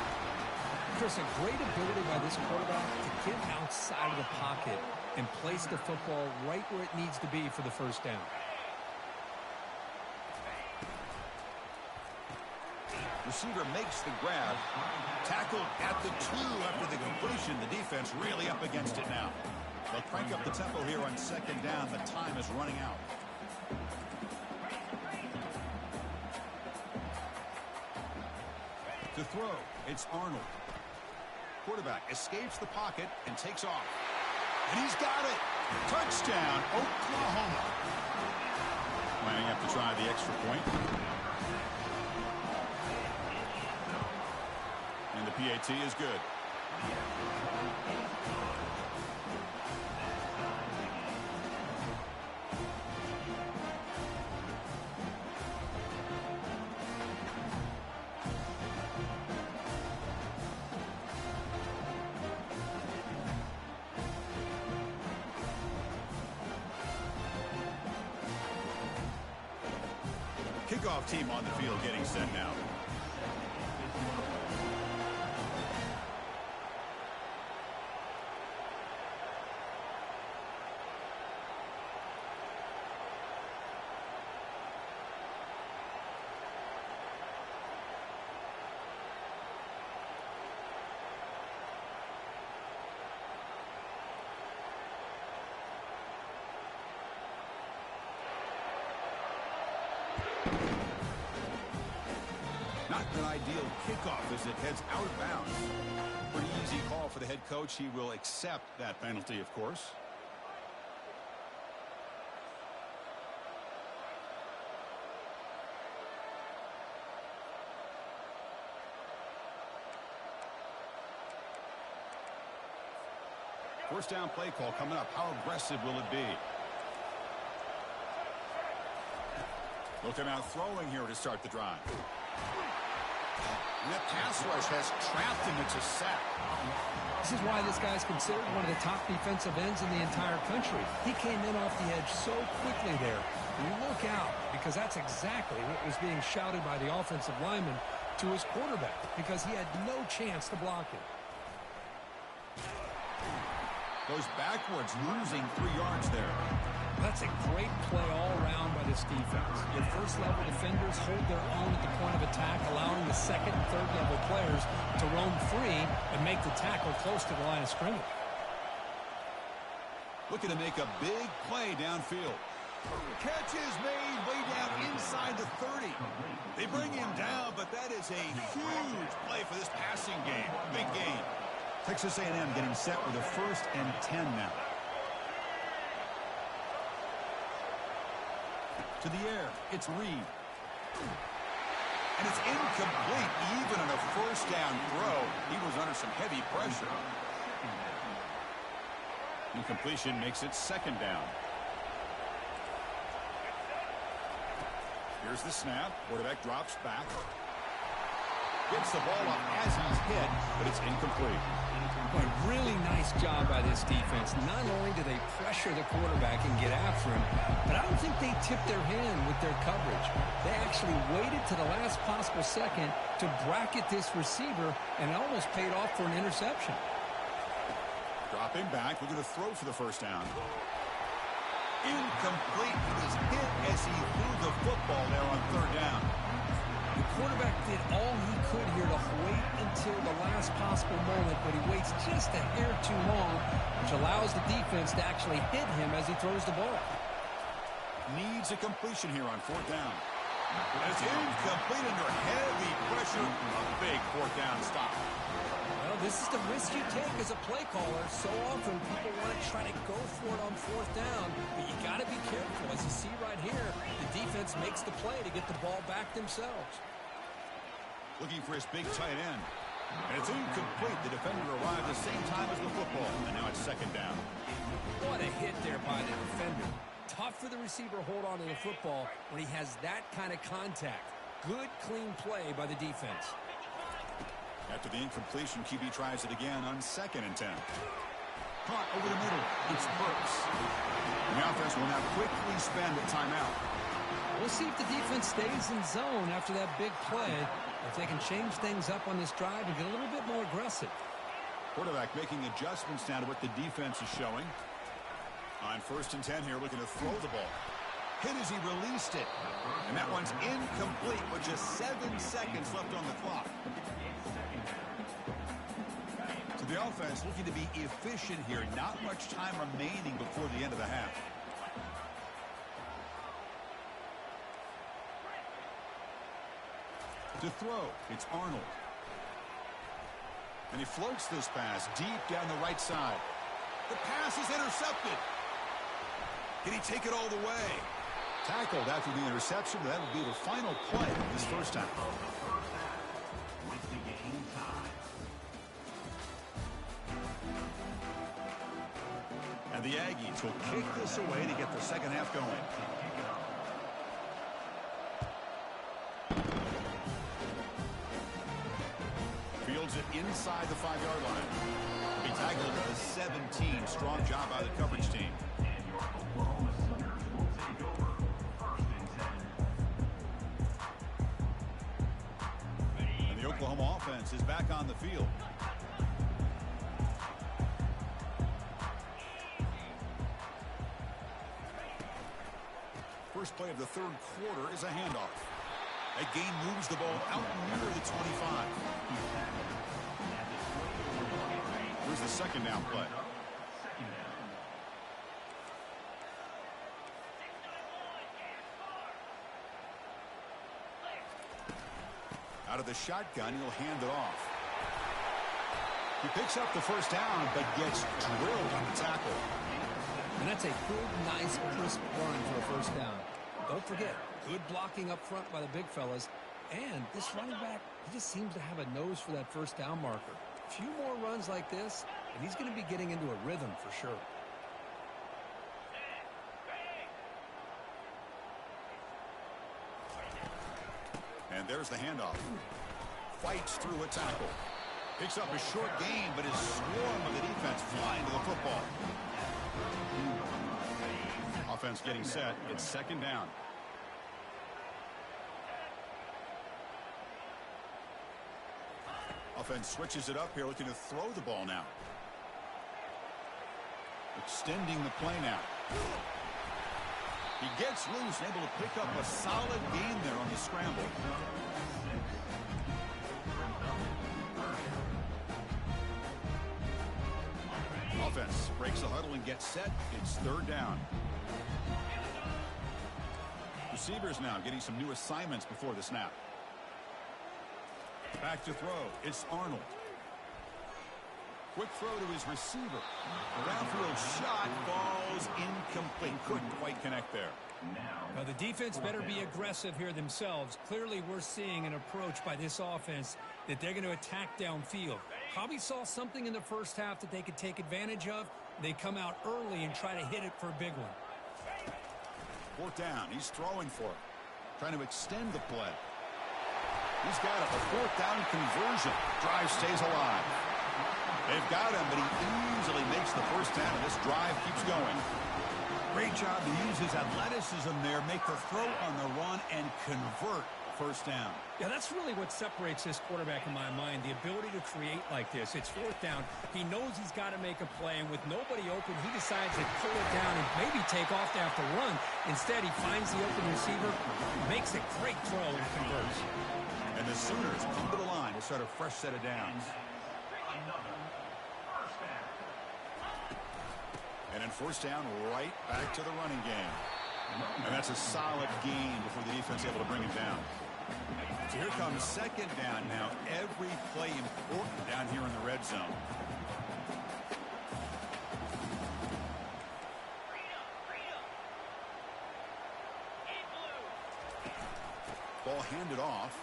Chris, a great ability by this quarterback to get outside of the pocket and place the football right where it needs to be for the first down. Receiver makes the grab. Tackled at the 2 after the completion. The defense really up against it now. They'll crank up the tempo here on second down. The time is running out. To throw, it's Arnold. Quarterback escapes the pocket and takes off. And he's got it. Touchdown, Oklahoma. Lining up to try the extra point. And the PAT is good. Kickoff team on the field getting set now. Not an ideal kickoff as it heads out of bounds. Pretty easy call for the head coach. He will accept that penalty, of course. First down play call coming up. How aggressive will it be? Looking out throwing here to start the drive. And that pass rush has trapped him. It's a sack. This is why this guy's considered one of the top defensive ends in the entire country. He came in off the edge so quickly there. Look out, because that's exactly what was being shouted by the offensive lineman to his quarterback, because he had no chance to block it. Goes backwards, losing 3 yards there. That's a great play all around by this defense. Your first-level defenders hold their own at the point of attack, allowing the second and third-level players to roam free and make the tackle close to the line of scrimmage. Looking to make a big play downfield. Catch is made way down inside the 30. They bring him down, but that is a huge play for this passing game. Big gain. Texas A&M getting set with a 1st and 10 now. To the air, it's Reed. And it's incomplete, even on a first down throw. He was under some heavy pressure. Incompletion makes it 2nd down. Here's the snap. Quarterback drops back. Gets the ball up as he's hit, but it's incomplete. A really nice job by this defense. Not only do they pressure the quarterback and get after him, but I don't think they tipped their hand with their coverage. They actually waited to the last possible second to bracket this receiver, and it almost paid off for an interception. Dropping back, looking to throw for the 1st down. Incomplete. He was hit as he threw the football there on 3rd down. The quarterback did all he could here to wait until the last possible moment, but he waits just a hair too long, which allows the defense to actually hit him as he throws the ball. Needs a completion here on 4th down. It's incomplete under heavy pressure. A big 4th down stop. Well, this is the risk you take as a play caller. So often people want to try to go for it on 4th down, but you got to be careful. As you see right here, the defense makes the play to get the ball back themselves. Looking for his big tight end. And it's incomplete. The defender arrived the same time as the football, and now it's 2nd down. What a hit there by the defender. Tough for the receiver to hold on to the football when he has that kind of contact. Good, clean play by the defense. After the incompletion, QB tries it again on 2nd and 10. Caught over the middle. It's Burks. And the offense will now quickly spend a timeout. We'll see if the defense stays in zone after that big play, if they can change things up on this drive and get a little bit more aggressive. Quarterback making adjustments now to what the defense is showing. On 1st and 10 here, looking to throw the ball. Hit as he released it. And that one's incomplete with just 7 seconds left on the clock. So the offense looking to be efficient here. Not much time remaining before the end of the half. To throw, it's Arnold. And he floats this pass deep down the right side. The pass is intercepted. Can he take it all the way? Tackled after the interception. That will be the final play of this first half. With the game tied. And the Aggies will kick this away to get the second half going. Fields it inside the 5-yard line. Be tackled at the 17. Strong job by the coverage team. And your Oklahoma Sooners will take over 1st and 10. And the Oklahoma offense is back on the field. First play of the 3rd quarter is a handoff. That gain moves the ball out near the 25. Here's the 2nd down play. Second down. Out of the shotgun, he'll hand it off. He picks up the first down, but gets drilled on the tackle. And that's a good, nice, crisp run for a first down. Don't forget, good blocking up front by the big fellas. And this running back, he just seems to have a nose for that first down marker. A few more runs like this, and he's going to be getting into a rhythm for sure. And there's the handoff. Fights through a tackle. Picks up a short gain, but is swarmed by the defense flying to the football. Offense getting set. It's 2nd down. Offense switches it up here, looking to throw the ball now. Extending the play now. He gets loose, able to pick up a solid gain there on the scramble. Offense breaks the huddle and gets set. It's 3rd down. Receivers now getting some new assignments before the snap. Back to throw. It's Arnold. Quick throw to his receiver. The downfield shot falls incomplete. Couldn't quite connect there. Now the defense better be aggressive here themselves. Clearly we're seeing an approach by this offense that they're going to attack downfield. Probably saw something in the first half that they could take advantage of. They come out early and try to hit it for a big one. 4th down. He's throwing for it. Trying to extend the play. He's got it. A 4th down conversion. Drive stays alive. They've got him, but he easily makes the first down, and this drive keeps going. Great job to use his athleticism there, make the throw on the run, and convert first down. Yeah, that's really what separates this quarterback in my mind, the ability to create like this. It's 4th down. He knows he's got to make a play, and with nobody open, he decides to pull it down and maybe take off after run. Instead, he finds the open receiver, makes a great throw, and converts. And the Sooners come to the line to start a fresh set of downs. Another first down. And then 1st down, right back to the running game. And that's a solid gain before the defense able to bring him down. So here comes 2nd down now. Every play important down here in the red zone. Ball handed off.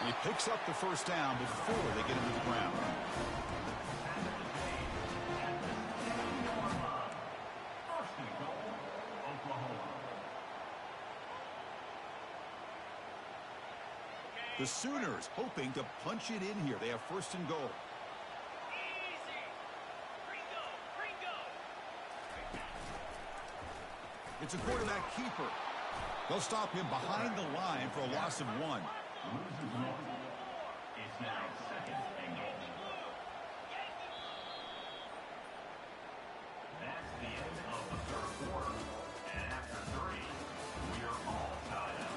And he picks up the first down before they get into the ground. The Sooners hoping to punch it in here. They have 1st and goal. It's a quarterback keeper. They'll stop him behind the line for a loss of 1. Loses 1. It's now 2nd and goal. That's the end of the 3rd quarter. And after 3, we are all tied up.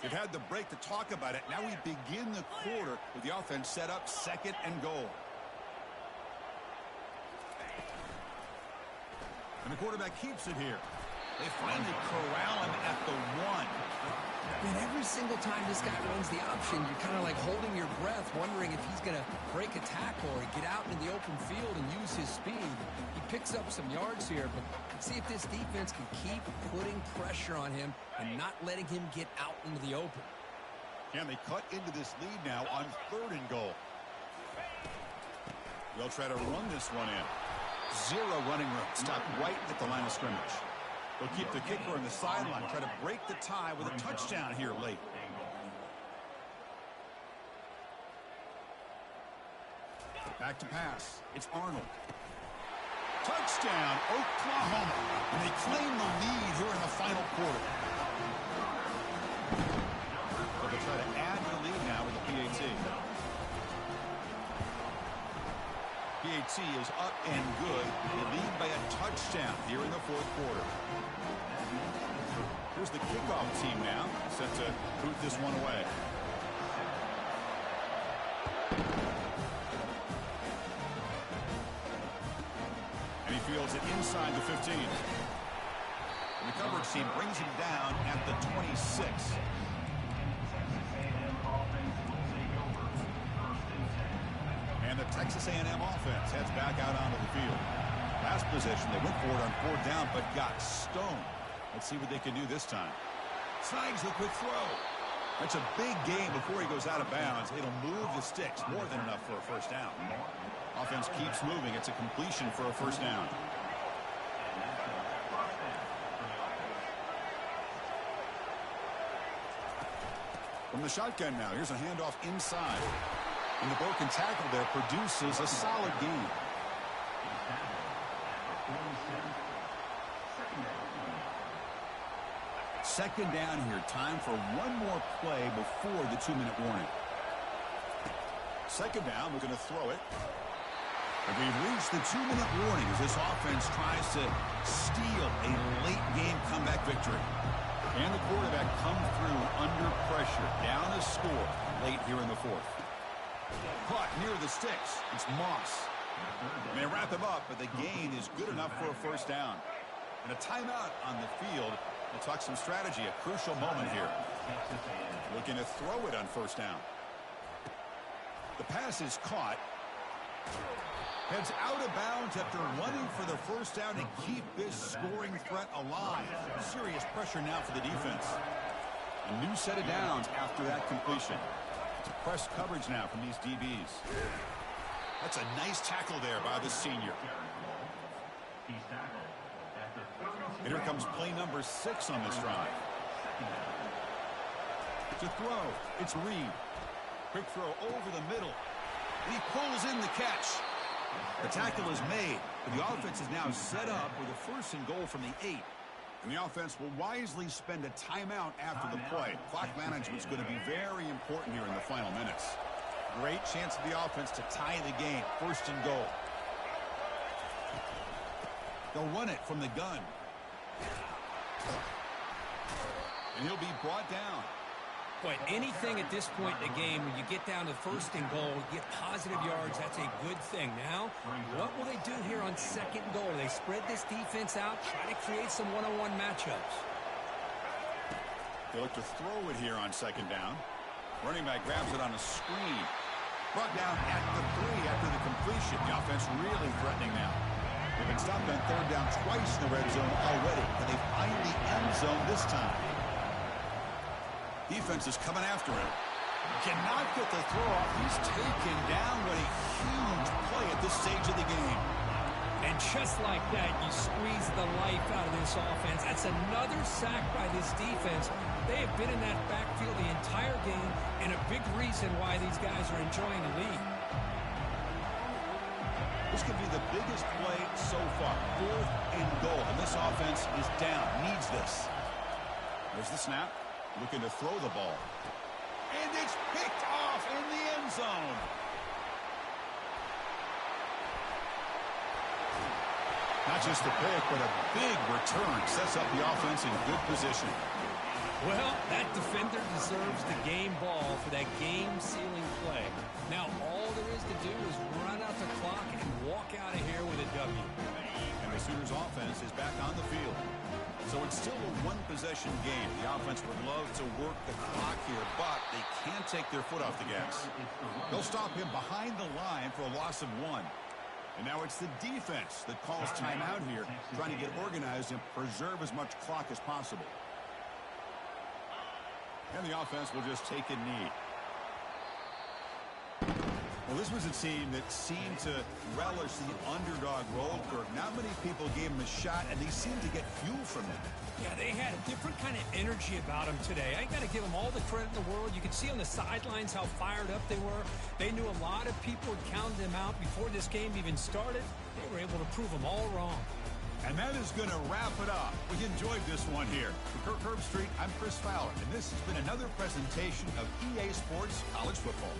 They've had the break to talk about it. Now we begin the quarter with the offense set up 2nd and goal. And the quarterback keeps it here. They finally corral him at the 1. And every single time this guy runs the option, you're kind of like holding your breath, wondering if he's going to break a tackle or get out into the open field and use his speed. He picks up some yards here, but let's see if this defense can keep putting pressure on him and not letting him get out into the open. Can they cut into this lead now on 3rd and goal? They'll try to run this one in. 0 running room. Stop right at the line of scrimmage. They'll keep the kicker on the sideline. Try to break the tie with a touchdown here late. Back to pass. It's Arnold. Touchdown, Oklahoma. And they claim the lead here in the final quarter. So they'll try to add the lead now with the PAT. PAT is up and good. They lead by a touchdown here in the 4th quarter. Here's the kickoff team now, set to boot this one away. And he fields it inside the 15. And the coverage team brings him down at the 26. And the Texas A&M offense heads back out onto the field. Last possession, they went for it on 4th down, but got stoned. Let's see what they can do this time. Slides the quick throw. That's a big gain before he goes out of bounds. It'll move the sticks, more than enough for a 1st down. Offense keeps moving. It's a completion for a 1st down. From the shotgun now, here's a handoff inside. And the broken tackle there produces a solid gain. Second down here. Time for one more play before the 2-minute warning. 2nd down. We're going to throw it. And we've reached the 2-minute warning as this offense tries to steal a late-game comeback victory. And the quarterback comes through under pressure. Down a score late here in the 4th. Caught near the sticks. It's Moss. And they wrap him up, but the gain is good enough for a 1st down. And a timeout on the field. We'll talk some strategy. A crucial moment here. Looking to throw it on 1st down. The pass is caught. Heads out of bounds after running for the 1st down to keep this scoring threat alive. Serious pressure now for the defense. A new set of downs after that completion. Press coverage now from these DBs. That's a nice tackle there by the senior. And here comes play number 6 on this drive. To throw, it's Reed. Quick throw over the middle. And he pulls in the catch. The tackle is made, but the offense is now set up with a 1st and goal from the 8. And the offense will wisely spend a timeout after the play. Clock management is going to be very important here in the final minutes. Great chance of the offense to tie the game. 1st and goal. They'll run it from the gun. And he'll be brought down. Boy, anything at this point in the game, when you get down to 1st and goal, get positive yards, that's a good thing. Now, what will they do here on 2nd goal? They spread this defense out, try to create some one-on-one matchups. They look to throw it here on 2nd down. Running back grabs it on a screen. Brought down at the 3 after the completion. The offense really threatening now. They've been stopped on 3rd down twice in the red zone already. Can they find the end zone this time? Defense is coming after him. Cannot get the throw off. He's taken down. What a huge play at this stage of the game. And just like that, you squeeze the life out of this offense. That's another sack by this defense. They have been in that backfield the entire game, and a big reason why these guys are enjoying the lead. This could be the biggest play so far. 4th and goal. And this offense is down. Needs this. There's the snap. Looking to throw the ball. And it's picked off in the end zone. Not just a pick, but a big return. Sets up the offense in good position. Well, that defender deserves the game ball for that game-sealing play. Now, all there is to do is run out the clock and walk out of here with a W. And the Sooners offense is back on the field. So it's still a one-possession game. The offense would love to work the clock here, but they can't take their foot off the gas. They'll stop him behind the line for a loss of 1. And now it's the defense that calls timeout here, trying to get organized and preserve as much clock as possible. And the offense will just take a knee. Well, this was a team that seemed to relish the underdog role, Kirk. Not many people gave them a shot, and they seemed to get fuel from it. Yeah, they had a different kind of energy about them today. I got to give them all the credit in the world. You could see on the sidelines how fired up they were. They knew a lot of people had counted them out before this game even started. They were able to prove them all wrong. And that is going to wrap it up. We enjoyed this one here. For Kirk Herbstreit, I'm Chris Fowler, and this has been another presentation of EA Sports College Football.